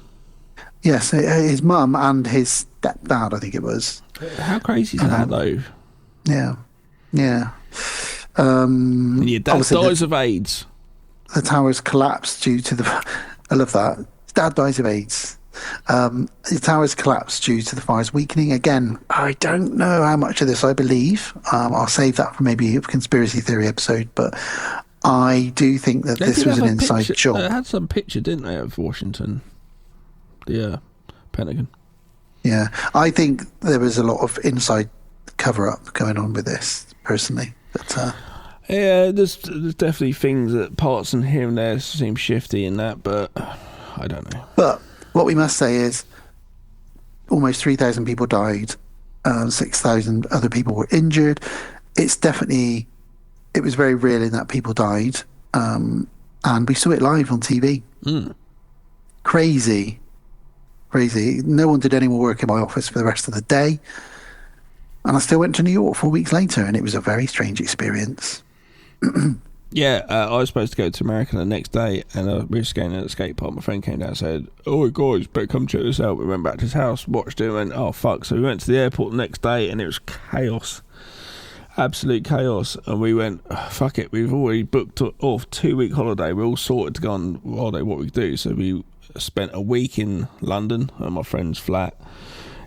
Yes, his mum and his stepdad, I think it was. How crazy is that, though? Yeah. And your dad dies of AIDS. The towers collapsed due to the... I love that. His dad dies of AIDS. The towers collapsed due to the fire's weakening. Again, I don't know how much of this I believe. I'll save that for maybe a conspiracy theory episode, but I do think that this was an inside job. They had some picture, didn't they, of Washington? The Pentagon. Yeah, I think there was a lot of inside cover-up going on with this, personally. But, yeah, there's definitely things that parts and here and there seem shifty in that, but I don't know. But what we must say is almost 3,000 people died. 6,000 other people were injured. It was very real in that people died. And we saw it live on TV. Crazy. No one did any more work in my office for the rest of the day. And I still went to New York 4 weeks later, and it was a very strange experience. Yeah, I was supposed to go to America the next day, and we were skating at the skate park. My friend came down and said, "Oh, guys, better come check this out." We went back to his house, watched it, and went, "Oh, fuck." So we went to the airport the next day, and it was chaos. Absolute chaos. And we went, oh, fuck it, we've already booked off 2-week holiday. We're all sorted to go on holiday, what we do. So we spent a week in London at my friend's flat.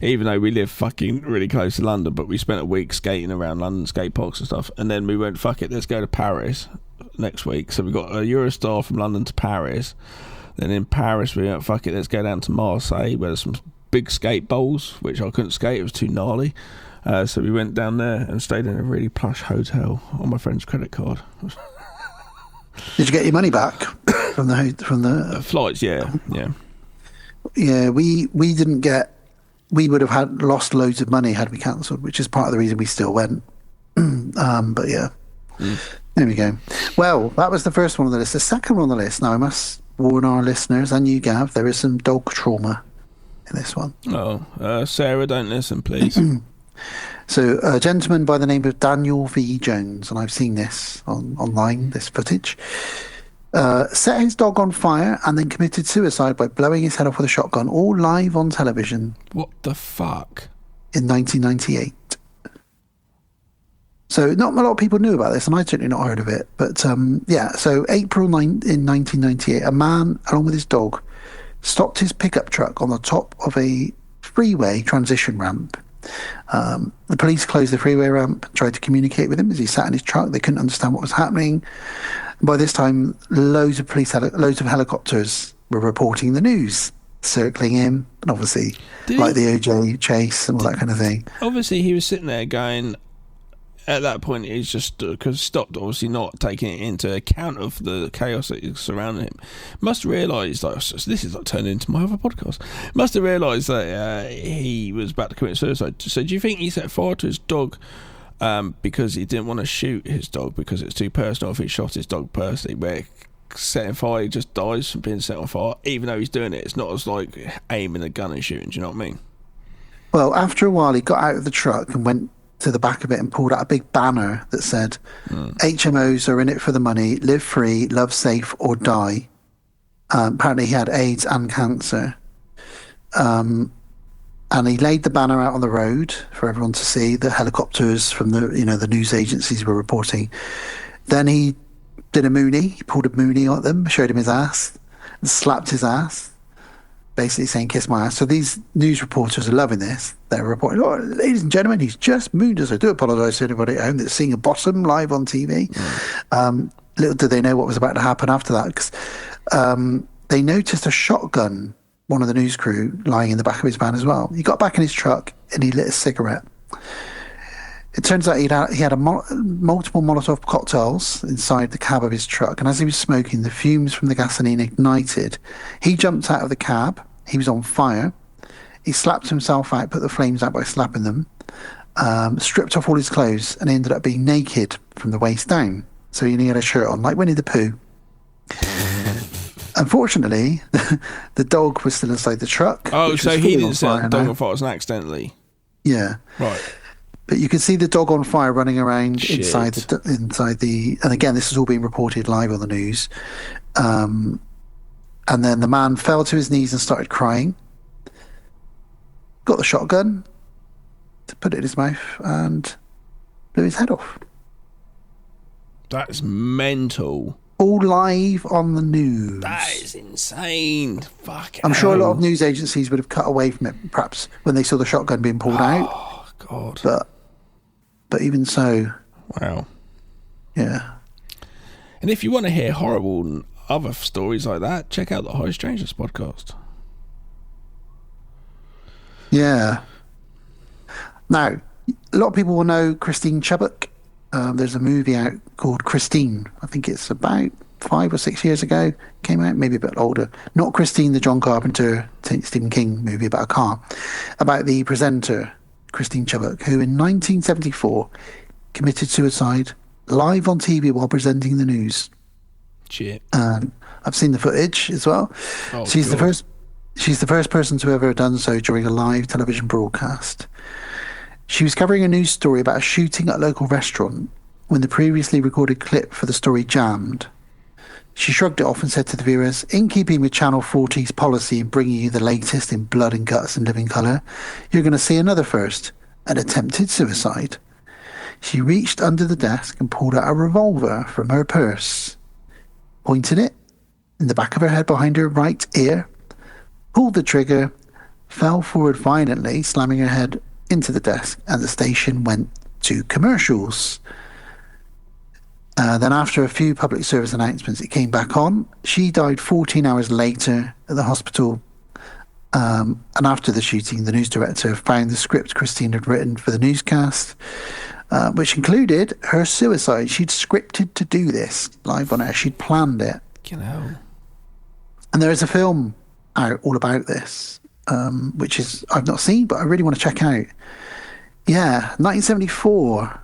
Even though we live fucking really close to London, but we spent a week skating around London skate parks and stuff. And then we went, fuck it, let's go to Paris next week. So we got a Eurostar from London to Paris. Then in Paris we went, fuck it, let's go down to Marseille, where there's some big skate bowls, which I couldn't skate, it was too gnarly. So we went down there and stayed in a really plush hotel on my friend's credit card. Did you get your money back from the flights? Yeah. We didn't get. We would have lost loads of money had we cancelled, which is part of the reason we still went. But yeah, there we go. Well, that was the first one on the list. The second one on the list. Now I must warn our listeners and you, Gav, there is some dog trauma in this one. Oh, Sarah, don't listen, please. So a gentleman by the name of Daniel V. Jones, and I've seen this online, this footage, set his dog on fire and then committed suicide by blowing his head off with a shotgun, all live on television. What the fuck? In 1998. So not a lot of people knew about this, and I'd certainly not heard of it. But so April 9 in 1998, a man, along with his dog, stopped his pickup truck on the top of a freeway transition ramp. The police closed the freeway ramp and tried to communicate with him as he sat in his truck. They couldn't understand what was happening. And by this time, loads of helicopters were reporting the news, circling him, and obviously the OJ chase and all that kind of thing. Obviously, he was sitting there going, at that point, he's just stopped, obviously not taking it into account of the chaos that is surrounding him. Must have realised, this is like turning into my other podcast. Must have realised that he was about to commit suicide. So, do you think he set fire to his dog because he didn't want to shoot his dog because it's too personal? If he shot his dog personally, where setting fire, he just dies from being set on fire, even though he's doing it. It's not as like aiming a gun and shooting. Do you know what I mean? Well, after a while, he got out of the truck and went to the back of it and pulled out a big banner that said, HMOs are in it for the money, live free, love safe, or die. Apparently he had AIDS and cancer. And he laid the banner out on the road for everyone to see. The helicopters from the news agencies were reporting. Then he did a Mooney. He pulled a Mooney at them, showed him his ass, and slapped his ass, basically saying, "Kiss my ass." So these news reporters are loving this. They're reporting, "Oh, ladies and gentlemen, he's just mooned us." I do apologise to anybody at home that's seeing a bottom live on TV. Little did they know what was about to happen after that, because they noticed a shotgun, one of the news crew, lying in the back of his van as well. He got back in his truck and he lit a cigarette. It turns out he had multiple Molotov cocktails inside the cab of his truck, and as he was smoking, the fumes from the gasoline ignited. He jumped out of the cab. He was on fire. He slapped himself out, put the flames out by slapping them, stripped off all his clothes, and ended up being naked from the waist down. So he only had a shirt on, like Winnie the Pooh. Unfortunately, the dog was still inside the truck. Oh, so he didn't set the dog on fire accidentally? Yeah. Right. But you can see the dog on fire running around inside the. And again, this is all being reported live on the news. And then the man fell to his knees and started crying. Got the shotgun to put it in his mouth and blew his head off. That's mental. All live on the news. That is insane. Fuck. I'm sure a lot of news agencies would have cut away from it, perhaps when they saw the shotgun being pulled out. Oh God. But even so. Wow. Yeah. And if you want to hear horrible and other stories like that, check out the High Strangers podcast. Yeah. Now, a lot of people will know Christine Chubbuck. There's a movie out called Christine. I think it's about 5 or 6 years ago, came out, maybe a bit older. Not Christine, the John Carpenter, Stephen King movie about a car, about the presenter, Christine Chubbuck, who in 1974 committed suicide live on TV while presenting the news. Shit. I've seen the footage as well. Oh, She's God. the first person to ever have done so during a live television broadcast. She was covering a news story about a shooting at a local restaurant when the previously recorded clip for the story jammed. She shrugged it off and said to the viewers, "In keeping with Channel 40's policy in bringing you the latest in blood and guts and living colour, you're going to see another first, an attempted suicide." She reached under the desk and pulled out a revolver from her purse, pointed it in the back of her head behind her right ear, pulled the trigger, fell forward violently, slamming her head into the desk, and the station went to commercials. Then after a few public service announcements, it came back on. She died 14 hours later at the hospital. And after the shooting, the news director found the script Christine had written for the newscast, which included her suicide. She'd scripted to do this live on air. She'd planned it. You know. And there is a film out all about this, which is I've not seen, but I really want to check out. Yeah, 1974.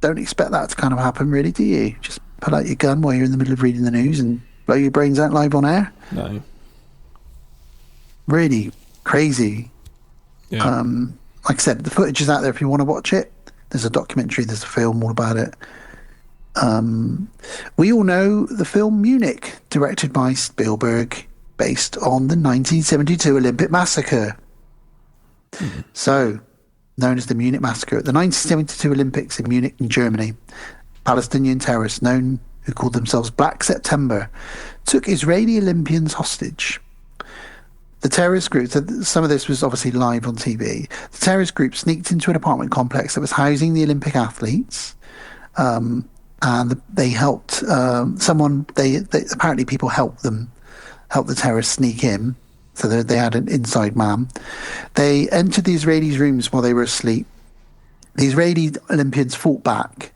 Don't expect that to kind of happen, really, do you? Just pull out your gun while you're in the middle of reading the news and blow your brains out live on air? No. Really crazy. Yeah. Like I said, the footage is out there if you want to watch it. There's a documentary, there's a film all about it. We all know the film Munich, directed by Spielberg, based on the 1972 Olympic massacre. So, known as the Munich Massacre. At the 1972 Olympics in Munich in Germany, Palestinian terrorists who called themselves Black September took Israeli Olympians hostage. The terrorist group, some of this was obviously live on TV, the terrorist group sneaked into an apartment complex that was housing the Olympic athletes, and they helped apparently people helped the terrorists sneak in. So they had an inside man. They entered the Israelis' rooms while they were asleep. The Israeli Olympians fought back.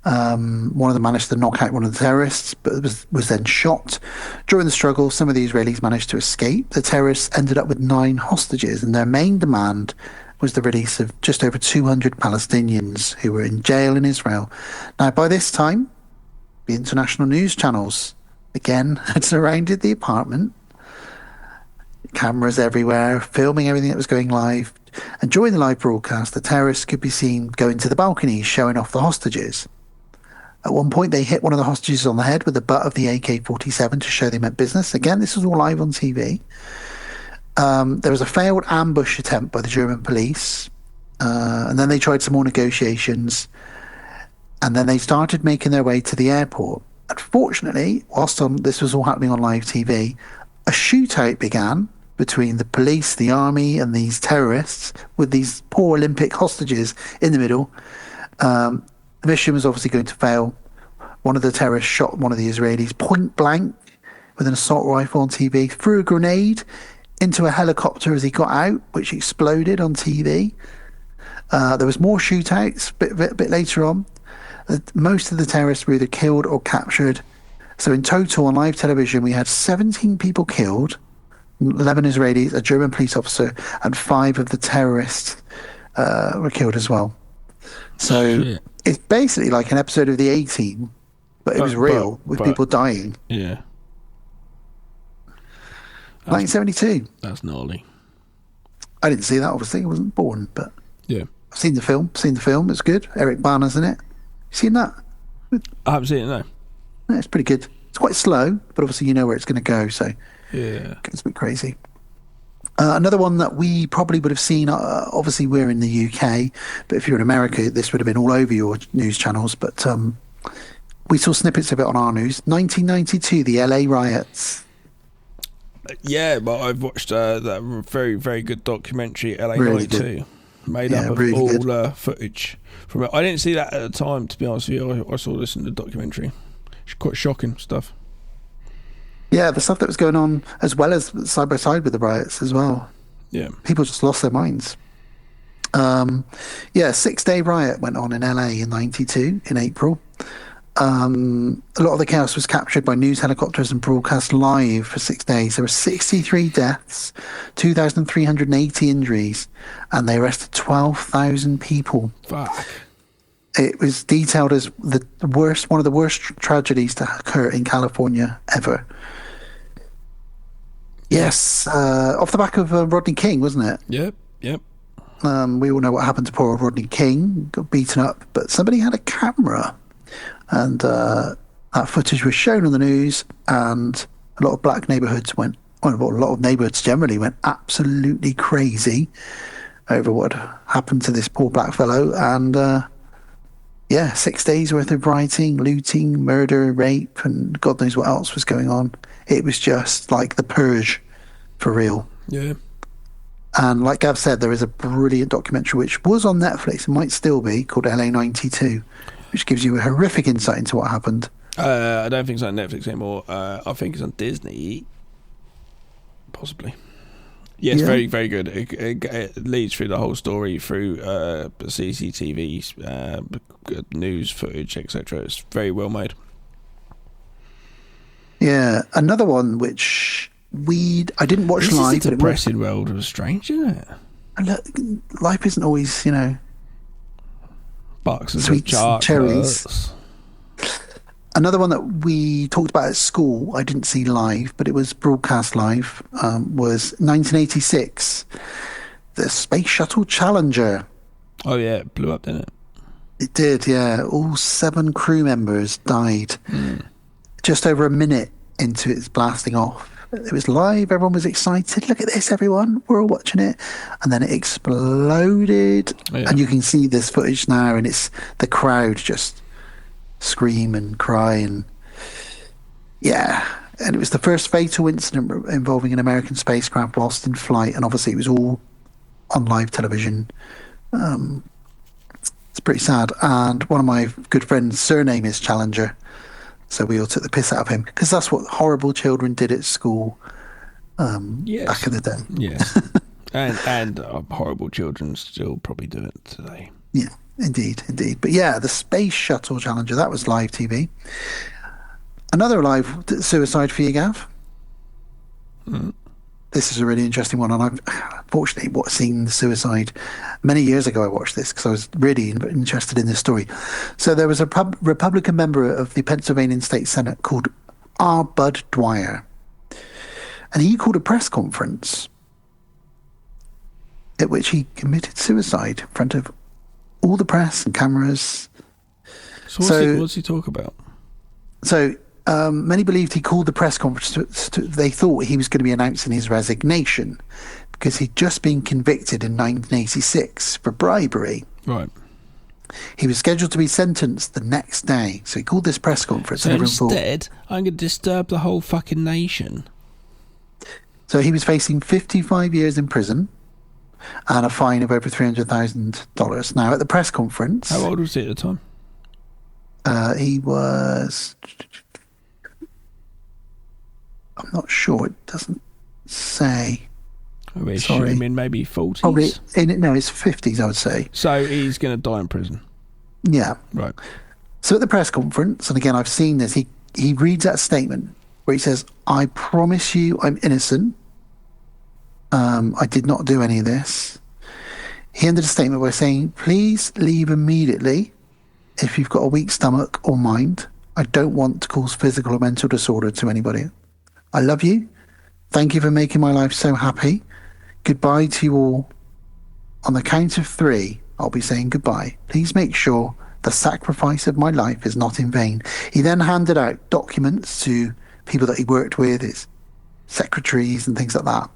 One of them managed to knock out one of the terrorists, but was then shot. During the struggle, some of the Israelis managed to escape. The terrorists ended up with 9 hostages, and their main demand was the release of just over 200 Palestinians who were in jail in Israel. Now, by this time, the international news channels, again, had surrounded the apartment. Cameras everywhere, filming everything that was going live. And during the live broadcast, the terrorists could be seen going to the balconies, showing off the hostages. At one point, they hit one of the hostages on the head with the butt of the AK-47 to show they meant business. Again, this was all live on TV. There was a failed ambush attempt by the German police. And then they tried some more negotiations. And then they started making their way to the airport. Unfortunately, whilst this was all happening on live TV, a shootout began between the police, the army, and these terrorists, with these poor Olympic hostages in the middle. The mission was obviously going to fail. One of the terrorists shot one of the Israelis point blank with an assault rifle on TV, threw a grenade into a helicopter as he got out, which exploded on TV. There was more shootouts a bit later on. Most of the terrorists were either killed or captured. So in total, on live television, we had 17 people killed, 11 Israelis, a German police officer, and 5 of the terrorists were killed as well. So it's basically like an episode of The A-Team, but it was real, with people dying. Yeah. 1972. That's gnarly. I didn't see that, obviously. I wasn't born, but yeah, I've seen the film. It's good. Eric Bana's in it. Seen that? I haven't seen it, no. Yeah, it's pretty good. It's quite slow, but obviously you know where it's going to go, so yeah, it's a bit crazy. Another one that we probably would have seen, obviously we're in the UK, but if you're in America, this would have been all over your news channels, but we saw snippets of it on our news. 1992, the LA riots. Yeah, but I've watched that very, very good documentary, LA Really 92, made up of really all footage from it. I didn't see that at the time, to be honest with you. I saw this in the documentary. It's quite shocking stuff. Yeah, the stuff that was going on, as well as side by side with the riots as well. Yeah. People just lost their minds. 6-day riot went on in LA in 92, in April. A lot of the chaos was captured by news helicopters and broadcast live for 6 days. There were 63 deaths, 2,380 injuries, and they arrested 12,000 people. Fuck. It was detailed as one of the worst tragedies to occur in California ever. Yes, off the back of Rodney King, wasn't it? Yep. We all know what happened to poor old Rodney King, got beaten up, but somebody had a camera, and that footage was shown on the news, and a lot of black neighborhoods a lot of neighborhoods generally went absolutely crazy over what happened to this poor black fellow. And 6 days worth of rioting, looting, murder, rape, and God knows what else was going on. It was just like the Purge for real. Yeah. And like Gav said, there is a brilliant documentary which was on Netflix and might still be, called LA 92, which gives you a horrific insight into what happened. I don't think it's on Netflix anymore. I think it's on Disney. Possibly. Yes, very, very good. It leads through the whole story through CCTV, news footage, etc. It's very well made. Yeah, another one which I didn't watch live. This is a depressing world of strange, isn't it? And look, life isn't always, boxes sweets of and cherries. chocolates. Another one that we talked about at school, I didn't see live, but it was broadcast live, was 1986, the Space Shuttle Challenger. Oh, yeah, it blew up, didn't it? It did, yeah. All 7 crew members died just over a minute into its blasting off. It was live, everyone was excited. Look at this, everyone, we're all watching it. And then it exploded. And you can see this footage now, and it's the crowd just scream and cry. And and it was the first fatal incident involving an American spacecraft whilst in flight, and obviously it was all on live television. It's pretty sad. And one of my good friends' surname is Challenger, so we all took the piss out of him, because that's what horrible children did at school back in the day. Yes. and horrible children still probably do it today. Yeah, indeed. But yeah, the Space Shuttle Challenger, that was live TV. Another live suicide for you, Gav. This is a really interesting one, and I've fortunately seen the suicide many years ago. I watched this because I was really interested in this story. So there was a Republican member of the Pennsylvania State Senate called R. Bud Dwyer, and he called a press conference at which he committed suicide in front of all the press and cameras. So what's he talk about? So many believed he called the press conference they thought he was going to be announcing his resignation because he'd just been convicted in 1986 for bribery. Right. He was scheduled to be sentenced the next day, so he called this press conference. So and instead, I'm going to disturb the whole fucking nation. So he was facing 55 years in prison and a fine of over $300,000. Now, at the press conference... How old was he at the time? He was... I'm not sure. It doesn't say. Sorry. I mean, maybe 40s? Probably, no, it's 50s, I would say. So he's going to die in prison? Yeah. Right. So at the press conference, and again, I've seen this, he reads that statement where he says, "I promise you I'm innocent. I did not do any of this." He ended a statement by saying, "Please leave immediately if you've got a weak stomach or mind. I don't want to cause physical or mental disorder to anybody. I love you. Thank you for making my life so happy. Goodbye to you all. On the count of 3, I'll be saying goodbye. Please make sure the sacrifice of my life is not in vain." He then handed out documents to people that he worked with, his secretaries and things like that.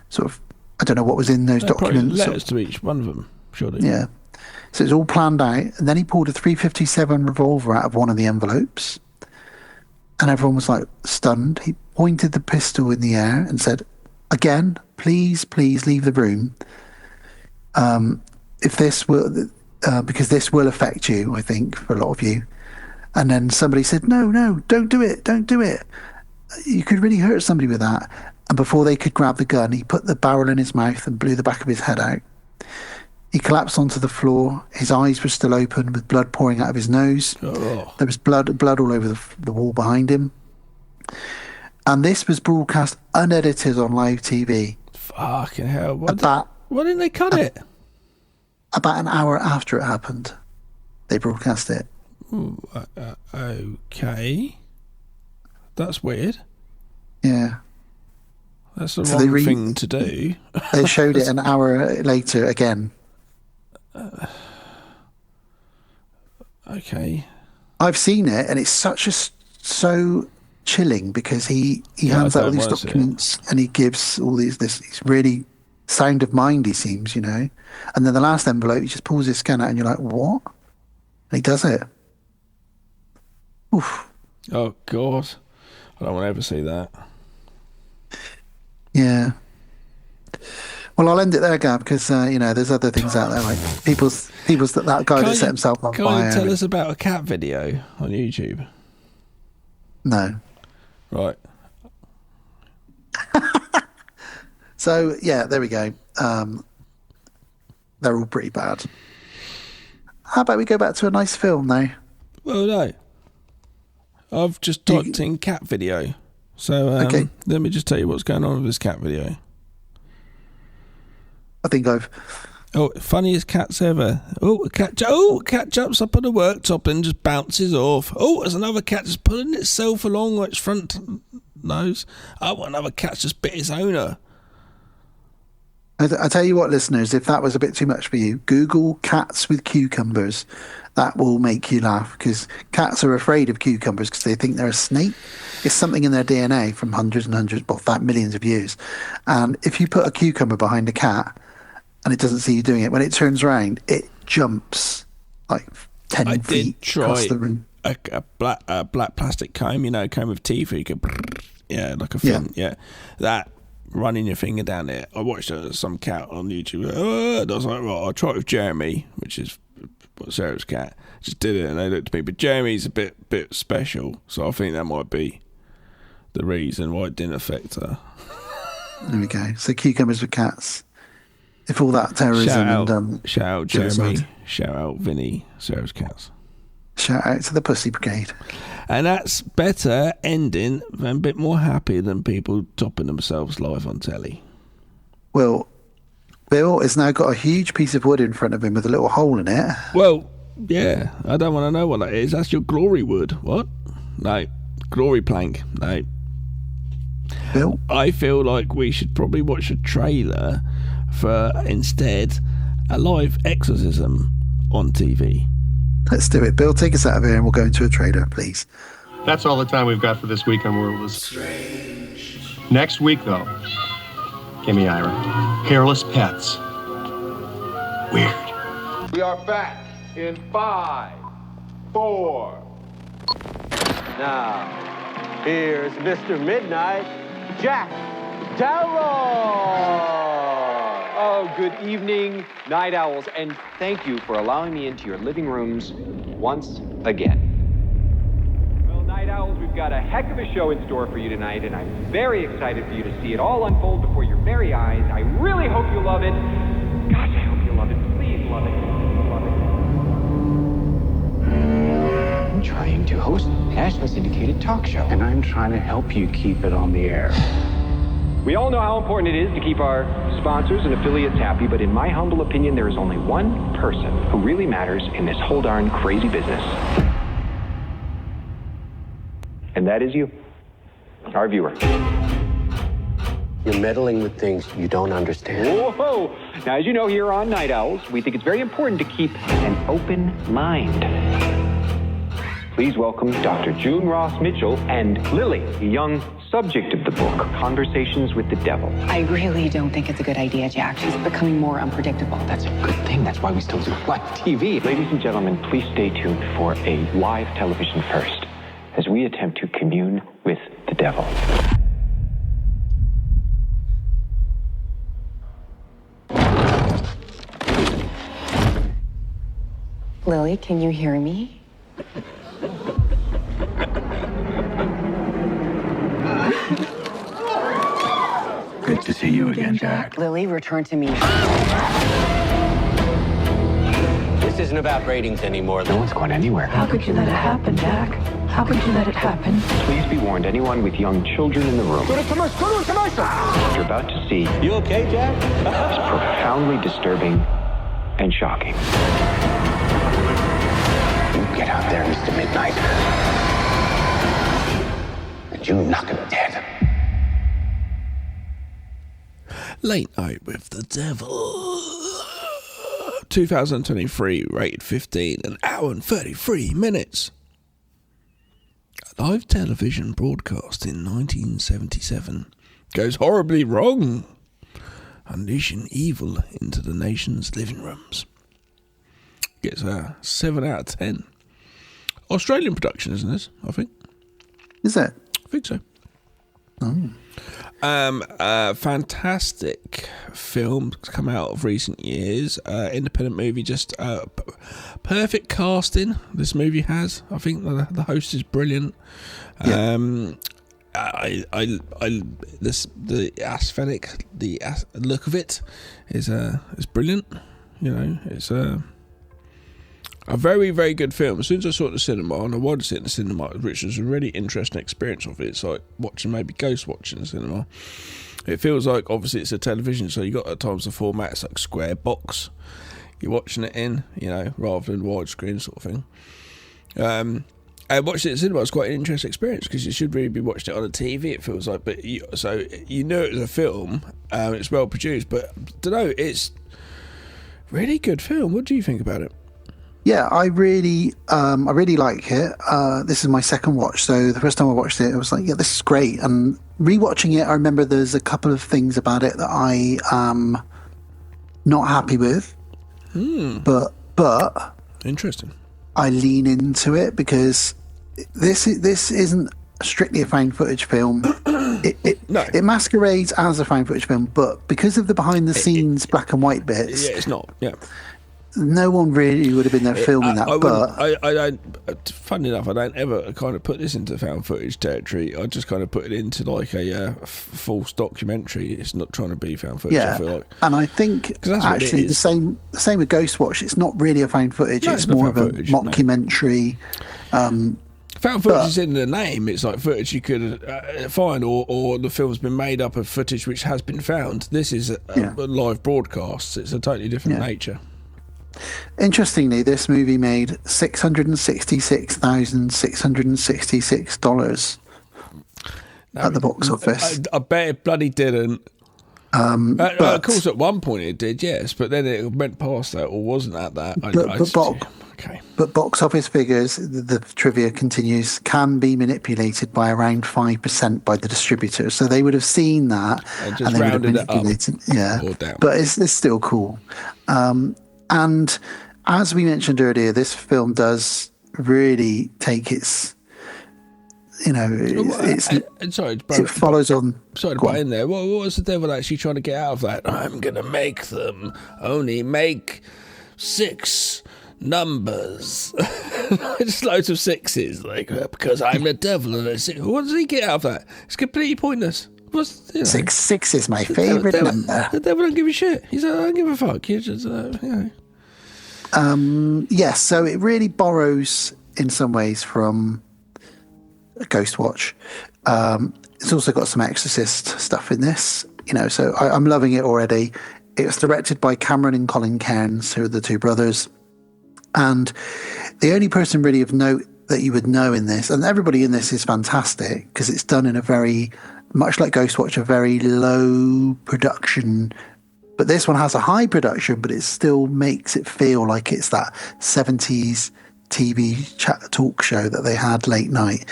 Sort of, I don't know what was in those documents. Letters to each one of them, surely. Yeah. So it was all planned out. And then he pulled a .357 revolver out of one of the envelopes. And everyone was like stunned. He pointed the pistol in the air and said, "Again, please leave the room. If this will, because this will affect you, I think, for a lot of you." And then somebody said, "No, don't do it. Don't do it. You could really hurt somebody with that." And before they could grab the gun, he put the barrel in his mouth and blew the back of his head out. He collapsed onto the floor. His eyes were still open with blood pouring out of his nose. Oh. There was blood all over the wall behind him. And this was broadcast unedited on live TV. Fucking hell. Why didn't they cut it? About an hour after it happened, they broadcast it. Ooh, okay. That's weird. Yeah. That's the wrong thing to do. They showed it an hour later again. Okay. I've seen it, and it's so chilling because he hands out all these documents and he gives all these he's really sound of mind, he seems, and then the last envelope he just pulls his scan out and you're like, what? And he does it. Oof. Oh God, I don't want to ever see that. Yeah. Well, I'll end it there, Gab, because there's other things out there, like people's that guy that set himself on fire. Can you tell us about a cat video on YouTube? No. Right. So yeah, there we go. They're all pretty bad. How about we go back to a nice film now? Well, no. I've just typed in cat video. So okay. Let me just tell you what's going on with this cat video. I think I've... Oh, funniest cats ever. Oh, a cat jumps up on the worktop and just bounces off. Oh, there's another cat just pulling itself along like its front nose. Oh, another cat's just bit its owner. I tell you what, listeners, if that was a bit too much for you, Google cats with cucumbers. That will make you laugh, because cats are afraid of cucumbers because they think they're a snake. It's something in their DNA from hundreds and hundreds, millions of years. And if you put a cucumber behind a cat and it doesn't see you doing it, when it turns around, it jumps like 10 feet across the room. A black plastic comb, comb with teeth, you could, like a fin, that. Running your finger down there. I watched some cat on YouTube. And I was like, right, I'll try it with Jeremy, which is Sarah's cat. Just did it, and they looked at me. But Jeremy's a bit special, so I think that might be the reason why it didn't affect her. There we go. So cucumbers with cats. If all that terrorism shout out Jeremy, shout out Vinny, Sarah's cats. Shout out to the Pussy Brigade. And that's better ending and a bit more happy than people topping themselves live on telly. Well, Bill has now got a huge piece of wood in front of him with a little hole in it. Well, yeah, I don't want to know what that is. That's your glory wood. What? No. Glory plank. No. Bill? I feel like we should probably watch a trailer for, instead, a live exorcism on TV. Let's do it. Bill, take us out of here and we'll go into a trailer, please. That's all the time we've got for this week on World of Strange. Next week, though, Gimme Ira. Hairless pets. Weird. We are back in 5, 4. Now, here's Mr. Midnight, Jack Darrow. Oh, good evening, night owls, and thank you for allowing me into your living rooms once again. Well, night owls, we've got a heck of a show in store for you tonight, and I'm very excited for you to see it all unfold before your very eyes. I really hope you love it. Gosh, I hope you love it. Please love it. Love it. I'm trying to host a nationally syndicated talk show. And I'm trying to help you keep it on the air. We all know how important it is to keep our sponsors and affiliates happy, but in my humble opinion, there is only one person who really matters in this whole darn crazy business. And that is you, our viewer. You're meddling with things you don't understand. Whoa! Now, as you know, here on Night Owls, we think it's very important to keep an open mind. Please welcome Dr. June Ross Mitchell and Lily, the young subject of the book, Conversations with the Devil. I really don't think it's a good idea, Jack. She's becoming more unpredictable. That's a good thing. That's why we still do live TV. Ladies and gentlemen, please stay tuned for a live television first as we attempt to commune with the devil. Lily, can you hear me? Good to see you again, Jack. Lily, return to me. isn't about ratings anymore. No one's going anywhere. How could you let it happen, Jack? How could you let it happen? Please be warned, anyone with young children in the room. What you're about to see You okay, Jack? is profoundly disturbing and shocking. You get out there, Mr. Midnight, and you knock him dead. Late Night with the Devil. 2023, rated 15, an hour and 33 minutes. A live television broadcast in 1977 goes horribly wrong, unleashing evil into the nation's living rooms. Gets a 7 out of 10. Australian production, isn't this? I think. Is it? I think so. Oh. Fantastic film come out of recent years. Independent movie, just perfect casting. This movie has. I think the host is brilliant. Yeah. The aesthetic, the look of it is brilliant. You know, it's a very, very good film. As soon as I saw it at the cinema, and I wanted to see it in the cinema, which was a really interesting experience of it. It's like watching maybe Ghostwatch in the cinema. It feels like, obviously, it's a television, so you got at times the format, it's like square box. You're watching it in, you know, rather than widescreen sort of thing. And watching it in the cinema was quite an interesting experience because you should really be watching it on a TV, it feels like. But so you know it was a film, it's well produced, but I don't know, it's really good film. What do you think about it? Yeah, I really like it. This is my second watch, so the first time I watched it, I was like, yeah, this is great. And rewatching it, I remember there's a couple of things about it that I am not happy with. But interesting. I lean into it because this isn't strictly a found footage film. It masquerades as a found footage film, but because of the behind the scenes black and white bits, yeah, it's not. Yeah. No one really would have been there filming that. I don't. Funny enough, I don't ever kind of put this into found footage territory. I just kind of put it into like a false documentary. It's not trying to be found footage. Yeah, I feel like. And I think actually the same with Ghostwatch. It's not really a found footage. It's more of a mockumentary. Found footage is in the name. It's like footage you could find, or the film's been made up of footage which has been found. This is a live broadcast. It's a totally different nature. Interestingly, this movie made $666,666 at the box office. I bet it bloody didn't. But, of course, at one point it did, yes, but then it went past that or wasn't at that. But box office figures, the trivia continues, can be manipulated by around 5% by the distributor. So they would have seen that and they would have manipulated it. Yeah, but it's still cool. And as we mentioned earlier, this film does really take its, it follows on. Sorry to butt in there. What was the devil actually trying to get out of that? I'm going to make them only make 6 numbers. Just loads of 6s, like, because I'm the devil. And what does he get out of that? It's completely pointless. Six is my favourite number. The devil don't give a shit. He's like, I don't give a fuck. You just, Yes, so it really borrows in some ways from Ghostwatch. It's also got some Exorcist stuff in this, so I'm loving it already. It was directed by Cameron and Colin Cairns, who are the two brothers. And the only person really of note that you would know in this, and everybody in this is fantastic, because it's done in a very, much like Ghostwatch, a very low production. But this one has a high production, but it still makes it feel like it's that 70s TV chat talk show that they had late night.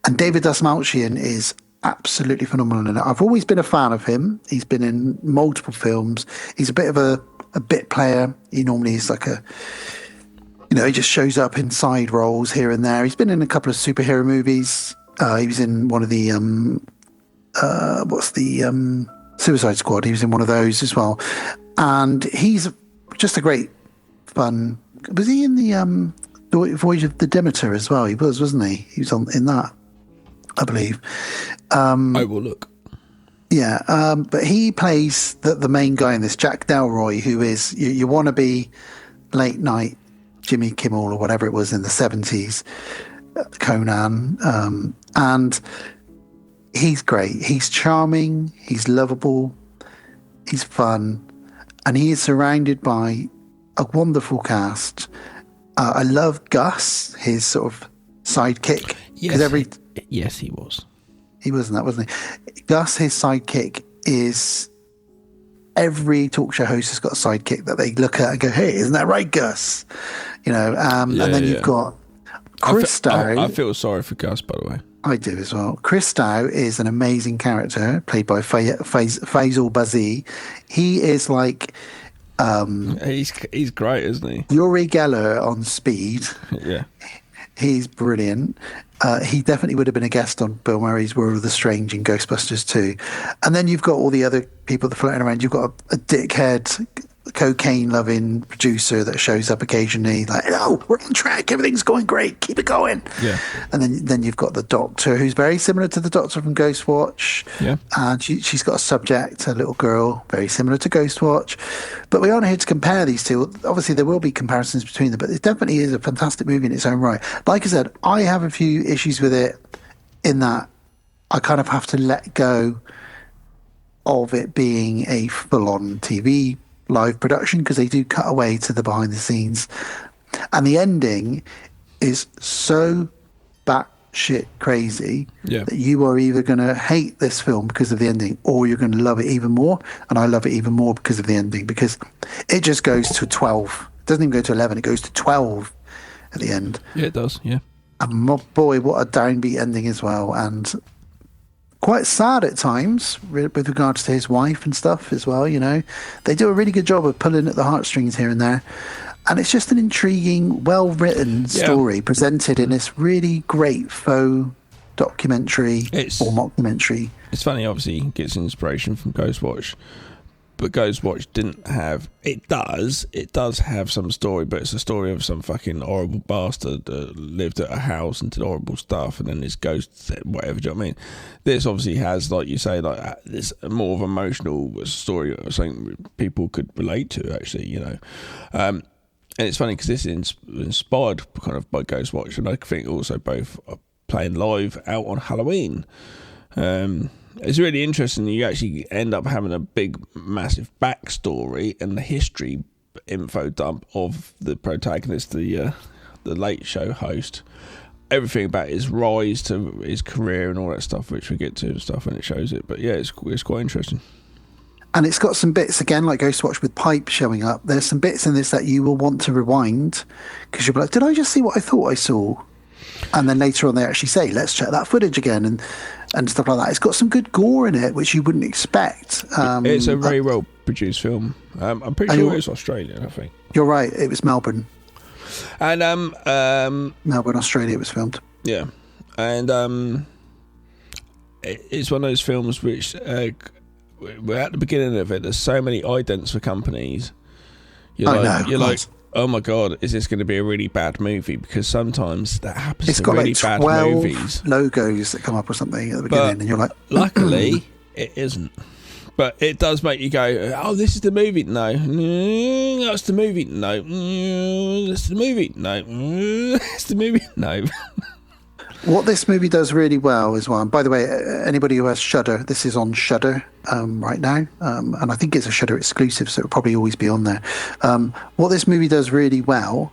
And David Dastmalchian is absolutely phenomenal in it. I've always been a fan of him. He's been in multiple films. He's a bit of a bit player. He normally is like he just shows up in side roles here and there. He's been in a couple of superhero movies. He was in one of the Suicide Squad. He was in one of those as well. And he's just a great fun. Was he in the Voyage of the Demeter as well? He was, wasn't he? He was in that, I believe. I will look. Yeah, but he plays the main guy in this, Jack Delroy, who is you want to be late night Jimmy Kimmel or whatever it was in the 70s, Conan, and he's great. He's charming, he's lovable, he's fun, and he is surrounded by a wonderful cast. I love Gus, his sort of sidekick. Yes, he was. He wasn't that, wasn't he? Gus, his sidekick, is every talk show host has got a sidekick that they look at and go, "Hey, isn't that right, Gus?" You know, and then you've got Chris Dow. I feel sorry for Gus, by the way. I do as well. Chris Dow is an amazing character played by Faisal Bazi. He is like he's great, isn't he? Yuri Geller on Speed. Yeah, he's brilliant. He definitely would have been a guest on Bill Murray's World of the Strange in Ghostbusters 2. And then you've got all the other people that are floating around. You've got a dickhead, cocaine-loving producer that shows up occasionally, like, "Oh, we're on track. Everything's going great. Keep it going." Yeah. And then you've got the Doctor, who's very similar to the Doctor from Ghostwatch. Yeah. And she's got a subject, a little girl, very similar to Ghostwatch. But we aren't here to compare these two. Obviously, there will be comparisons between them, but it definitely is a fantastic movie in its own right. Like I said, I have a few issues with it in that I kind of have to let go of it being a full-on TV live production, because they do cut away to the behind the scenes, and the ending is so batshit crazy that you are either going to hate this film because of the ending, or you're going to love it even more. And I love it even more because of the ending, because it just goes to 12. It doesn't even go to 11. It goes to 12 at the end. Yeah, it does. Yeah. And boy, what a downbeat ending as well, and quite sad at times with regards to his wife and stuff as well. You know, they do a really good job of pulling at the heartstrings here and there, and it's just an intriguing, well-written story presented in this really great faux documentary or mockumentary. It's funny, obviously, he gets inspiration from Ghostwatch, but Ghostwatch didn't have. It does have some story, but it's a story of some fucking horrible bastard that lived at a house and did horrible stuff, and then this ghost said whatever. Do you know what I mean? This obviously has, like you say, like this more of an emotional story, or something people could relate to. Actually, you know, and it's funny because this is inspired kind of by Ghostwatch, and I think also both are playing live out on Halloween. It's really interesting. You actually end up having a big, massive backstory and the history info dump of the protagonist, the Late Show host. Everything about his rise to his career and all that stuff, which we get to and stuff, and it shows it. But yeah, it's quite interesting. And it's got some bits, again, like Ghostwatch with Pipe showing up. There's some bits in this that you will want to rewind, because you'll be like, did I just see what I thought I saw? And then later on they actually say, let's check that footage again, and stuff like that. It's got some good gore in it, which you wouldn't expect. It's a very well produced film. I'm pretty sure it's Australian, I think. You're right, it was Melbourne. And Melbourne, Australia, it was filmed. Yeah. And it's one of those films which we're at the beginning of it. There's so many idents for companies. You're like, oh my god, is this going to be a really bad movie? Because sometimes that happens to really bad movies. Logos that come up or something at the beginning, and you're like, luckily, it isn't. But it does make you go, oh, this is the movie. No, that's the movie. No, that's the movie. No, it's the movie. No. What this movie does really well is one. By the way, anybody who has Shudder, this is on Shudder right now, and I think it's a Shudder exclusive, so it'll probably always be on there. What this movie does really well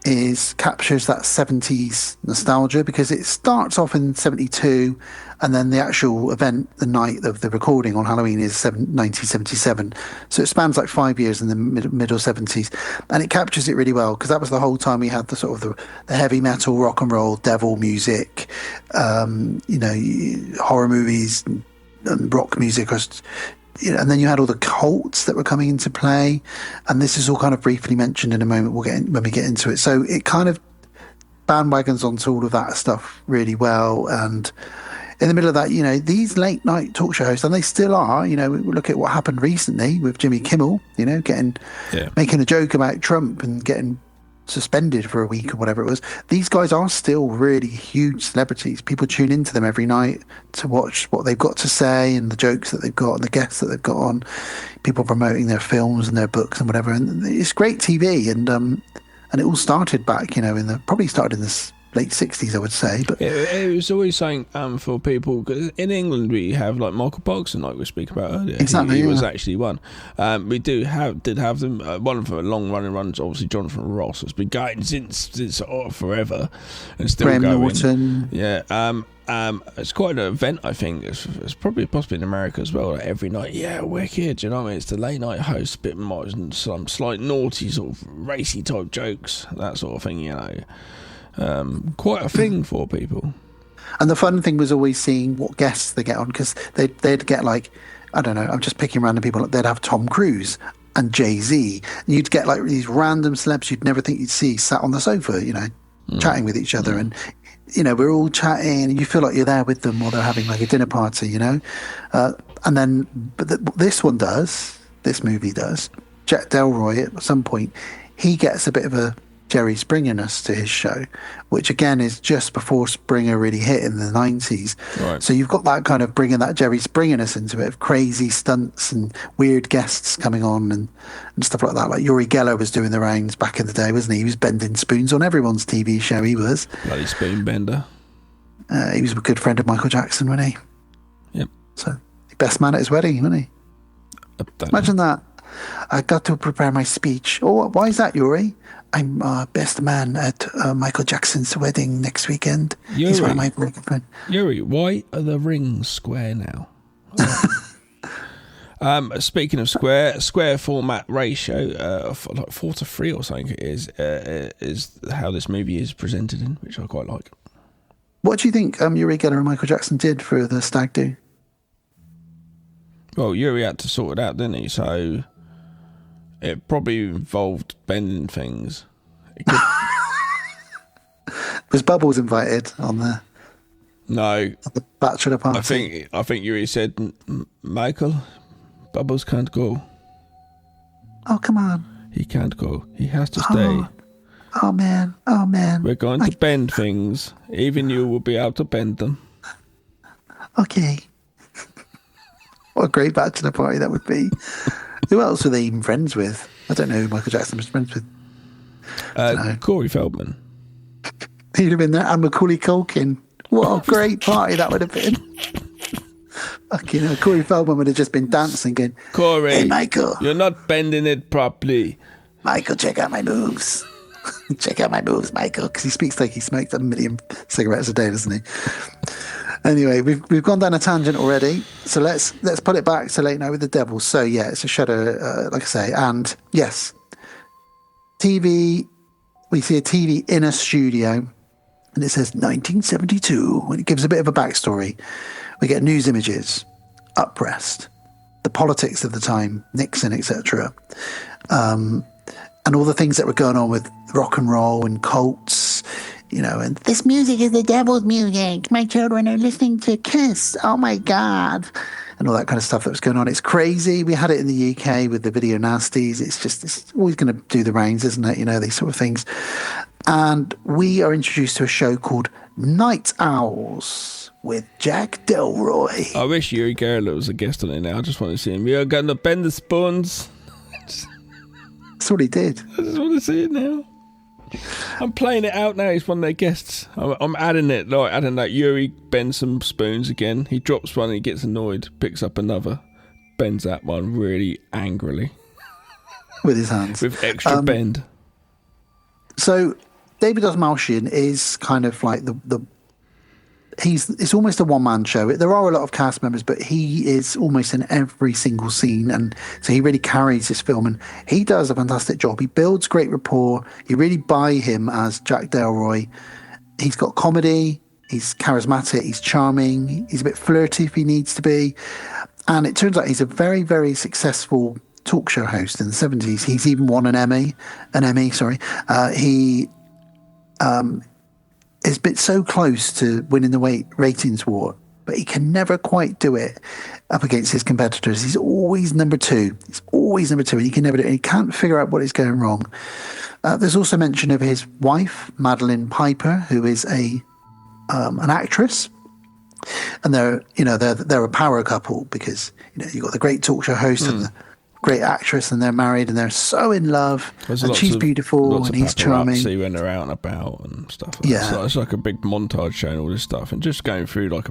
is captures that 70s nostalgia, because it starts off in 72, and then the actual event, the night of the recording on Halloween, is 1977. So it spans like 5 years in the middle 70s, and it captures it really well, because that was the whole time we had the sort of the heavy metal, rock and roll, devil music, horror movies and rock music. And then you had all the cults that were coming into play, and this is all kind of briefly mentioned in a moment when we get into it. So it kind of bandwagons onto all of that stuff really well. And in the middle of that, these late night talk show hosts, and they still are, we look at what happened recently with Jimmy Kimmel, making a joke about Trump and getting suspended for a week or whatever it was. These guys are still really huge celebrities. People tune into them every night to watch what they've got to say and the jokes that they've got and the guests that they've got on. People promoting their films and their books and whatever. And it's great TV. And And it all started back, probably started in the late 60s, I would say. But it was always saying for people, cause in England we have like Michael Bogson, like we speak about earlier. Exactly, he was actually one. We did have them. One of the long running runs, obviously Jonathan Ross, has been going since forever, and still Graham going. Norton. Yeah. It's quite an event, I think. It's probably possibly in America as well. Like every night, wicked. You know what I mean? It's the late night host, bit more and some slight naughty sort of racy type jokes, that sort of thing. Quite a thing for people. And the fun thing was always seeing what guests they get on, because they'd get like, I don't know, I'm just picking random people. They'd have Tom Cruise and Jay-Z. And you'd get like these random celebs you'd never think you'd see sat on the sofa, chatting with each other. And, we're all chatting and you feel like you're there with them while they're having like a dinner party, and then, this movie does, Jack Delroy at some point, he gets a bit of a Jerry Springer-ness to his show, which again is just before Springer really hit in the 90s. Right. So you've got that kind of bringing that Jerry Springer-ness into it, of crazy stunts and weird guests coming on and stuff like that. Like Uri Geller was doing the rounds back in the day, wasn't he? He was bending spoons on everyone's TV show. He was. Bloody spoon bender. He was a good friend of Michael Jackson, wasn't he? Yep. So best man at his wedding, wasn't he? Imagine that. I got to prepare my speech. Oh, why is that, Yuri? I'm best man at Michael Jackson's wedding next weekend. He's one of my very good friends. Yuri, why are the rings square now? Speaking of square format ratio, like 4:3 or something is how this movie is presented in, which I quite like. What do you think Uri Geller and Michael Jackson did for the stag do? Well, Yuri had to sort it out, didn't he? So it probably involved bending things. Was Bubbles invited on the bachelor party? I think Yuri said, Michael, Bubbles can't go. Oh, come on. He can't go. He has to stay. Oh man. We're going to bend things. Even you will be able to bend them. Okay. What a great bachelor party that would be. Who else were they even friends with? I don't know who Michael Jackson was friends with. Corey Feldman. He'd have been there. And Macaulay Culkin. What a great party that would have been. Fucking Corey Feldman would have just been dancing going, Corey, hey, Michael, you're not bending it properly. Michael, check out my moves. Check out my moves, Michael. Because he speaks like he smoked 1 million cigarettes a day, doesn't he? Anyway, we've gone down a tangent already, so let's put it back to Late Night with the Devil. So yeah, it's a Shudder, like I say, and yes, TV. We see a TV in a studio, and it says 1972. When it gives a bit of a backstory, we get news images, up-pressed, the politics of the time, Nixon, etc., and all the things that were going on with rock and roll and cults. And this music is the devil's music. My children are listening to Kiss. Oh my God. And all that kind of stuff that was going on. It's crazy. We had it in the UK with the Video Nasties. It's always going to do the rounds, isn't it? These sort of things. And we are introduced to a show called Night Owls with Jack Delroy. I wish Uri Geller was a guest on it now. I just want to see him. You're going to bend the spoons. That's what he did. I just want to see it now. I'm playing it out now. He's one of their guests. I'm adding it, like adding that Yuri bends some spoons again. He drops one and he gets annoyed, picks up another, bends that one really angrily with his hands, with extra bend. So David Dastmalchian is kind of like it's almost a one-man show. There are a lot of cast members, but he is almost in every single scene, and so he really carries this film, and he does a fantastic job. He builds great rapport. You really buy him as Jack Delroy. He's got comedy, he's charismatic, he's charming, he's a bit flirty if he needs to be, and it turns out he's a very, very successful talk show host in the 70s. He's even won an Emmy. He is been so close to winning the ratings war, but he can never quite do it up against his competitors. He's always number two. And he can never do it. He can't figure out what is going wrong. There's also mention of his wife, Madeline Piper, who is an actress. And they're a power couple because, you've got the great talk show host and the great actress, and they're married, and they're so in love, and she's beautiful, and he's charming. See when they're out and about and stuff. Like that. So it's like a big montage showing all this stuff, and just going through like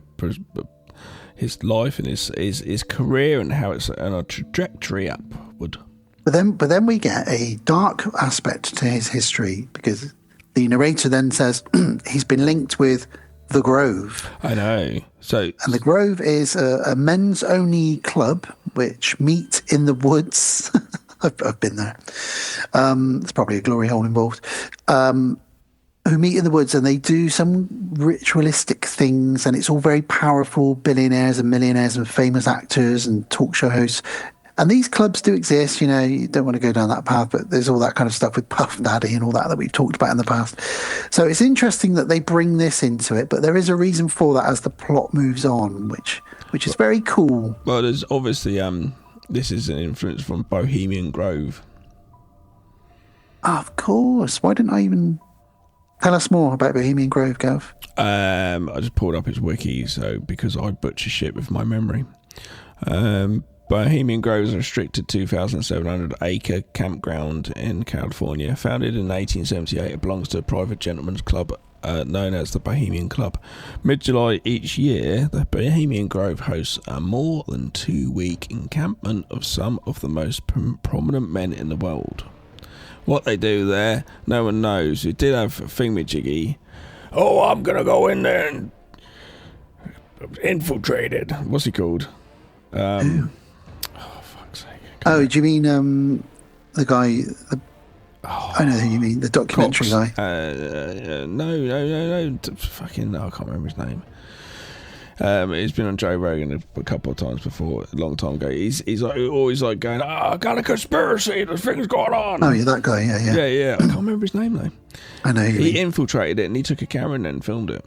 his life and his career and how it's on a trajectory upward. But then we get a dark aspect to his history, because the narrator then says he's been linked with the Grove. I know. And the Grove is a men's-only club which meet in the woods. I've been there. There's probably a glory hole involved. Who meet in the woods, and they do some ritualistic things, and it's all very powerful billionaires and millionaires and famous actors and talk show hosts. And these clubs do exist, you know, you don't want to go down that path, but there's all that kind of stuff with Puff Daddy and all that we've talked about in the past. So it's interesting that they bring this into it, but there is a reason for that as the plot moves on, which is very cool. Well, there's obviously, this is an influence from Bohemian Grove. Of course. Why didn't I even... Tell us more about Bohemian Grove, Gav. I just pulled up his wiki, because I butcher shit with my memory. Bohemian Grove is a restricted 2,700-acre campground in California. Founded in 1878, it belongs to a private gentleman's club known as the Bohemian Club. Mid-July each year, the Bohemian Grove hosts a more than 2-week encampment of some of the most prominent men in the world. What they do there, no one knows. We did have thingamajiggy. Oh, I'm going to go in there and infiltrate it. What's he called? Oh, fuck's sake. Oh, do you mean the guy... I know who you mean, the documentary Cox. guy. No. Fucking, I can't remember his name. He's been on Joe Rogan a couple of times before, a long time ago. He's like, always like going, I got a conspiracy, there's things going on. Oh, yeah, that guy, yeah. Yeah. I can't remember his name though. I know. He infiltrated it and he took a camera and then filmed it.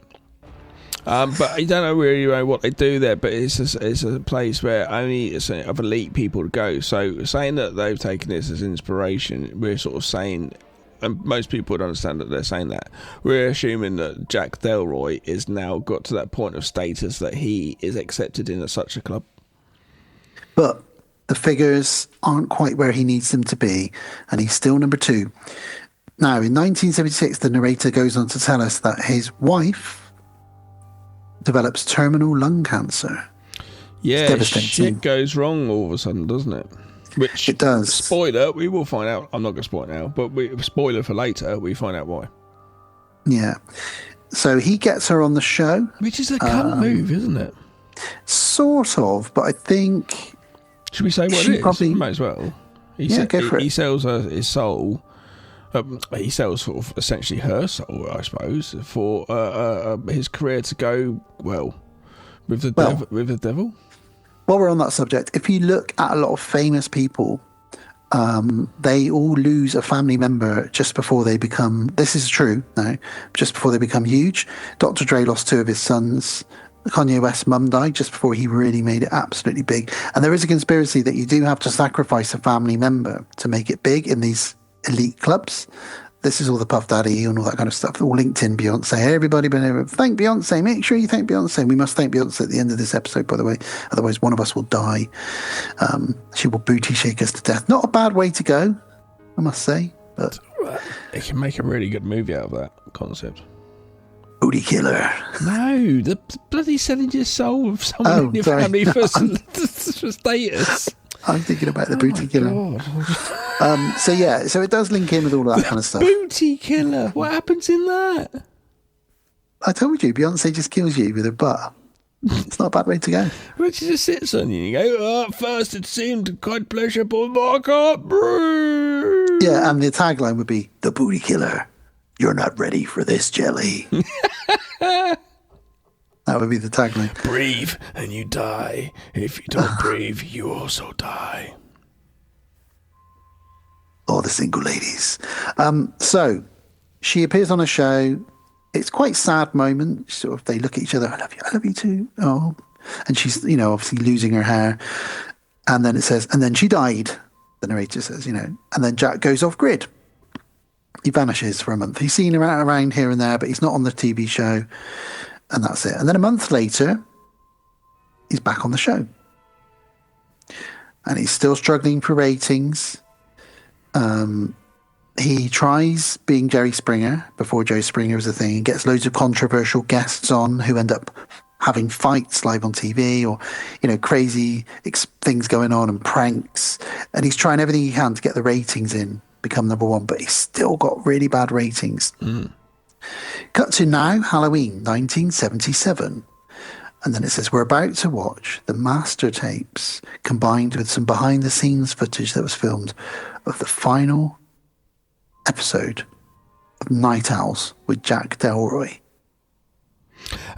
But you don't know really what they do there, but it's a place where only of elite people go. So saying that they've taken this as inspiration, we're sort of saying, and most people would understand that they're saying that, we're assuming that Jack Delroy is now got to that point of status that he is accepted in such a club. But the figures aren't quite where he needs them to be, and he's still number 2. Now, in 1976, the narrator goes on to tell us that his wife develops terminal lung cancer. Yeah, shit goes wrong all of a sudden, doesn't it? Which it does. Spoiler, we will find out. I'm not going to spoil it now, but spoiler for later, we find out why. Yeah. So he gets her on the show. Which is a cunt move, isn't it? Sort of, but I think... Should we say what it is? Probably, might as well. Go for it. He sells his soul. He sells sort of essentially her soul, I suppose, for his career to go well with the devil. While we're on that subject, if you look at a lot of famous people, they all lose a family member just before they become. This is true now. Just before they become huge. Dr. Dre lost 2 of his sons. Kanye West's mum died just before he really made it absolutely big. And there is a conspiracy that you do have to sacrifice a family member to make it big in these elite clubs. This is all the Puff Daddy and all that kind of stuff. All linked in Beyonce. Everybody been here. Thank Beyonce. Make sure you thank Beyonce. We must thank Beyonce at the end of this episode, by the way. Otherwise, one of us will die. She will booty shake us to death. Not a bad way to go, I must say. But they can make a really good movie out of that concept. Booty killer. No, the bloody selling your soul of someone in your family for status. I'm thinking about the booty killer. So it does link in with all of that kind of stuff. Booty killer. What happens in that? I told you, Beyonce just kills you with her butt. It's not a bad way to go. Well, she just sits on you and you go, at first it seemed quite pleasurable, but I can't breathe. Yeah, and the tagline would be, the booty killer. You're not ready for this jelly. That would be the tagline. Breathe and you die. If you don't breathe, you also die. All the single ladies. So she appears on a show. It's quite a sad moment. Sort of, they look at each other. I love you too. Oh, and she's, obviously losing her hair. And then it says, and then she died. The narrator says, and then Jack goes off grid. He vanishes for a month. He's seen around here and there, but he's not on the TV show. And that's it. And then a month later, he's back on the show. and he's still struggling for ratings. He tries being Jerry Springer before Jerry Springer was a thing. He gets loads of controversial guests on who end up having fights live on TV, or, you know, crazy things going on and pranks. And he's trying everything he can to get the ratings in, become number one, but he's still got really bad ratings. Cut to now, Halloween 1977. And then it says, we're about to watch the master tapes combined with some behind the scenes footage that was filmed of the final episode of Night Owls with Jack Delroy.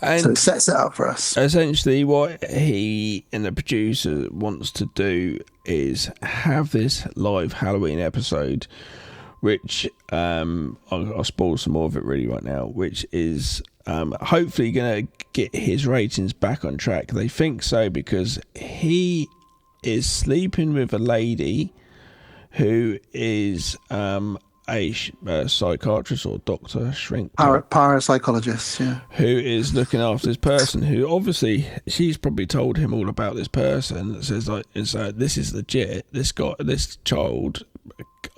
And so it sets it up for us. Essentially, what he and the producer wants to do is have this live Halloween episode, which I'll spoil some more of it really right now, which is hopefully going to get his ratings back on track. They think so because he is sleeping with a lady who is a psychiatrist or doctor, shrink, parapsychologist, yeah, who is looking after this person. Who obviously she's probably told him all about this person. That says like, this is legit. This child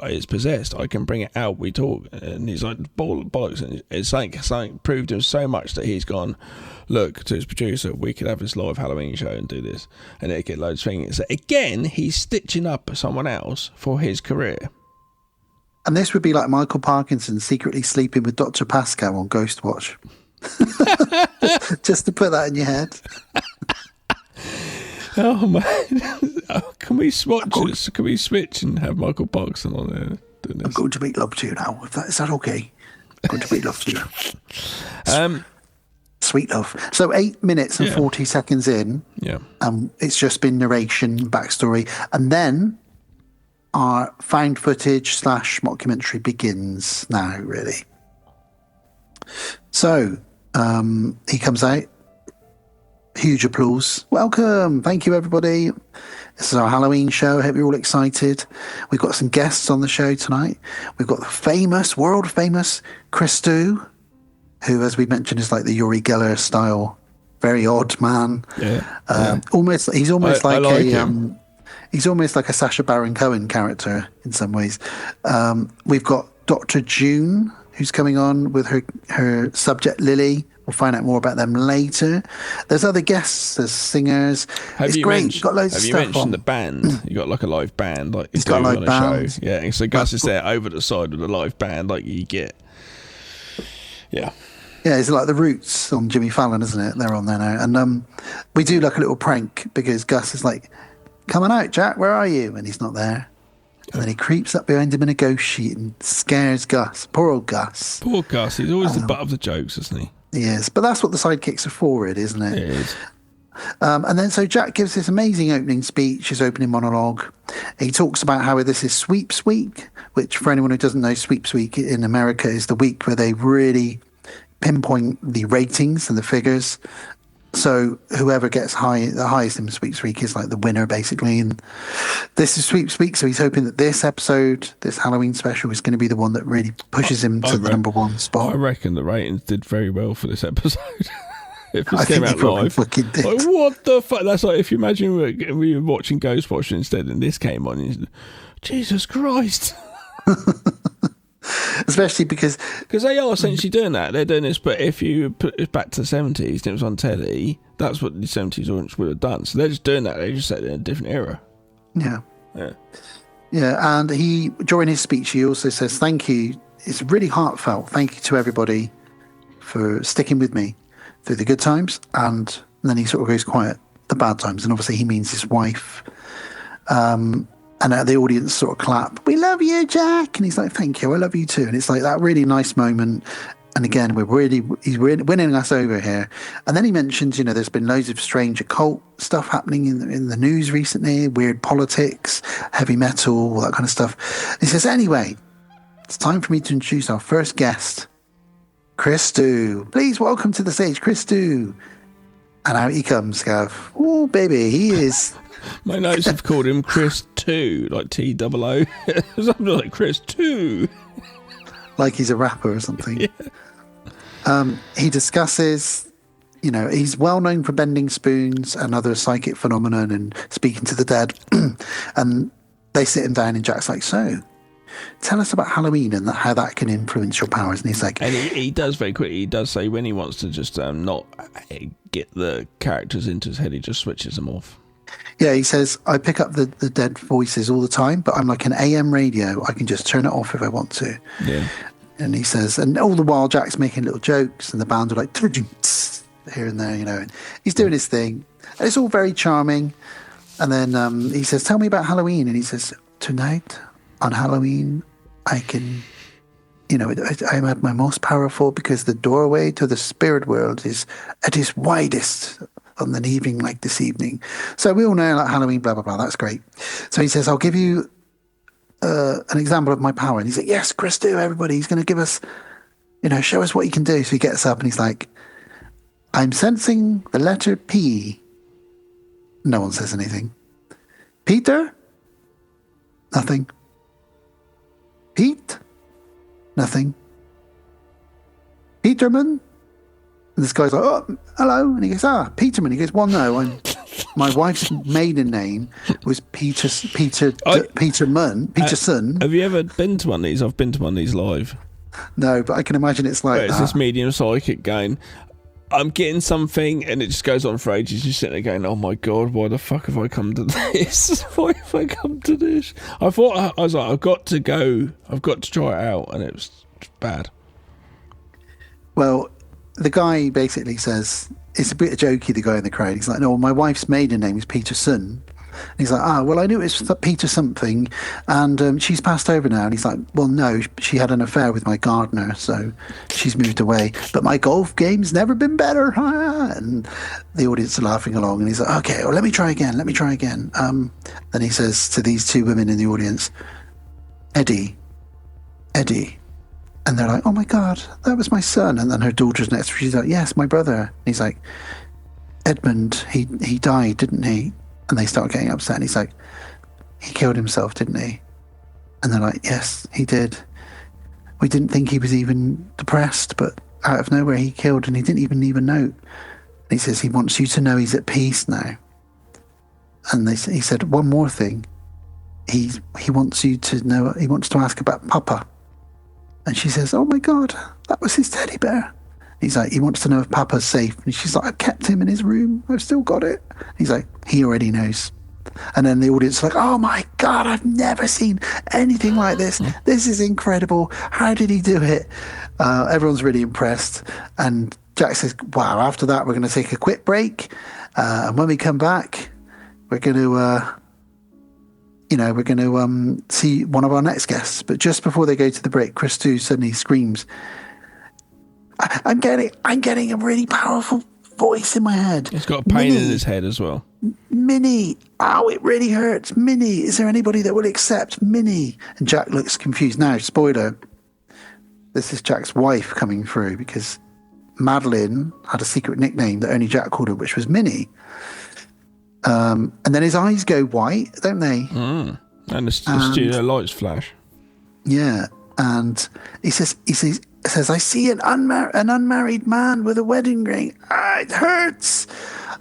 is possessed. I can bring it out. We talk, and he's like bollocks. And it's something proved to him so much that he's gone. Look to his producer. We could have this live Halloween show and do this, and it get loads of things. So again, he's stitching up someone else for his career. And this would be like Michael Parkinson secretly sleeping with Dr. Pascal on Ghostwatch. Just to put that in your head. Oh man! Can we switch? Can we switch and have Michael Parkinson on there doing this? I'm going to make love to you now. Is that okay? I'm going to make love to you. Sweet love. So 8 minutes and 40 seconds in. Yeah. It's just been narration, backstory, and then our found footage / mockumentary begins now, really. So he comes out. Huge applause. Welcome. Thank you, everybody. This is our Halloween show. I hope you're all excited. We've got some guests on the show tonight. We've got the world famous Chris Stu, who, as we mentioned, is like the Uri Geller style, very odd man. Yeah. He's almost I like him. He's almost like a Sacha Baron Cohen character in some ways. We've got Dr. June, who's coming on with her subject Lily. We'll find out more about them later. There's other guests. There's singers. It's great. You've got loads of stuff on. Have you mentioned the band? You got like a live band, like he's got a live band. Show. Yeah. So Gus is there over the side with a live band, like you get. Yeah. Yeah, it's like the Roots on Jimmy Fallon, isn't it? They're on there now, and we do like a little prank because Gus is like, "Come on out, Jack. Where are you?" And he's not there. And then he creeps up behind him in a ghost sheet and scares Gus. Poor old Gus. Poor Gus. He's always the butt of the jokes, isn't he? Yes, but that's what the sidekicks are for, isn't it? It is. And then so Jack gives this amazing opening speech, his opening monologue. He talks about how this is Sweeps Week, which for anyone who doesn't know, Sweeps Week in America is the week where they really pinpoint the ratings and the figures. So whoever gets the highest in Sweeps Week is like the winner, basically. And this is Sweeps Week, so he's hoping that this episode, this Halloween special, is going to be the one that really pushes him to the number one spot. I reckon the ratings did very well for this episode. If this I came think out live, like, what the fuck? That's like if you imagine we were watching Ghostwatch instead, and this came on. And Jesus Christ! Especially because they are essentially doing that. They're doing this, but if you put it back to the 70s and it was on telly, that's what the 70s audience would have done. So they're just doing that. They just set it in a different era. Yeah. And he, during his speech, he also says, "Thank you. It's really heartfelt. Thank you to everybody for sticking with me through the good times." And then he sort of goes quiet, the bad times. And obviously he means his wife. And the audience sort of clap. "We love you, Jack." And he's like, "Thank you. I love you too." And it's like that really nice moment. And again, he's winning us over here. And then he mentions, there's been loads of strange occult stuff happening in the news recently, weird politics, heavy metal, all that kind of stuff. He says, "Anyway, it's time for me to introduce our first guest, Chris Stu. Please welcome to the stage, Chris Stu." And out he comes, Gav. Oh, baby, he is... My notes have called him Chris 2, like T-O-O. Something like Chris 2. Like he's a rapper or something. Yeah. He discusses he's well known for bending spoons and other psychic phenomenon and speaking to the dead. And they sit him down and Jack's like, so tell us about Halloween and how that can influence your powers. And he's like... And he does very quickly, he does say when he wants to just not get the characters into his head, he just switches them off. Yeah, he says, I pick up the dead voices all the time, but I'm like an AM radio. I can just turn it off if I want to. Yeah. And he says, and all the while Jack's making little jokes and the band are like here and there, and he's doing his thing. And it's all very charming. And then he says, tell me about Halloween. And he says, tonight on Halloween, I can, I'm at my most powerful because the doorway to the spirit world is at its widest on an evening like this evening. So we all know like Halloween, blah, blah, blah. That's great. So he says, I'll give you an example of my power. And he's like, yes, Chris, do, everybody. He's going to give us, show us what he can do. So he gets up and he's like, I'm sensing the letter P. No one says anything. Peter? Nothing. Pete? Nothing. Peterman? And this guy's like, oh, hello. And he goes, Peterman. He goes, well, no, my wife's maiden name was Peterson. Have you ever been to one of these? I've been to one of these live. No, but I can imagine it's like it's this medium psychic going, I'm getting something, and it just goes on for ages. You're sitting there going, oh my God, why the fuck have I come to this? Why have I come to this? I was like, I've got to try it out, and it was bad. Well, the guy basically says, it's a bit jokey, the guy in the crowd. He's like, no, my wife's maiden name is Peterson. And he's like, well, I knew it was Peter something, and she's passed over now. And he's like, well, no, she had an affair with my gardener, so she's moved away. But my golf game's never been better. And the audience are laughing along, and he's like, okay, well, let me try again. Then he says to these two women in the audience, Eddie. And they're like, oh my God, that was my son. And then her daughter's next to her. She's like, yes, my brother. And he's like, Edmund, he died, didn't he? And they start getting upset. And he's like, he killed himself, didn't he? And they're like, yes, he did. We didn't think he was even depressed, but out of nowhere he killed, and he didn't even leave a note. And he says he wants you to know he's at peace now. And he said one more thing. He wants you to know, he wants to ask about Papa. And she says, oh my God, that was his teddy bear. He's like, he wants to know if Papa's safe. And she's like, I've kept him in his room. I've still got it. He's like, he already knows. And then the audience is like, oh my God, I've never seen anything like this. This is incredible. How did he do it? Everyone's really impressed. And Jack says, wow, after that, we're going to take a quick break. And when we come back, we're going to, see one of our next guests. But just before they go to the break, Chris 2 suddenly screams, I'm getting a really powerful voice in my head. He's got a pain in his head as well. Minnie, it really hurts. Minnie, is there anybody that will accept Minnie? And Jack looks confused. Now, spoiler, this is Jack's wife coming through because Madeline had a secret nickname that only Jack called her, which was Minnie. And then his eyes go white, don't they? And the studio lights flash. Yeah, and he says, I see an unmarried man with a wedding ring. It hurts.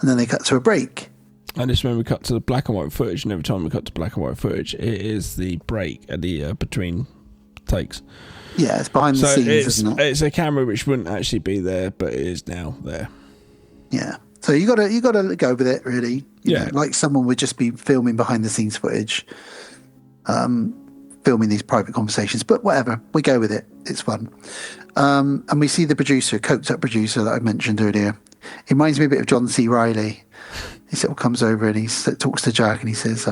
And then they cut to a break. And this when we cut to the black and white footage, and every time we cut to black and white footage, it is the break at the between takes. Yeah, it's behind the scenes, isn't it? It's a camera which wouldn't actually be there, but it is now there. Yeah. So you gotta go with it, really. You know, like someone would just be filming behind the scenes footage, filming these private conversations. But whatever, we go with it. It's fun. And we see the producer, coked up producer that I mentioned earlier. He reminds me a bit of John C. Reilly. He sort of comes over and he talks to Jack and he says,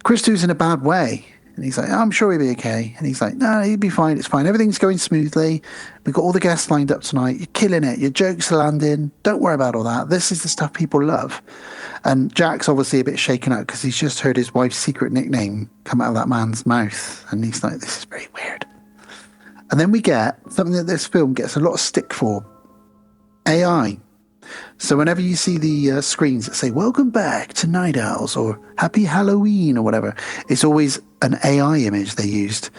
Chris 2's in a bad way. And he's like, I'm sure he'll be okay. And he's like, no, he'll be fine. It's fine. Everything's going smoothly. We've got all the guests lined up tonight. You're killing it. Your jokes are landing. Don't worry about all that. This is the stuff people love. And Jack's obviously a bit shaken out because he's just heard his wife's secret nickname come out of that man's mouth. And he's like, this is very weird. And then we get something that this film gets a lot of stick for. AI. So whenever you see the screens that say, welcome back to Night Owls or Happy Halloween or whatever, it's always an AI image they used.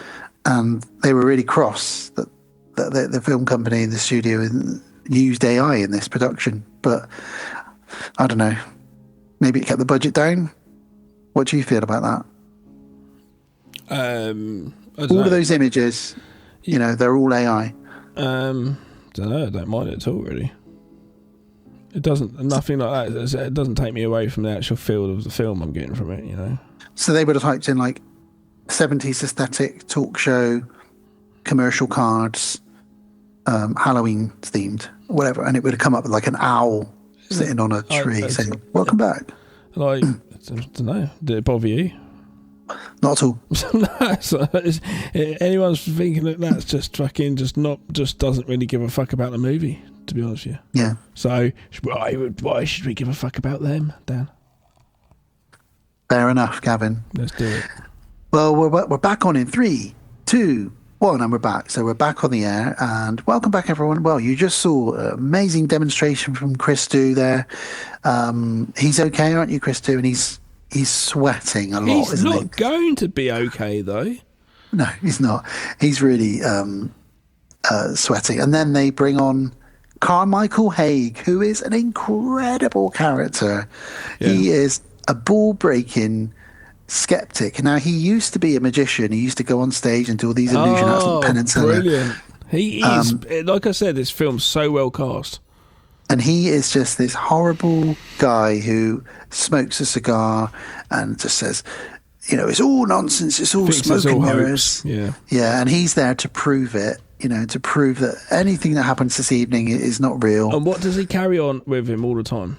And they were really cross that the film company in the studio used AI in this production, but I don't know. Maybe it kept the budget down. What do you feel about that? All of those images, they're all AI. Don't know. I don't mind it at all, really. It doesn't. Nothing like that. It doesn't take me away from the actual feel of the film I'm getting from it. So they would have typed in like 70s aesthetic, talk show, commercial cards, Halloween themed, whatever, and it would have come up with like an owl sitting on a tree saying, "Welcome back." Like, I don't know. Did it bother you? Not at all. Anyone's thinking that that's just fucking just doesn't really give a fuck about the movie, to be honest with you. Yeah. So why should we give a fuck about them, Dan? Fair enough, Gavin. Let's do it. Well, we're back on in 3, 2, 1, and we're back. So we're back on the air, and welcome back, everyone. Well, you just saw an amazing demonstration from Chris Du there. He's okay, aren't you, Chris Du? And he's sweating a lot, isn't he? He's not going to be okay, though. No, he's not. He's really sweating. And then they bring on Carmichael Haig, who is an incredible character. Yeah. He is a ball-breaking skeptic. Now, he used to be a magician. He used to go on stage and do all these illusion acts like Penn and Teller. Brilliant. He is, like I said, this film's so well cast. And he is just this horrible guy who smokes a cigar and just says, it's all nonsense, it's all smoke and mirrors. Yeah. Yeah, and he's there to prove it, to prove that anything that happens this evening is not real. And what does he carry on with him all the time?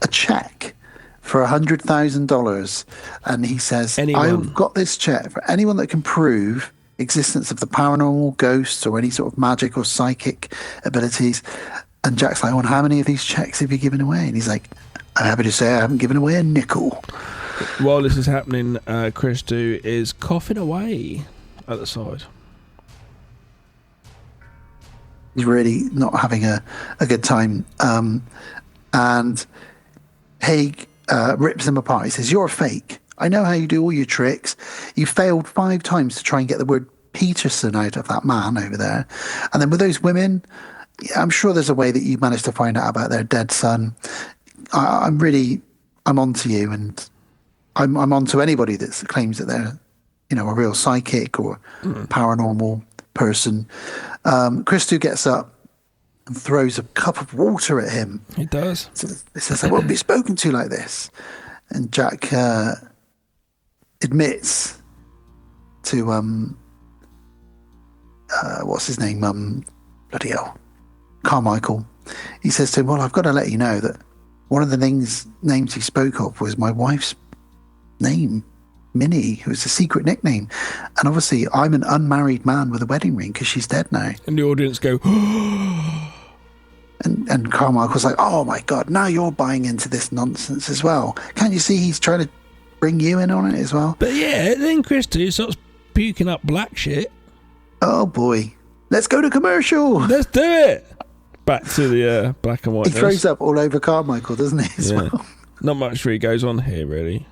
A check for $100,000. And he says, I've got this check for anyone that can prove existence of the paranormal, ghosts, or any sort of magic or psychic abilities. And Jack's like, well, how many of these checks have you given away? And he's like, I'm happy to say I haven't given away a nickel. While this is happening, Chris Du is coughing away at the side. He's really not having a good time. And Haig rips him apart. He says, you're a fake. I know how you do all your tricks. You failed 5 times to try and get the word Peterson out of that man over there. And then with those women, I'm sure there's a way that you managed to find out about their dead son. I'm on to you, and I'm on to anybody that claims that they're, a real psychic or paranormal person. Chris Du gets up and throws a cup of water at him. He does. He says, I won't be spoken to like this. And Jack admits to what's his name? Bloody hell, Carmichael. He says to him, well, I've got to let you know that one of the names he spoke of was my wife's name, Minnie, who was a secret nickname. And obviously I'm an unmarried man with a wedding ring because she's dead now. And the audience go, and Carmichael's like, oh my God, now you're buying into this nonsense as well. Can't you see he's trying to bring you in on it as well? But yeah, then Chris Du starts puking up black shit. Oh boy. Let's go to commercial. Let's do it. Back to the black and white. He throws up all over Carmichael, doesn't he, as well? Not much really goes on here, really.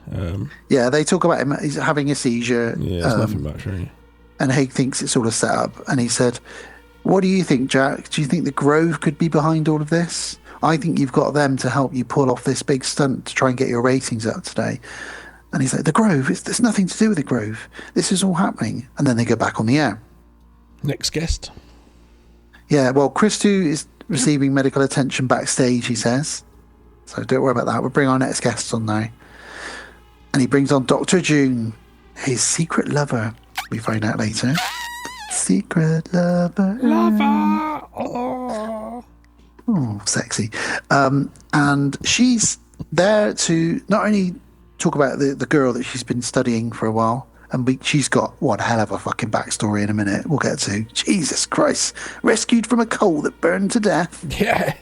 Yeah, they talk about him. He's having a seizure. Yeah, it's nothing much, really. And Haig thinks it's all a setup. And he said, what do you think, Jack? Do you think the Grove could be behind all of this? I think you've got them to help you pull off this big stunt to try and get your ratings up today. And he's like, the Grove? There's nothing to do with the Grove. This is all happening. And then they go back on the air. Next guest. Yeah, well, Chris Du is receiving medical attention backstage, he says. So don't worry about that. We'll bring our next guest on now. And he brings on Dr. June, his secret lover. We find out later. Secret lover. Lover. Oh, sexy. And she's there to not only talk about the girl that she's been studying for a while, and she's got one hell of a fucking backstory in a minute. We'll get to. Jesus Christ. Rescued from a coal that burned to death. Yeah.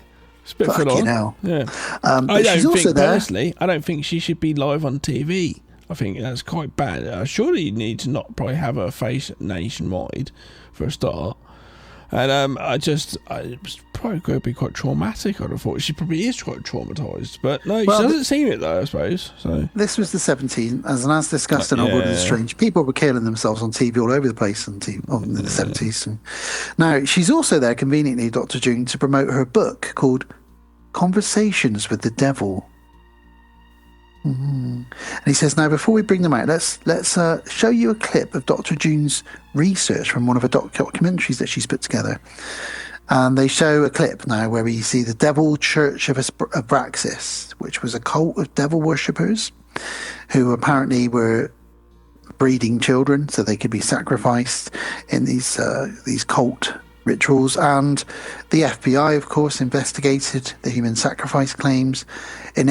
It's a bit fucking hell. Yeah. Personally, I don't think she should be live on TV. I think that's quite bad. Surely you need to not probably have her face nationwide for a start. And it's probably going to be quite traumatic. I'd have thought she probably is quite traumatised, but no, Well, she doesn't seem it though. I suppose so. This was the 70s, as discussed in Our World is Strange. People were killing themselves on TV all over the place in the 70s. And now, she's also there, conveniently, Dr. June, to promote her book called Conversations with the Devil. And he says, now, before we bring them out, let's show you a clip of Dr. June's research from one of her documentaries that she's put together. And they show a clip now where we see the Devil Church of Abraxas, which was a cult of devil worshippers who apparently were breeding children so they could be sacrificed in these cult rituals. And the FBI, of course, investigated the human sacrifice claims. In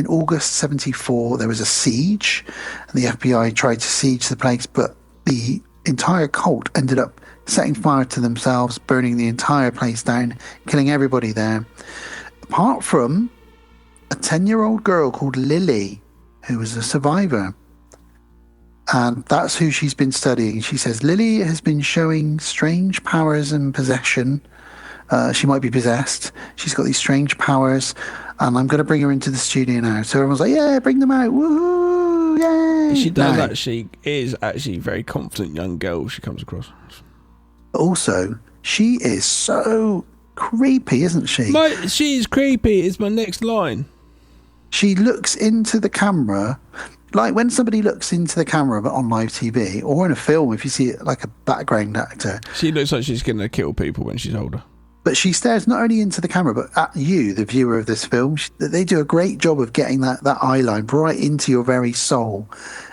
August 74, there was a siege, and the FBI tried to siege the place, but the entire cult ended up setting fire to themselves, burning the entire place down, killing everybody there, apart from a 10-year-old girl called Lily, who was a survivor. And that's who she's been studying. She says Lily has been showing strange powers and possession. She might be possessed. She's got these strange powers, and I'm going to bring her into the studio now. So everyone's like, yeah, bring them out. Woohoo, yay. She does actually is actually a very confident young girl she comes across. Also, she is so creepy, isn't she? She's creepy is my next line. She looks into the camera, like when somebody looks into the camera but on live TV or in a film, if you see it like a background actor. She looks like she's going to kill people when she's older. But she stares not only into the camera, but at you, the viewer of this film. They do a great job of getting that eye line right into your very soul.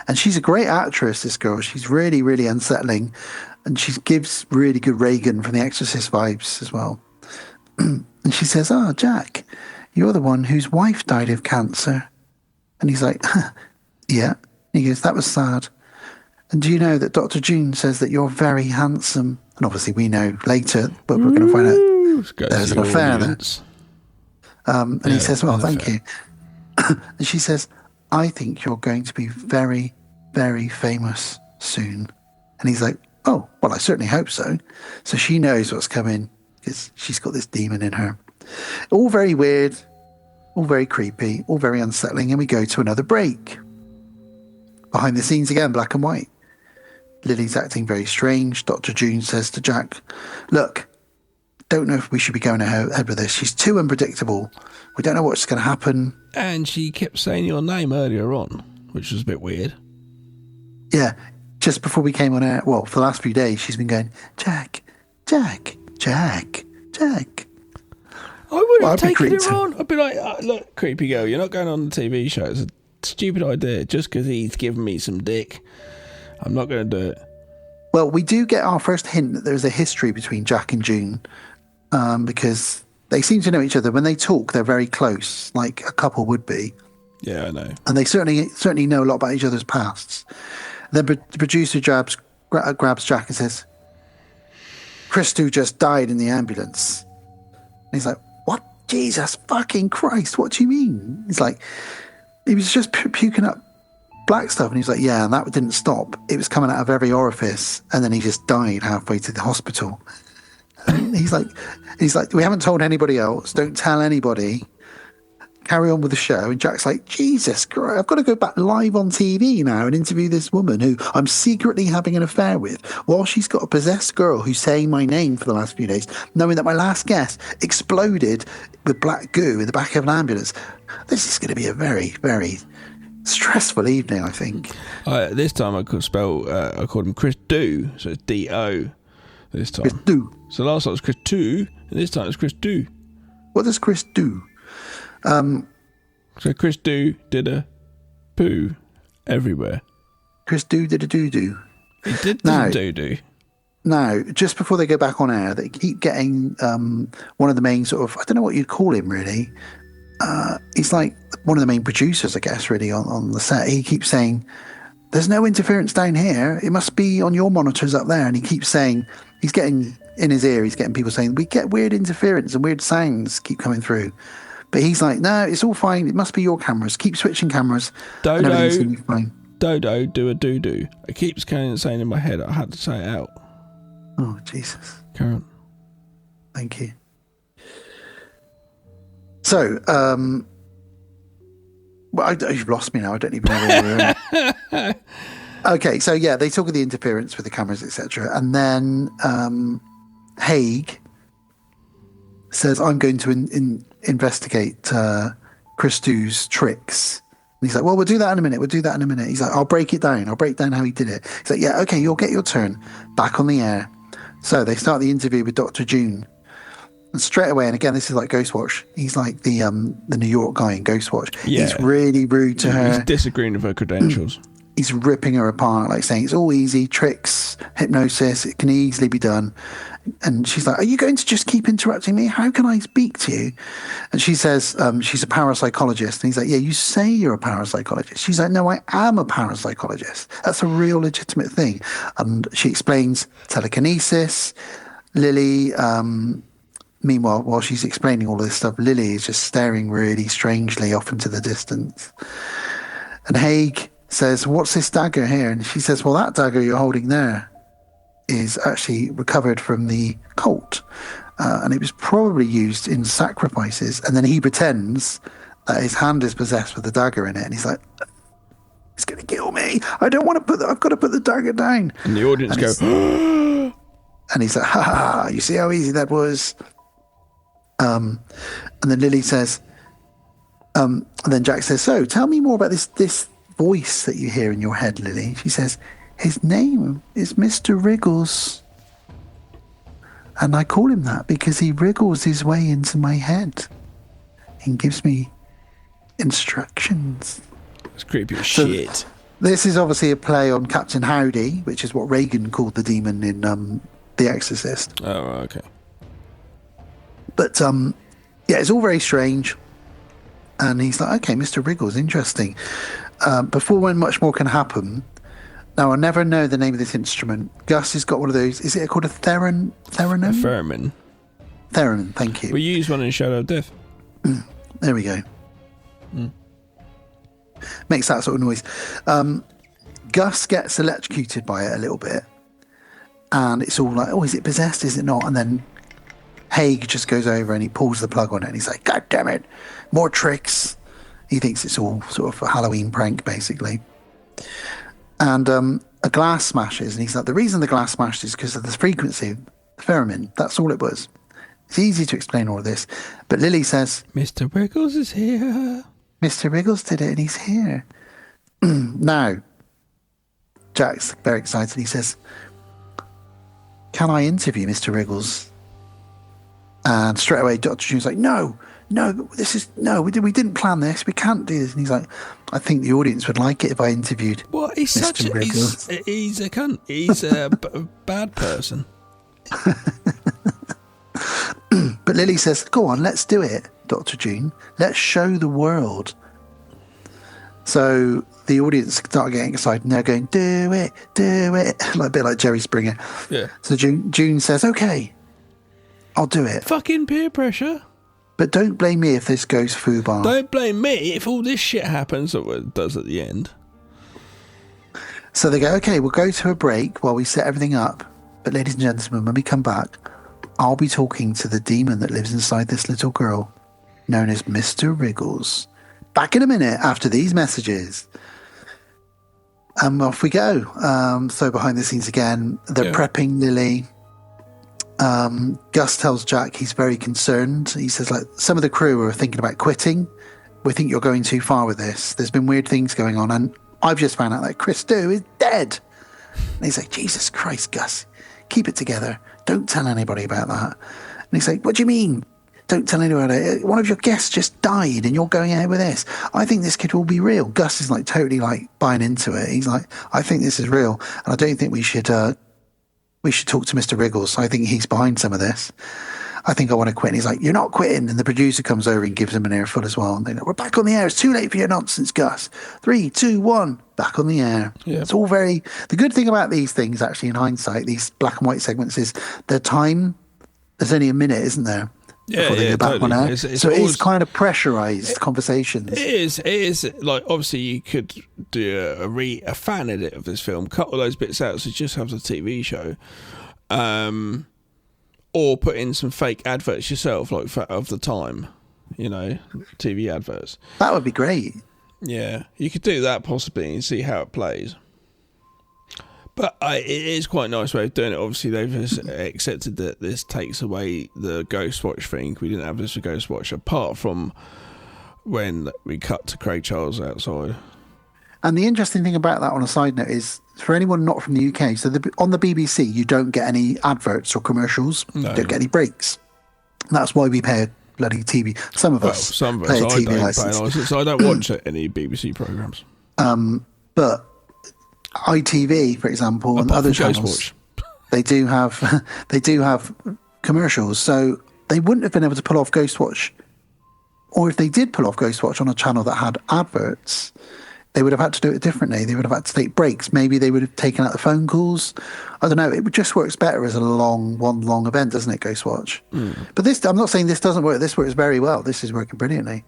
And she's a great actress, this girl. She's really, really unsettling. And she gives really good Reagan from The Exorcist vibes as well. And she says, Jack, you're the one whose wife died of cancer. And he's like, yeah. And he goes, that was sad. And do you know that Dr. June says that you're very handsome? And obviously we know later, but we're going to find out there's an affair there. And he says, well, thank you. And she says, I think you're going to be very, very famous soon. And he's like, oh, well, I certainly hope so. So she knows what's coming because she's got this demon in her. All very weird, all very creepy, all very unsettling. And we go to another break. Behind the scenes again, black and white. Lily's acting very strange. Dr. June says to Jack, look, don't know if we should be going ahead with this. She's too unpredictable. We don't know what's going to happen. And she kept saying your name earlier on, which was a bit weird. Yeah, just before we came on air, well, for the last few days, she's been going, Jack, Jack, Jack, Jack. I would have taken it on. I'd be like, look, creepy girl, you're not going on the TV show. It's a stupid idea. Just because he's given me some dick, I'm not going to do it. Well, we do get our first hint that there's a history between Jack and June, because they seem to know each other. When they talk, they're very close, like a couple would be. Yeah, I know. And they certainly know a lot about each other's pasts. Then the producer grabs Jack and says, Christou just died in the ambulance. And he's like, what? Jesus fucking Christ, what do you mean? He's like, he was just puking up black stuff. And he's like, yeah, and that didn't stop. It was coming out of every orifice. And then he just died halfway to the hospital. And he's like, we haven't told anybody else. Don't tell anybody. Carry on with the show. And Jack's like, Jesus Christ, I've got to go back live on TV now and interview this woman who I'm secretly having an affair with while she's got a possessed girl who's saying my name for the last few days, knowing that my last guest exploded with black goo in the back of an ambulance. This is going to be a very, very stressful evening, I think. This time I called him Chris Do, so it's D-O this time. Chris Do. So last time it was Chris Do, and this time it's Chris Do. What does Chris do? So Chris Do did a poo everywhere. Chris Do did a doo-doo. He did doo-doo. Now, just before they go back on air, they keep getting one of the main sort of, I don't know what you'd call him really. He's like one of the main producers, I guess, really, on the set. He keeps saying, there's no interference down here. It must be on your monitors up there. And he keeps saying, he's getting in his ear, he's getting people saying, we get weird interference and weird sounds keep coming through. But he's like, no, it's all fine. It must be your cameras. Keep switching cameras. Dodo, and everything's going to be fine. Dodo, do a doo-doo. It keeps saying in my head. I had to say it out. Oh, Jesus. Karen. Thank you. So, well, you've lost me now. I don't even know where we were. Okay, so yeah, they talk of the interference with the cameras, etc. And then Haig says, I'm going to investigate Christou's tricks. And he's like, well, we'll do that in a minute. He's like, I'll break it down. I'll break down how he did it. He's like, yeah, okay, you'll get your turn. Back on the air. So they start the interview with Dr. June. And straight away, and again, this is like Ghostwatch. He's like the New York guy in Ghostwatch. Yeah. He's really rude to her. He's disagreeing with her credentials. He's ripping her apart, like saying it's all easy, tricks, hypnosis, it can easily be done. And she's like, are you going to just keep interrupting me? How can I speak to you? And she says she's a parapsychologist. And he's like, yeah, you say you're a parapsychologist. She's like, no, I am a parapsychologist. That's a real legitimate thing. And she explains telekinesis. Lily... Meanwhile, while she's explaining all this stuff, Lily is just staring really strangely off into the distance. And Haig says, what's this dagger here? And she says, well, that dagger you're holding there is actually recovered from the cult. And it was probably used in sacrifices. And then he pretends that his hand is possessed with the dagger in it. And he's like, it's going to kill me. I don't want to I've got to put the dagger down. And the audience go, and he's like, ha ha, you see how easy that was? And then Lily says, and then Jack says, so tell me more about this voice that you hear in your head, Lily. She says, his name is Mr. Wriggles. And I call him that because he wriggles his way into my head and gives me instructions. It's creepy as shit. This is obviously a play on Captain Howdy, which is what Reagan called the demon in The Exorcist. Oh, okay. But, yeah, it's all very strange. And he's like, okay, Mr. Wriggles, interesting. Before when much more can happen, now I never know the name of this instrument. Gus has got one of those. Is it called a theremin? A theremin. Theremin, thank you. We use one in Shadow of Death. There we go. Makes that sort of noise. Gus gets electrocuted by it a little bit. And it's all like, oh, is it possessed? Is it not? And then Haig just goes over and he pulls the plug on it and he's like, God damn it, more tricks. He thinks it's all sort of a Halloween prank, basically. And a glass smashes, and he's like, the reason the glass smashed is because of the frequency, the theremin. That's all it was. It's easy to explain all of this. But Lily says, Mr. Wriggles is here. Mr. Wriggles did it and he's here. Now, Jack's very excited. He says, can I interview Mr. Wriggles? And straight away, Dr. June's like, no, we didn't plan this. We can't do this. And he's like, I think the audience would like it if I interviewed. What? He's Mr. Wriggles. He's a cunt. He's a bad person. But Lily says, go on, let's do it, Dr. June. Let's show the world. So the audience start getting excited and they're going, do it, like a bit like Jerry Springer. Yeah. So June says, okay, I'll do it. Fucking peer pressure. But don't blame me if this goes foobar. Don't blame me if all this shit happens or it does at the end. So they go, okay, we'll go to a break while we set everything up. But ladies and gentlemen, when we come back, I'll be talking to the demon that lives inside this little girl, known as Mr. Wriggles. Back in a minute after these messages. And off we go. So behind the scenes again, they're prepping Lily. Gus tells Jack he's very concerned. He says, like, some of the crew are thinking about quitting. We think you're going too far with this. There's been weird things going on. And I've just found out that Christou is dead. And he's like, Jesus Christ, Gus, keep it together. Don't tell anybody about that. And he's like, what do you mean? Don't tell anybody. One of your guests just died and you're going ahead with this. I think this could all be real. Gus is like totally like buying into it. He's like, I think this is real. And I don't think we should talk to Mr. Wriggles. I think he's behind some of this. I think I want to quit. And he's like, you're not quitting. And the producer comes over and gives him an earful as well. And they're like, we're back on the air. It's too late for your nonsense, Gus. 3, 2, 1, back on the air. Yeah. It's all very... The good thing about these things, actually, in hindsight, these black and white segments, is their time, there's only a minute, isn't there? Before they go back totally. on air. So it is kind of pressurized conversations. It is. Like, obviously, you could do a fan edit of this film, cut all those bits out so it just has a TV show. Or put in some fake adverts yourself, like of the time. TV adverts. That would be great. Yeah, you could do that possibly and see how it plays. But it is quite a nice way of doing it. Obviously, they've accepted that this takes away the Ghostwatch thing. We didn't have this for Ghostwatch, apart from when we cut to Craig Charles outside. And the interesting thing about that, on a side note, is for anyone not from the UK, so on the BBC, you don't get any adverts or commercials. No. You don't get any breaks. That's why we pay a bloody TV. Some of us pay a TV license. I don't watch any BBC programmes. But ITV, for example, and other channels, they do have commercials. So they wouldn't have been able to pull off Ghostwatch. Or if they did pull off Ghostwatch on a channel that had adverts, they would have had to do it differently. They would have had to take breaks. Maybe they would have taken out the phone calls. I don't know. It just works better as one long event, doesn't it, Ghostwatch? But this, I'm not saying this doesn't work. This works very well. This is working brilliantly.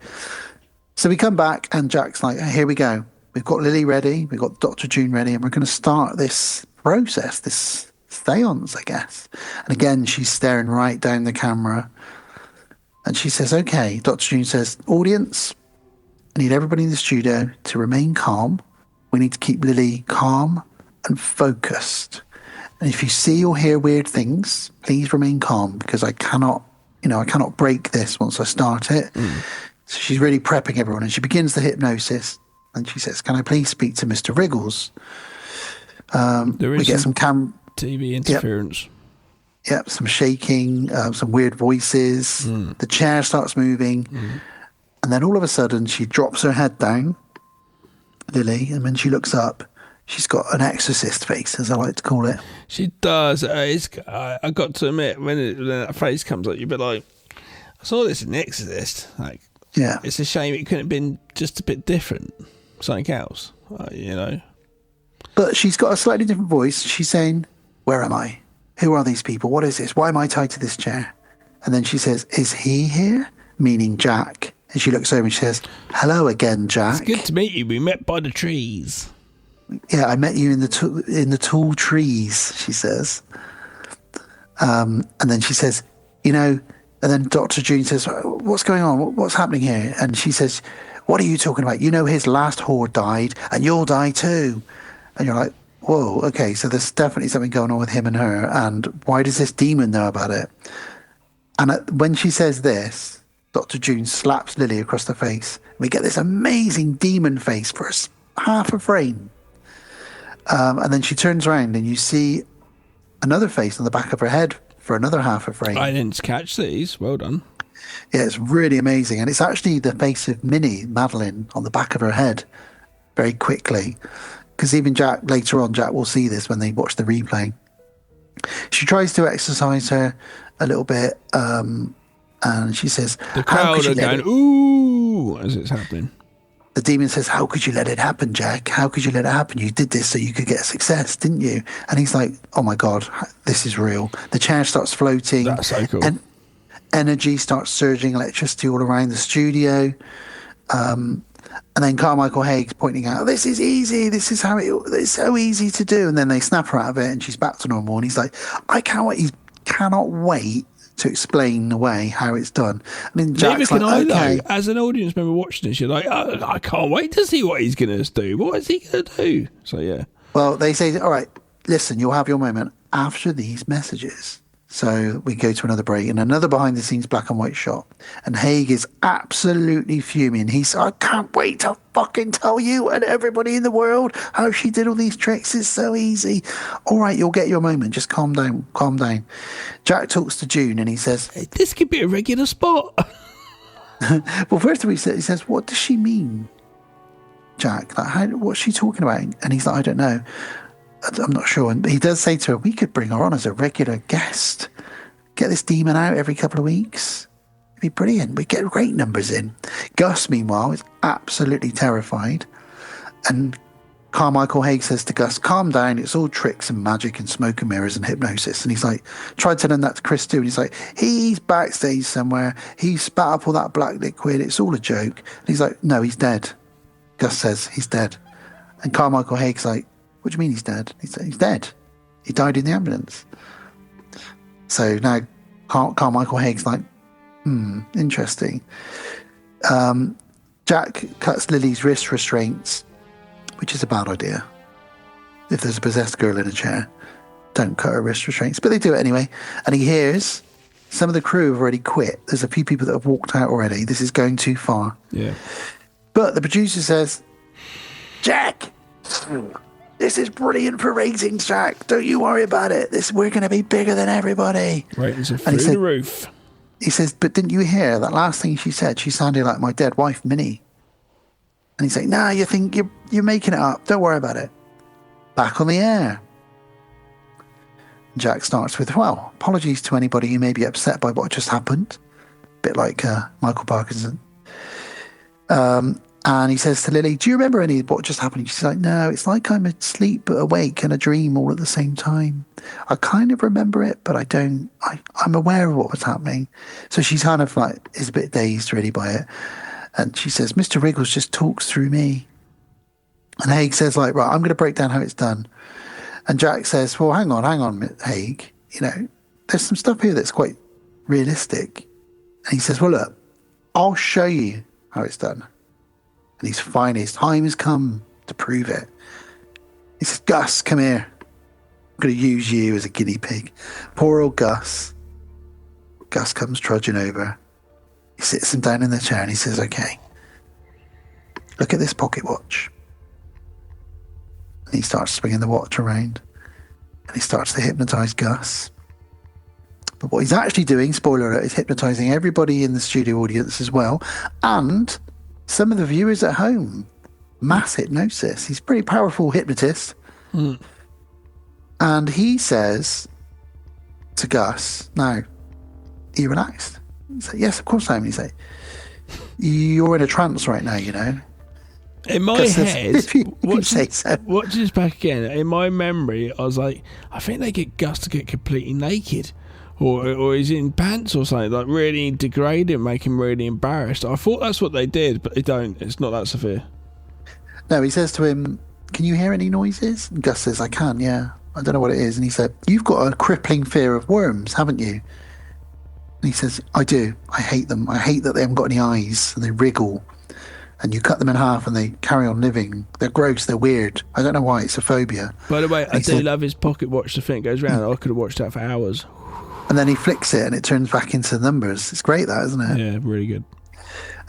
So we come back and Jack's like, here we go. We've got Lily ready. We've got Dr. June ready. And we're going to start this process, this seance, I guess. And again, she's staring right down the camera. And she says, okay. Dr. June says, audience, I need everybody in the studio to remain calm. We need to keep Lily calm and focused. And if you see or hear weird things, please remain calm, because I cannot break this once I start it. So she's really prepping everyone, and she begins the hypnosis. And she says, can I please speak to Mr. Wriggles? We get some TV interference. Yep, some shaking, some weird voices. The chair starts moving. And then all of a sudden, she drops her head down, Lily, and when she looks up, she's got an exorcist face, as I like to call it. She does. I got to admit, when that face comes up, you'd be like, I saw this in The Exorcist. Like, yeah, it's a shame it couldn't have been just a bit different, something else, But she's got a slightly different voice. She's saying, where am I? Who are these people? What is this? Why am I tied to this chair? And then she says, is he here? Meaning Jack. And she looks over and she says, hello again, Jack. It's good to meet you. We met by the trees. Yeah, I met you in the tall trees, she says. And then she says, and then Dr. June says, what's going on? What's happening here? And she says, what are you talking about? His last whore died and you'll die too. And you're like, whoa, okay, so there's definitely something going on with him and her. And why does this demon know about it? And when she says this, Dr. June slaps Lily across the face. We get this amazing demon face for half a frame. And then she turns around and you see another face on the back of her head for another half a frame. I didn't catch these. Well done. Yeah, it's really amazing. And it's actually the face of Minnie, Madeline, on the back of her head very quickly. Because even later on, Jack will see this when they watch the replay. She tries to exercise her a little bit. And she says, the crowd are going, ooh, as it's happening. The demon says, how could you let it happen, Jack? How could you let it happen? You did this so you could get success, didn't you? And he's like, oh my God, this is real. The chair starts floating. That's so cool. And energy starts surging, electricity all around the studio. And then Carmichael Haig's pointing out, this is easy. This is it's so easy to do. And then they snap her out of it and she's back to normal. And he's like, I can't wait. He cannot wait to explain away how it's done. I mean, Jack's neither can like, I, okay. though. As an audience member watching this, you're like, oh, I can't wait to see what he's going to do. What is he going to do? So, yeah. Well, they say, all right, listen, you'll have your moment after these messages. So we go to another break and another behind-the-scenes black and white shot. And Haig is absolutely fuming. He's, I can't wait to fucking tell you and everybody in the world how she did all these tricks. It's so easy. All right, you'll get your moment. Just calm down. Calm down. Jack talks to June and he says, hey, this could be a regular spot. Well, first of all, he says, what does she mean, Jack? Like, what's she talking about? And he's like, I don't know. I'm not sure. And he does say to her, we could bring her on as a regular guest. Get this demon out every couple of weeks. It'd be brilliant. We'd get great numbers in. Gus, meanwhile, is absolutely terrified. And Carmichael Haig says to Gus, calm down. It's all tricks and magic and smoke and mirrors and hypnosis. And he's like, tried telling that to Chris too. And he's like, he's backstage somewhere. He spat up all that black liquid. It's all a joke. And he's like, no, he's dead. Gus says, he's dead. And Carmichael Haig's like, what do you mean he's dead? He's dead. He died in the ambulance. So now Carmichael Haig's like, Interesting. Jack cuts Lily's wrist restraints, which is a bad idea. If there's a possessed girl in a chair, don't cut her wrist restraints. But they do it anyway. And he hears some of the crew have already quit. There's a few people that have walked out already. This is going too far. Yeah. But the producer says, Jack, this is brilliant for ratings, Jack. Don't you worry about it. We're going to be bigger than everybody. Ratings are through the roof. He says, but didn't you hear that last thing she said? She sounded like my dead wife, Minnie. And he's like, nah, you think you're making it up. Don't worry about it. Back on the air. Jack starts with, well, apologies to anybody who may be upset by what just happened. A bit like Michael Parkinson. And he says to Lily, do you remember any of what just happened? She's like, no, it's like I'm asleep but awake and a dream all at the same time. I kind of remember it, but I don't. I'm aware of what was happening. So she's kind of like, is a bit dazed really by it. And she says, Mr. Wriggles just talks through me. And Haig says, like, right, I'm going to break down how it's done. And Jack says, well, hang on, Haig. You know, there's some stuff here that's quite realistic. And he says, well, look, I'll show you how it's done. And he's fine. His time has come to prove it. He says, Gus, come here. I'm going to use you as a guinea pig. Poor old Gus. Gus comes trudging over. He sits him down in the chair and he says, okay, look at this pocket watch. And he starts swinging the watch around. And he starts to hypnotise Gus. But what he's actually doing, spoiler alert, is hypnotising everybody in the studio audience as well. And some of the viewers at home. Mass hypnosis. He's a pretty powerful hypnotist. And he says to Gus, now, are you relaxed? He's like, yes, of course I am. He's like, you're in a trance right now, you know. In my head, watch this back again. In my memory, I was like, I think they get Gus to get completely naked. Or he's in pants or something, like really degrading, make him really embarrassed. I thought that's what they did, but they don't. It's not that severe. No, he says to him, can you hear any noises? And Gus says, I can, yeah. I don't know what it is. And he said, you've got a crippling fear of worms, haven't you? And he says, I do. I hate them. I hate that they haven't got any eyes and they wriggle. And you cut them in half and they carry on living. They're gross. They're weird. I don't know why. It's a phobia. By the way, I do love his pocket watch. The thing goes round. I could have watched that for hours. And then he flicks it and it turns back into numbers. It's great, that, isn't it? Yeah, really good.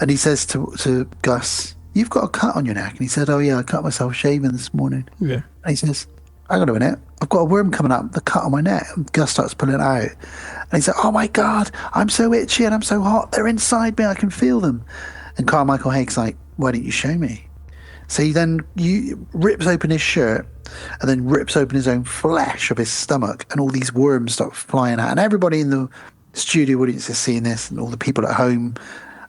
And he says to Gus, you've got a cut on your neck. And he said, oh, yeah, I cut myself shaving this morning. Yeah. And he says, hang on a minute. I've got a worm coming up, the cut on my neck. And Gus starts pulling it out. And he said, oh, my God, I'm so itchy and I'm so hot. They're inside me. I can feel them. And Carmichael Haig's like, why don't you show me? So he then rips open his shirt and then rips open his own flesh of his stomach, and all these worms start flying out. And everybody in the studio audience is seeing this, and all the people at home,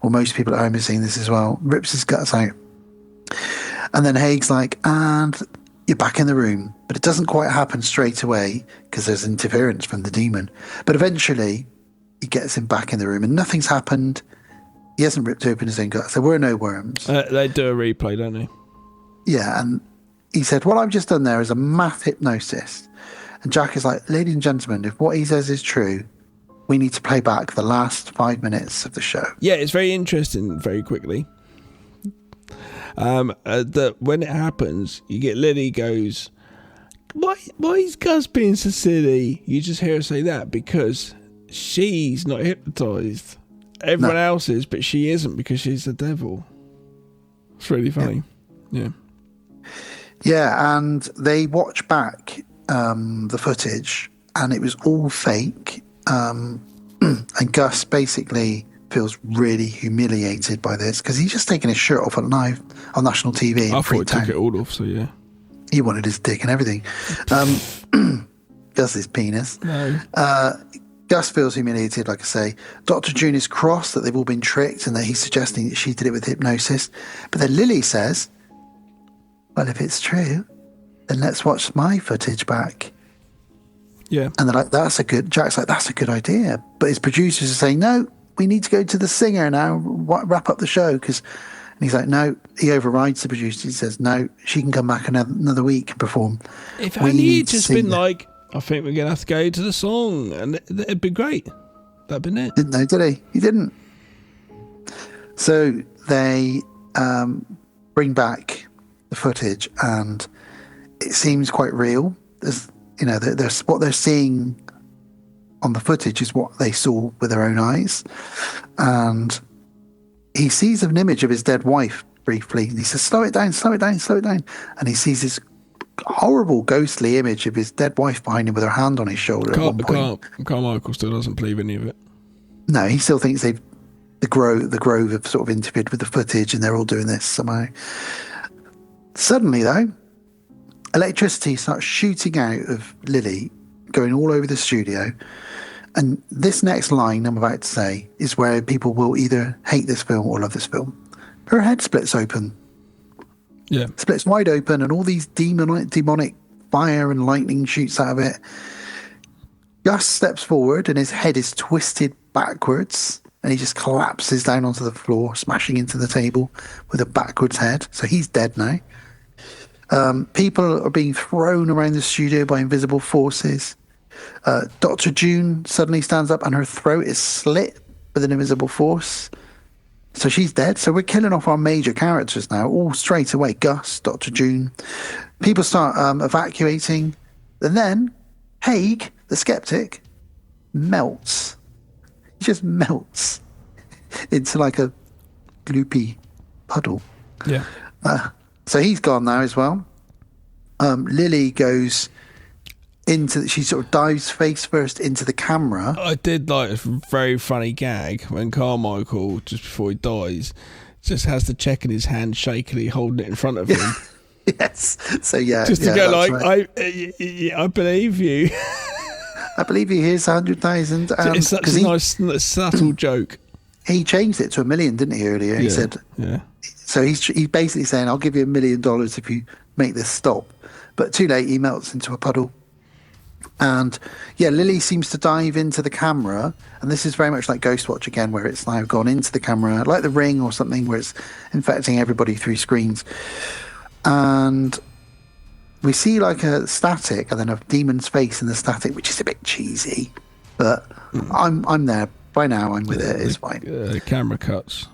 or most people at home, are seeing this as well. Rips his guts out. And then Haig's like, and you're back in the room. But it doesn't quite happen straight away because there's interference from the demon. But eventually, he gets him back in the room, and nothing's happened. He hasn't ripped open his own guts. There were no worms. They do a replay, don't they? Yeah, and he said, what I've just done there is a math hypnosis. And Jack is like, ladies and gentlemen, if what he says is true, we need to play back the last 5 minutes of the show. Yeah, it's very interesting, very quickly. That when it happens, you get Lily goes, why is Gus being so silly? You just hear her say that because she's not hypnotised. Everyone else is, but she isn't because she's the devil. It's really funny. Yeah. Yeah, and they watch back the footage, and it was all fake. And Gus basically feels really humiliated by this because he's just taken his shirt off on national TV. I thought he took it all off, so yeah. He wanted his dick and everything. Gus's penis. No. Gus feels humiliated, like I say. Dr. June is cross that they've all been tricked and that he's suggesting that she did it with hypnosis. But then Lily says, well, if it's true, then let's watch my footage back. Yeah. And they're like, Jack's like, that's a good idea. But his producers are saying, no, we need to go to the singer now, wrap up the show. And he's like, no, he overrides the producer. He says, no, she can come back another week and perform. If only he'd just been like, I think we're going to have to go to the song, and it'd be great. That'd been it. Didn't know, did he? He didn't. So they bring back the footage, and it seems quite real. There's, there's what they're seeing on the footage is what they saw with their own eyes, and he sees an image of his dead wife briefly, and he says, "Slow it down, slow it down, slow it down," and he sees this horrible ghostly image of his dead wife behind him with her hand on his shoulder. Carmichael still doesn't believe any of it. No, he still thinks the Grove have sort of interfered with the footage, and they're all doing this somehow. Suddenly, though, electricity starts shooting out of Lily, going all over the studio. And this next line I'm about to say is where people will either hate this film or love this film. Her head splits open. Yeah. Splits wide open, and all these demonic fire and lightning shoots out of it. Gus steps forward, and his head is twisted backwards, and he just collapses down onto the floor, smashing into the table with a backwards head. So he's dead now. People are being thrown around the studio by invisible forces. Dr. June suddenly stands up, and her throat is slit with an invisible force. So she's dead. So we're killing off our major characters now, all straight away. Gus, Dr. June. People start evacuating. And then Haig, the skeptic, melts. He just melts into like a gloopy puddle. Yeah. So he's gone now as well. Lily goes she sort of dives face first into the camera. I did like a very funny gag when Carmichael, just before he dies, just has the check in his hand, shakily holding it in front of him. Yes. So yeah. Just to go like, right. I believe you. I believe you. Here's 100,000. It's such a nice, subtle joke. He changed it to $1 million, didn't he? Earlier, he said. Yeah. So he's basically saying, "I'll give you $1 million if you make this stop." But too late. He melts into a puddle. And yeah, Lily seems to dive into the camera, and this is very much like Ghostwatch again, where it's now gone into the camera, like The Ring or something, where it's infecting everybody through screens. And we see like a static, and then a demon's face in the static, which is a bit cheesy, but I'm there by now. I'm with it. It's fine. Camera cuts,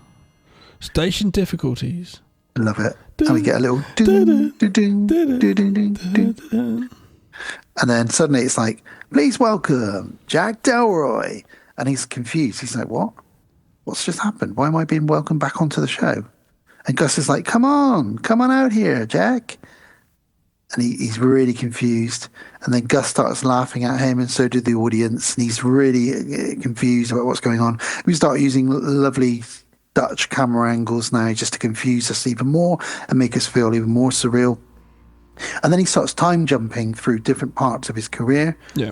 station difficulties. I love it. And we get a little and then suddenly it's like, "Please welcome Jack Delroy," and he's confused. He's like, "What? What's just happened? Why am I being welcomed back onto the show?" And Gus is like, come on out here, Jack." And he's really confused. And then Gus starts laughing at him, and so do the audience. And he's really confused about what's going on. We start using lovely Dutch camera angles now just to confuse us even more and make us feel even more surreal. And then he starts time jumping through different parts of his career. Yeah.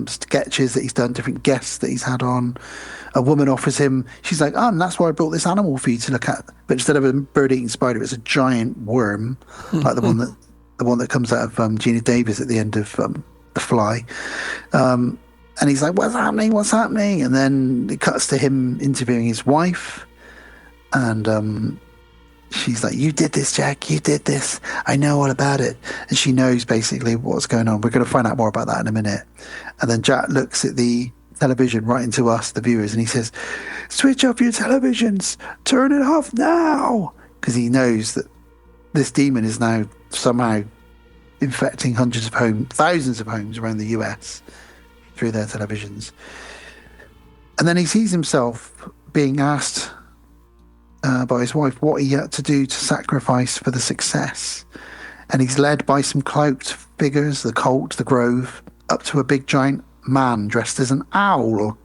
Sketches that he's done, different guests that he's had on. A woman offers him, she's like, "Oh, and that's why I brought this animal for you to look at." But instead of a bird-eating spider, it's a giant worm, like the one that comes out of Gina Davis at the end of The Fly. And he's like, "What's happening? What's happening?" And then it cuts to him interviewing his wife, and she's like, "You did this, Jack. You did this. I know all about it." And she knows basically what's going on. We're going to find out more about that in a minute. And then Jack looks at the television right into us, the viewers, and he says, "Switch off your televisions. Turn it off now." Because he knows that this demon is now somehow infecting thousands of homes around the US through their televisions. And then he sees himself being asked by his wife what he had to do to sacrifice for the success. And he's led by some cloaked figures, the cult, the Grove, up to a big giant man dressed as an owl.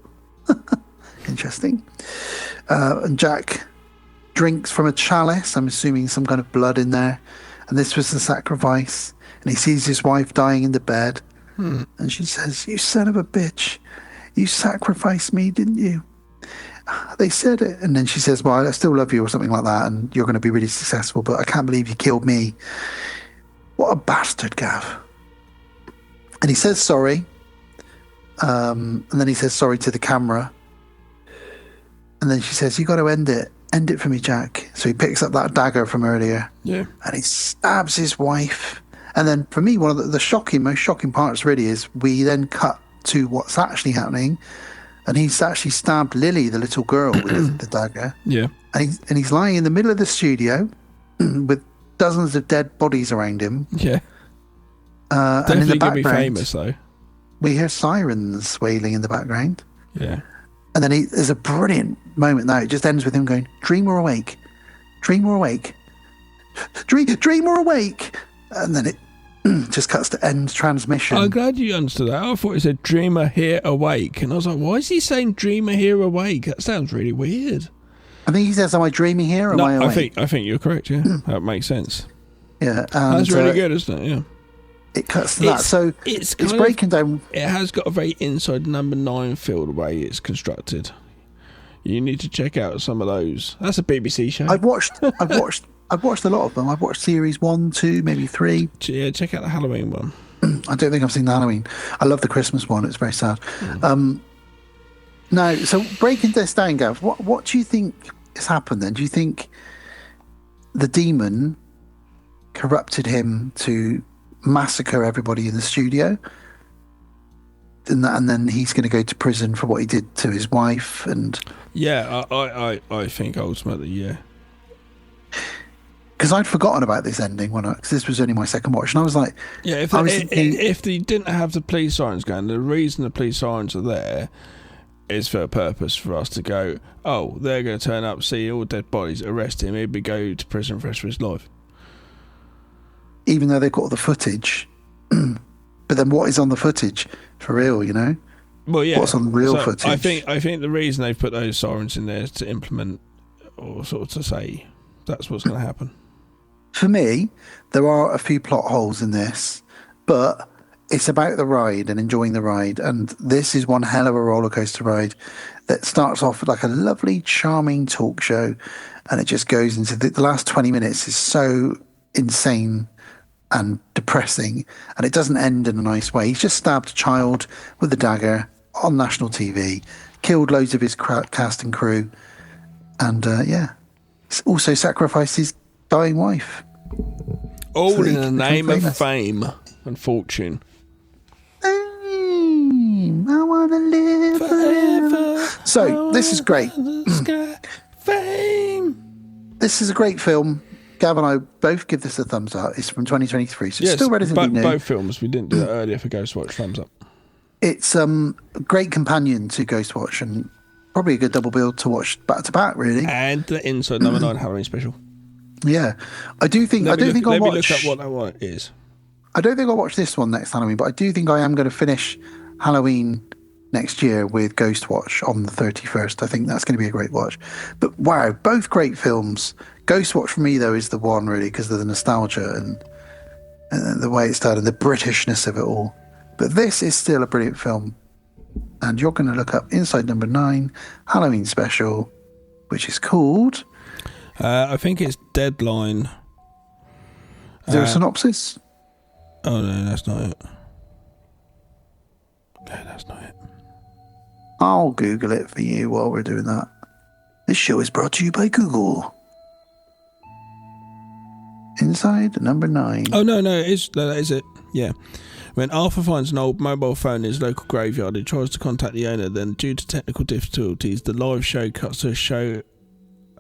Interesting. And Jack drinks from a chalice, I'm assuming some kind of blood in there. And this was the sacrifice. And he sees his wife dying in the bed. And she says, "You son of a bitch. You sacrificed me, didn't you?" They said it. And then she says, "Well, I still love you," or something like that, "and you're going to be really successful, but I can't believe you killed me." What a bastard, Gav. And he says sorry. And then he says sorry to the camera. And then she says, "You got to end it. End it for me, Jack." So he picks up that dagger from earlier. Yeah. And he stabs his wife. And then for me, one of the most shocking parts really is we then cut to what's actually happening. and he's actually stabbed Lily, the little girl, with the dagger. Yeah. And he's lying in the middle of the studio with dozens of dead bodies around him. Yeah. And in the Definitely going to be background, famous, though. we hear sirens wailing in the background. Yeah. And then there's a brilliant moment now. It just ends with him going, "Dream or awake, dream or awake, dream or awake," and then it just cuts to end transmission. I'm glad you understood that. I thought it said "Dreamer here awake," and I was like, "Why is he saying Dreamer here awake? That sounds really weird." I think he says, "Am I dreaming here or am I awake?" I think you're correct. Yeah, that makes sense. Yeah, that's really good, isn't it? Yeah. It cuts to that. So it's breaking down. It has got a very inside number 9 feel the way it's constructed. You need to check out some of those. That's a BBC show. I've watched a lot of them. I've watched series 1, 2, maybe 3. Yeah, check out the Halloween one. I don't think I've seen the Halloween. I love the Christmas one. It's very sad. Now, so breaking this down, Gav, what do you think has happened then? Do you think the demon corrupted him to massacre everybody in the studio, and then he's going to go to prison for what he did to his wife? And yeah, I think ultimately, yeah, because I'd forgotten about this ending because this was only my second watch, and I was like, yeah, if they didn't have the police sirens going, the reason the police sirens are there is for a purpose for us to go, oh, they're going to turn up, see all dead bodies, arrest him, maybe go to prison for the rest of his life. Even though they've got all the footage, but then what is on the footage for real? You know, well, yeah, what's on real footage? I think the reason they've put those sirens in there is to implement, or sort of to say that's what's going to happen. For me, there are a few plot holes in this, but it's about the ride and enjoying the ride. And this is one hell of a roller coaster ride that starts off like a lovely, charming talk show, and it just goes into the last 20 minutes is so insane and depressing, and it doesn't end in a nice way. He's just stabbed a child with a dagger on national TV, killed loads of his cast and crew, and he's also sacrificed his dying wife. All so in the name of fame and fortune. Fame, I want to live forever. So this is great. Fame. This is a great film. Gav and I both give this a thumbs up. It's from 2023, so it's still relatively new. Both films. We didn't do that earlier for Ghostwatch. Thumbs up. It's a great companion to Ghostwatch, and probably a good double bill to watch back to back, really. And the Inside Number 9 Halloween special. Yeah, I do think I'll watch. Let me look up what that one is. I don't think I'll watch this one next Halloween, but I do think I am going to finish Halloween next year with Ghostwatch on the 31st. I think that's going to be a great watch. But wow, both great films. Ghostwatch for me, though, is the one, really, because of the nostalgia and the way it's done and the Britishness of it all. But this is still a brilliant film. And you're going to look up Inside Number 9 Halloween special, which is called... I think it's Deadline. Is there a synopsis? Oh, no, that's not it. No, that's not it. I'll Google it for you while we're doing that. This show is brought to you by Google. Inside Number 9. Oh, no, that is it. Yeah. When Arthur finds an old mobile phone in his local graveyard, he tries to contact the owner. Then, due to technical difficulties, the live show cuts to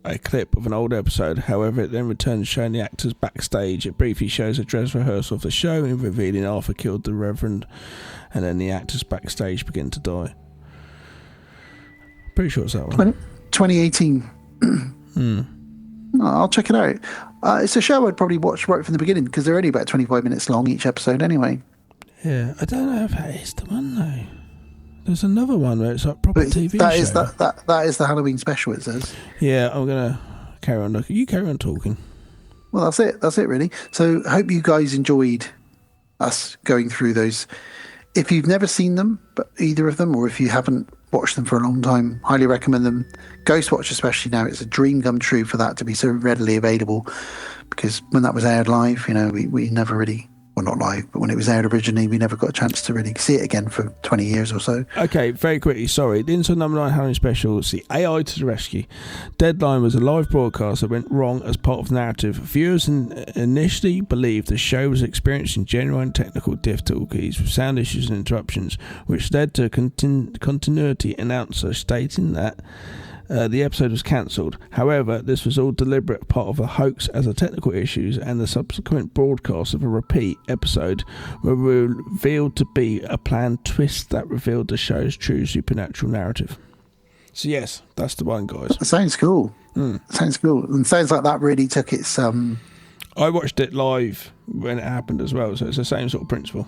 a clip of an old episode. However, it then returns showing the actors backstage. It briefly shows a dress rehearsal of the show, and revealing Arthur killed the Reverend, and then the actors backstage begin to die. Pretty sure it's that one. 2018. I'll check it out. It's a show I'd probably watch right from the beginning, because they're only about 25 minutes long each episode anyway. Yeah, I don't know if that is the one though. There's another one where it's like proper TV show. That is the Halloween special, it says. Yeah, I'm gonna carry on looking. You carry on talking. Well, that's it really. So I hope you guys enjoyed us going through those. If you've never seen them, but either of them, or if you haven't watched them for a long time, highly recommend them. Ghostwatch especially now, it's a dream come true for that to be so readily available, because when that was aired live, we never really Well, not live, but when it was aired originally, we never got a chance to really see it again for 20 years or so. Okay, very quickly, sorry. The Inside Number 9 Halloween special, it's the AI to the rescue. Deadline was a live broadcast that went wrong as part of the narrative. Viewers initially believed the show was experiencing genuine technical difficulties with sound issues and interruptions, which led to a continuity announcer stating that the episode was cancelled. However, this was all deliberate, part of a hoax, as the technical issues and the subsequent broadcast of a repeat episode were revealed to be a planned twist that revealed the show's true supernatural narrative. So yes, that's the one, guys. That sounds cool. Sounds cool. And sounds like that really took its... I watched it live when it happened as well, so it's the same sort of principle.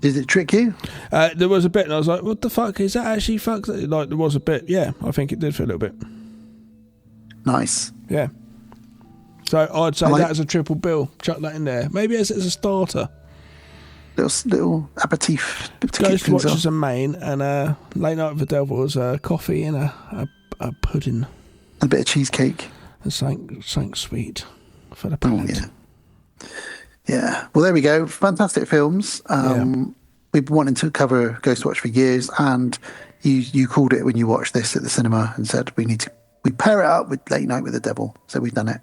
Did it trick you? There was a bit, and I was like, what the fuck? Is that actually fucked? Like, there was a bit. Yeah, I think it did for a little bit. Nice. Yeah. So I'd say that as a triple bill. Chuck that in there. Maybe as a starter. Little aperitif. GHOSTWATCH as a main, and Late Night with the Devil as a coffee and a pudding. And a bit of cheesecake. And something sweet for the palate. Oh, yeah. Yeah, well, there we go. Fantastic films. We've been wanting to cover Ghostwatch for years, and you called it when you watched this at the cinema and said we pair it up with Late Night with the Devil. So we've done it.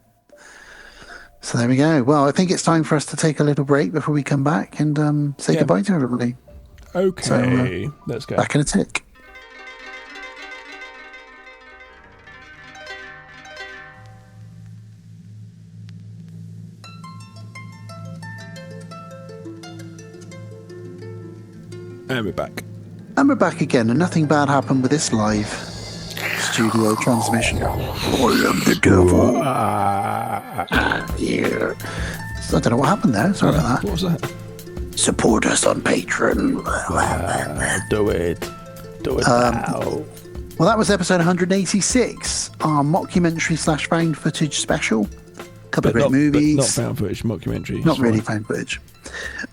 So there we go. Well, I think it's time for us to take a little break before we come back and say goodbye to everybody. Okay, so, let's go. Back in a tick. And we're back. And we're back again, and nothing bad happened with this live studio transmission. I am the devil. Yeah. So I don't know what happened there. Sorry about that. What was that? Support us on Patreon. Do it now. Well, that was episode 186, our mockumentary / found footage special. Couple of great movies. Not found footage, mockumentary. Not really found footage.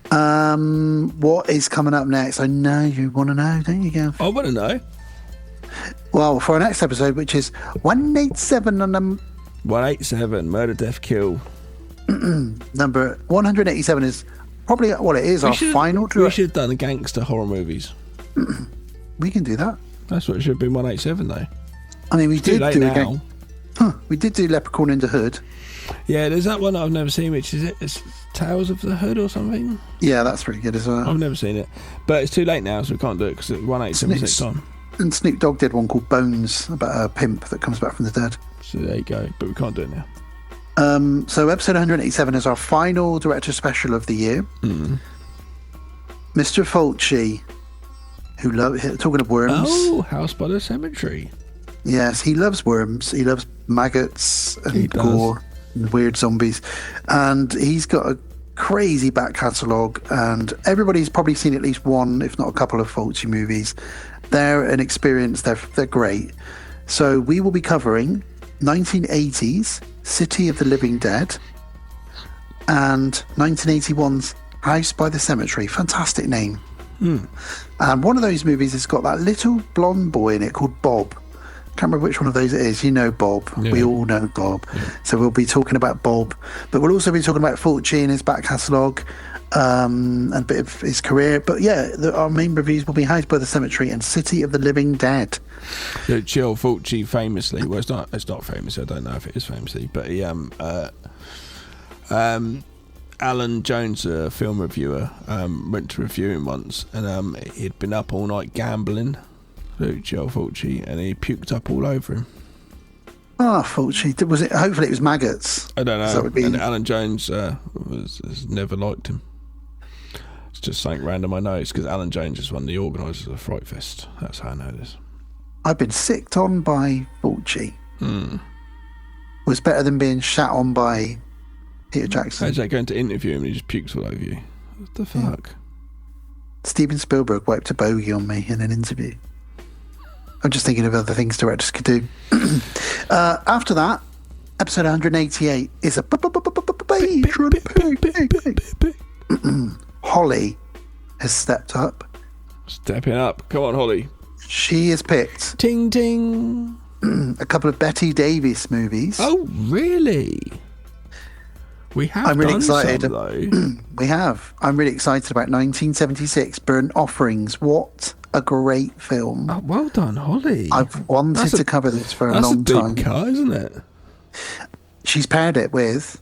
What is coming up next? I know you want to know, don't you, Gav? I want to know. Well, for our next episode, which is 187 on 187, Murder, Death, Kill. Number 187 is probably it is our final. We should have done gangster horror movies. We can do that. That's what it should have been. 187 though. I mean, we did do now. We did do Leprechaun in the Hood. Yeah, there's that one that I've never seen, which is it's Tales of the Hood or something. Yeah, that's pretty good as well. I've never seen it, but it's too late now, so we can't do it because 187 is next time. And Snoop Dogg did one called Bones about a pimp that comes back from the dead. So there you go, but we can't do it now. So episode 187 is our final director special of the year. Mr. Fulci, who talking of worms. Oh, House by the Cemetery. Yes, he loves worms. He loves maggots and gore and weird zombies. And he's got a crazy back catalogue, and everybody's probably seen at least one, if not a couple of Fulci movies. They're an experience. They're great. So we will be covering 1980's City of the Living Dead and 1981's House by the Cemetery. Fantastic name. And one of those movies has got that little blonde boy in it called Bob. Can't remember which one of those it is. You know Bob. Yeah. We all know Bob. Yeah. So we'll be talking about Bob, but we'll also be talking about Fulci and his back catalogue and a bit of his career. But yeah, our main reviews will be House by the Cemetery and City of the Living Dead. Chill Fulci famously, well, it's not famous. I don't know if it is famously, but he Alan Jones, a film reviewer, went to review him once, and he'd been up all night gambling. Joe Fulci, and he puked up all over him. Fulci. Was it? Hopefully, it was maggots. I don't know. And Alan Jones has never liked him. It's just something random I know. It's because Alan Jones is one of the organisers of Fright Fest. That's how I know this. I've been sicked on by Fulci. Was better than being shat on by Peter Jackson. How's that going to interview him and he just pukes all over you? What the fuck? Steven Spielberg wiped a bogey on me in an interview. I'm just thinking of other things directors could do. After that, episode 188 is a patron. Holly has stepped up. Stepping up. Come on, Holly. She has picked ting ting a couple of Betty Davis movies. Oh, really? We have. I'm really done excited. Some, though. We have. I'm really excited about 1976 Burnt Offerings. What a great film! Oh, well done, Holly. I've wanted to cover this for a long time. That's a deep cut, isn't it? She's paired it with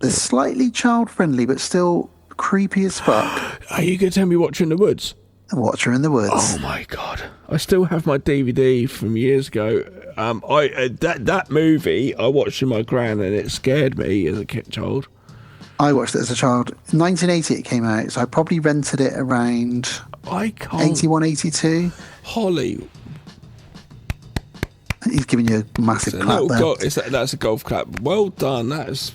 the slightly child-friendly but still creepy as fuck. Are you going to tell me Watcher in the Woods? Watcher in the Woods. Oh my god! I still have my DVD from years ago. That movie I watched with my gran and it scared me as a child. I watched it as a child. 1980 it came out, so I probably rented it around 81, 82. Holly. He's giving you a massive clap there. That's a golf clap. Well done. That's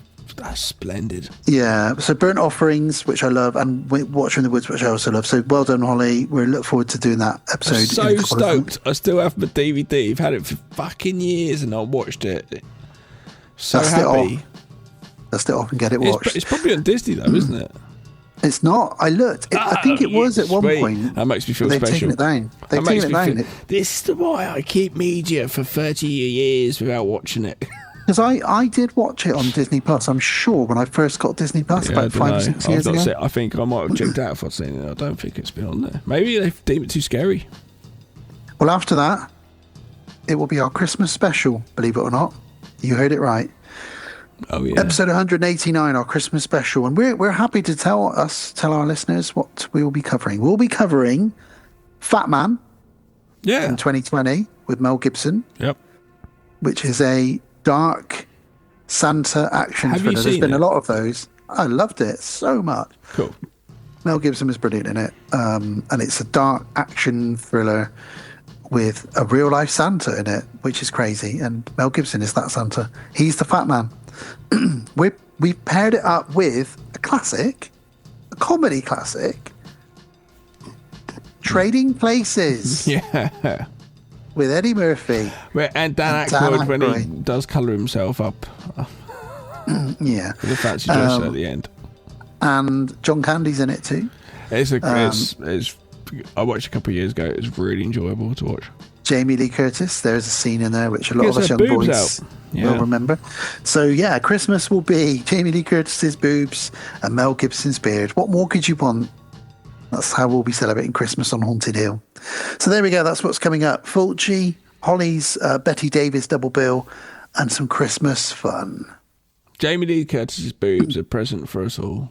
splendid. Yeah. So Burnt Offerings, which I love, and Watcher in the Woods, which I also love. So well done, Holly. We look forward to doing that episode. I'm so stoked. I still have my DVD. I've had it for fucking years and I watched it. So happy. Dust it off and get it watched. It's probably on Disney though, isn't it? It's not. I looked. I think it was at one point. That makes me feel they've special. Taken it down. They've taken it down. This is why I keep media for 30 years without watching it. Because I did watch it on Disney Plus. I'm sure when I first got Disney Plus about 5 or 6 years ago. I think I might have checked out if I'd seen it. I don't think it's been on there. Maybe they deem it too scary. Well, after that, it will be our Christmas special. Believe it or not, you heard it right. Oh yeah. Episode 189, our Christmas special, and we're happy to tell our listeners what we will be covering. We'll be covering Fat Man. Yeah. In 2020 with Mel Gibson. Yep. Which is a dark Santa action thriller. There's been a lot of those. I loved it so much. Cool. Mel Gibson was brilliant in it. And it's a dark action thriller with a real life Santa in it, which is crazy. And Mel Gibson is that Santa. He's the Fat Man. We've paired it up with a classic, a comedy classic, Trading Places. Yeah. With Eddie Murphy. And Dan Aykroyd when he does colour himself up. Yeah. With the fancy dress at the end. And John Candy's in it too. I watched a couple of years ago. It was really enjoyable to watch. Jamie Lee Curtis. There's a scene in there which a lot of us young boys will remember. So yeah, Christmas will be Jamie Lee Curtis's boobs and Mel Gibson's beard. What more could you want? That's how we'll be celebrating Christmas on Haunted Hill. So there we go. That's what's coming up. Fulci, Holly's Betty Davis double bill, and some Christmas fun. Jamie Lee Curtis's boobs, a present for us all.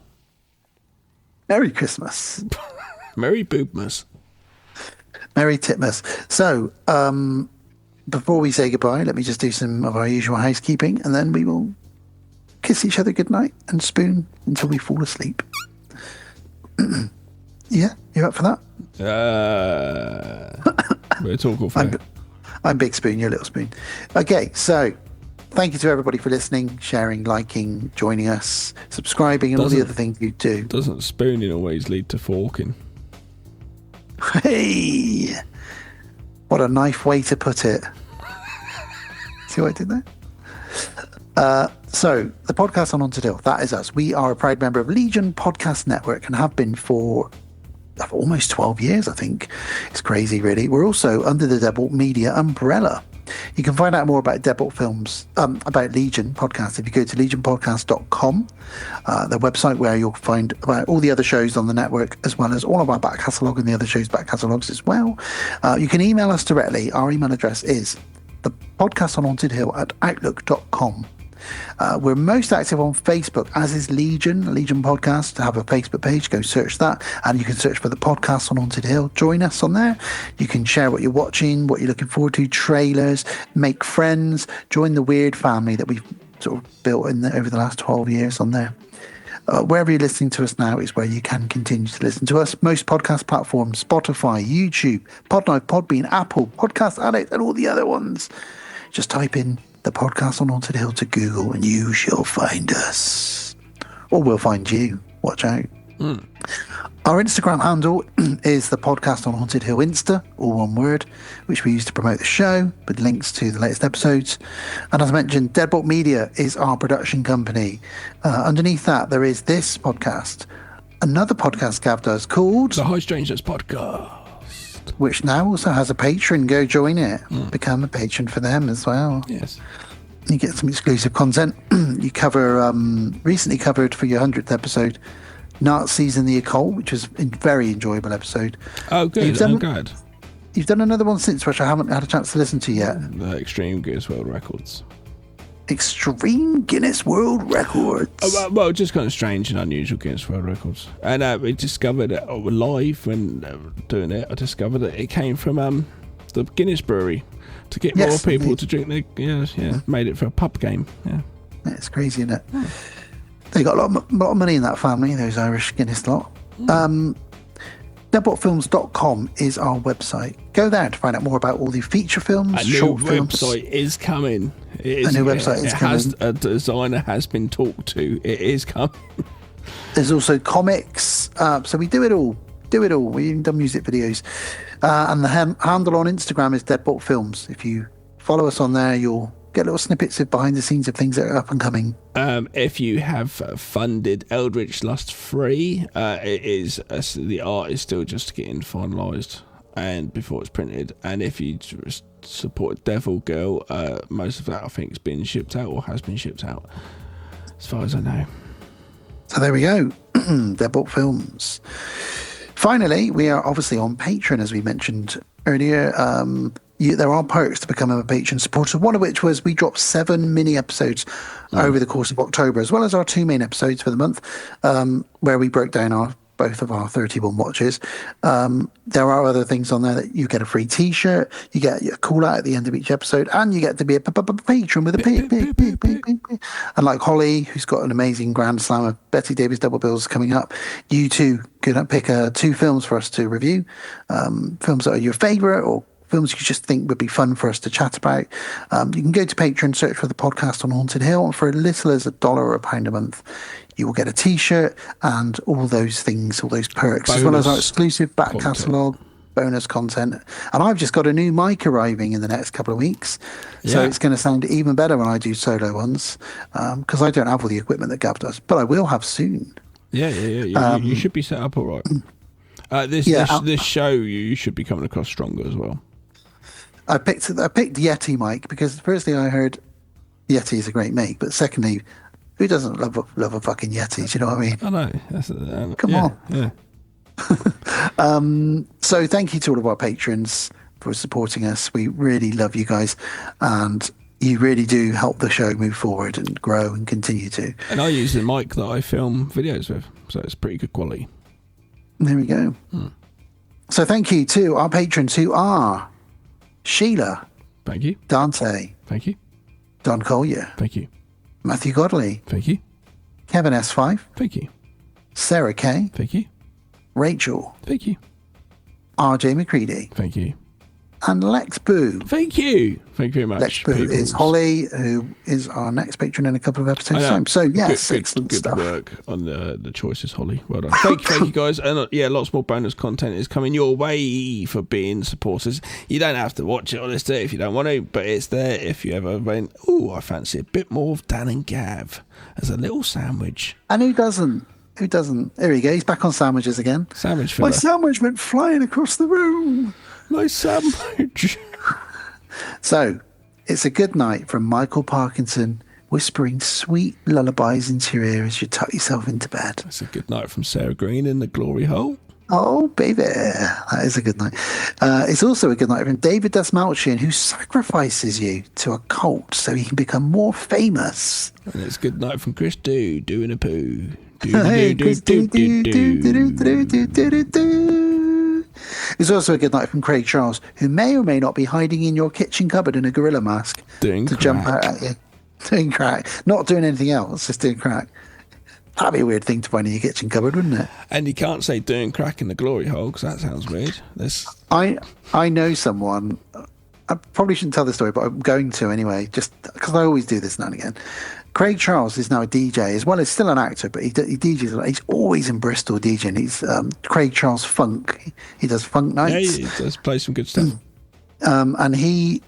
Merry Christmas. Merry Boobmas. Merry Titmas. So, before we say goodbye, let me just do some of our usual housekeeping, and then we will kiss each other goodnight and spoon until we fall asleep. Yeah, you up for that? We're talking for I'm Big Spoon, you're Little Spoon. Okay, so thank you to everybody for listening, sharing, liking, joining us, subscribing, and all the other things you do. Doesn't spooning always lead to forking? Hey, what a nice way to put it. See what I did there? So the podcast on Haunted Hill, that is us. We are a proud member of Legion Podcast Network and have been for almost 12 years, I think. It's crazy, really. We're also under the Deadbolt Media umbrella. You can find out more about Deadbolt Films, about Legion Podcast, if you go to legionpodcast.com, the website where you'll find about all the other shows on the network, as well as all of our back catalogue and the other shows' back catalogues as well. You can email us directly. Our email address is thepodcastonhauntedhill@outlook.com. We're most active on Facebook, as is Legion Podcast. To have a Facebook page, go search that, and you can search for the podcast on Haunted Hill. Join us on there. You can share what you're watching, what you're looking forward to, trailers, make friends, join the weird family that we've sort of built over the last 12 years on there. Wherever you're listening to us now is where you can continue to listen to us. Most podcast platforms, Spotify, YouTube, Podknife, Podbean, Apple, Podcast Addict, and all the other ones. Just type in the podcast on Haunted Hill to Google and you shall find us. Or we'll find you. Watch out. Our Instagram handle is the podcast on Haunted Hill Insta, all one word, which we use to promote the show with links to the latest episodes. And as I mentioned, Deadbolt Media is our production company. Underneath that, there is this podcast, another podcast Gav does called The High Strangers Podcast, which now also has a patron. Go join it. Become a patron for them as well. Yes. You get some exclusive content. You cover recently covered for your 100th episode Nazis in the Occult, which was a very enjoyable episode. Oh, good. I'm glad. You've done another one since, which I haven't had a chance to listen to yet. The Extreme Guinness World Records. Extreme Guinness World Records. Well, just kind of strange and unusual Guinness World Records. And we discovered it live when doing it. I discovered that it came from the Guinness Brewery to get more people to drink the. Made it for a pub game. Yeah, it's crazy, isn't it? They got a lot of money in that family, those Irish Guinness lot. Deadbotfilms.com is our website. Go there to find out more about all the feature films, short films. A new website is coming. A new website is coming. A designer has been talked to. It is coming. There's also comics. So we do it all. We've even done music videos. And the handle on Instagram is Deadbot Films. If you follow us on there, you'll get little snippets of behind the scenes of things that are up and coming. If you have funded Eldritch Lust 3, it is the art is still just getting finalised and before it's printed. And if you support Devil Girl, most of that I think has been shipped out or has been shipped out, as far as I know. So there we go. Deadbot Films. Finally, we are obviously on Patreon, as we mentioned earlier. There are perks to becoming a Patreon supporter, one of which was we dropped 7 mini episodes over the course of October, as well as our 2 main episodes for the month, where we broke down both of our 31 watches. There are other things on there that you get a free t-shirt, you get a call out at the end of each episode, and you get to be a patron with a P. And like Holly, who's got an amazing Grand Slam of Betty Davis double bills coming up, you too could pick 2 films for us to review, films that are your favourite or films you just think would be fun for us to chat about. You can go to Patreon, search for the podcast on Haunted Hill, and for as little as $1 or £1 a month, you will get a t-shirt and all those things, all those perks, as well as our exclusive back catalogue, bonus content. And I've just got a new mic arriving in the next couple of weeks, so it's going to sound even better when I do solo ones, because I don't have all the equipment that Gav does, but I will have soon. You should be set up all right. This show, you should be coming across stronger as well. I picked Yeti mic because firstly I heard Yeti is a great mic, but secondly, who doesn't love a fucking Yeti? Do you know what I mean? I know. Come on. Yeah. So thank you to all of our patrons for supporting us. We really love you guys, and you really do help the show move forward and grow and continue to. And I use the mic that I film videos with, so it's pretty good quality. There we go. So thank you to our patrons who are Sheila. Thank you. Dante. Thank you. Don Collier. Thank you. Matthew Godley. Thank you. Kevin S5. Thank you. Sarah K. Thank you. Rachel. Thank you. RJ McCready. Thank you. And Lex Boo. Thank you. Thank you very much. Lex Boo is Holly, who is our next patron in a couple of episodes' time. So, yes, excellent stuff. Good work on the choices, Holly. Well done. Thank you, guys. And lots more bonus content is coming your way for being supporters. You don't have to watch it on this day if you don't want to, but it's there if you ever went, I fancy a bit more of Dan and Gav as a little sandwich. And who doesn't? Who doesn't? There we go. He's back on sandwiches again. Sandwich fella. My sandwich went flying across the room. My sandwich. So, it's a good night from Michael Parkinson, whispering sweet lullabies into your ear as you tuck yourself into bed. It's a good night from Sarah Green in the Glory Hole. Oh, baby. That is a good night. It's also a good night from David Dasmalchian, who sacrifices you to a cult so he can become more famous. And it's a good night from Chris doing a poo. It's also a good night from Craig Charles, who may or may not be hiding in your kitchen cupboard in a gorilla mask jump out at you. Doing crack. Not doing anything else, just doing crack. That'd be a weird thing to find in your kitchen cupboard, wouldn't it? And you can't say doing crack in the glory hole, because that sounds weird. I know someone, I probably shouldn't tell this story, but I'm going to anyway, just because I always do this now and again. Craig Charles is now a DJ, as well as still an actor, but he DJs a lot. He's always in Bristol DJing. He's Craig Charles Funk. He does funk nights. Yeah, he does play some good stuff. And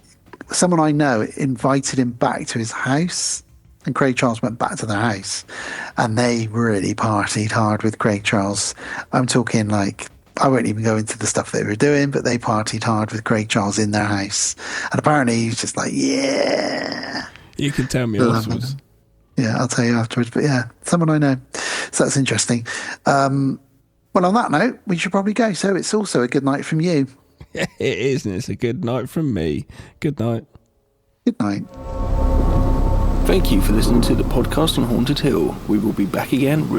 someone I know invited him back to his house, and Craig Charles went back to their house, and they really partied hard with Craig Charles. I'm talking like, I won't even go into the stuff they were doing, but they partied hard with Craig Charles in their house. And apparently he's just like, yeah. You can tell me afterwards. Yeah, I'll tell you afterwards. But yeah, someone I know. So that's interesting. Well, on that note, we should probably go. So it's also a good night from you. Yeah, it is, and it's a good night from me. Good night. Good night. Thank you for listening to the podcast on Haunted Hill. We will be back again real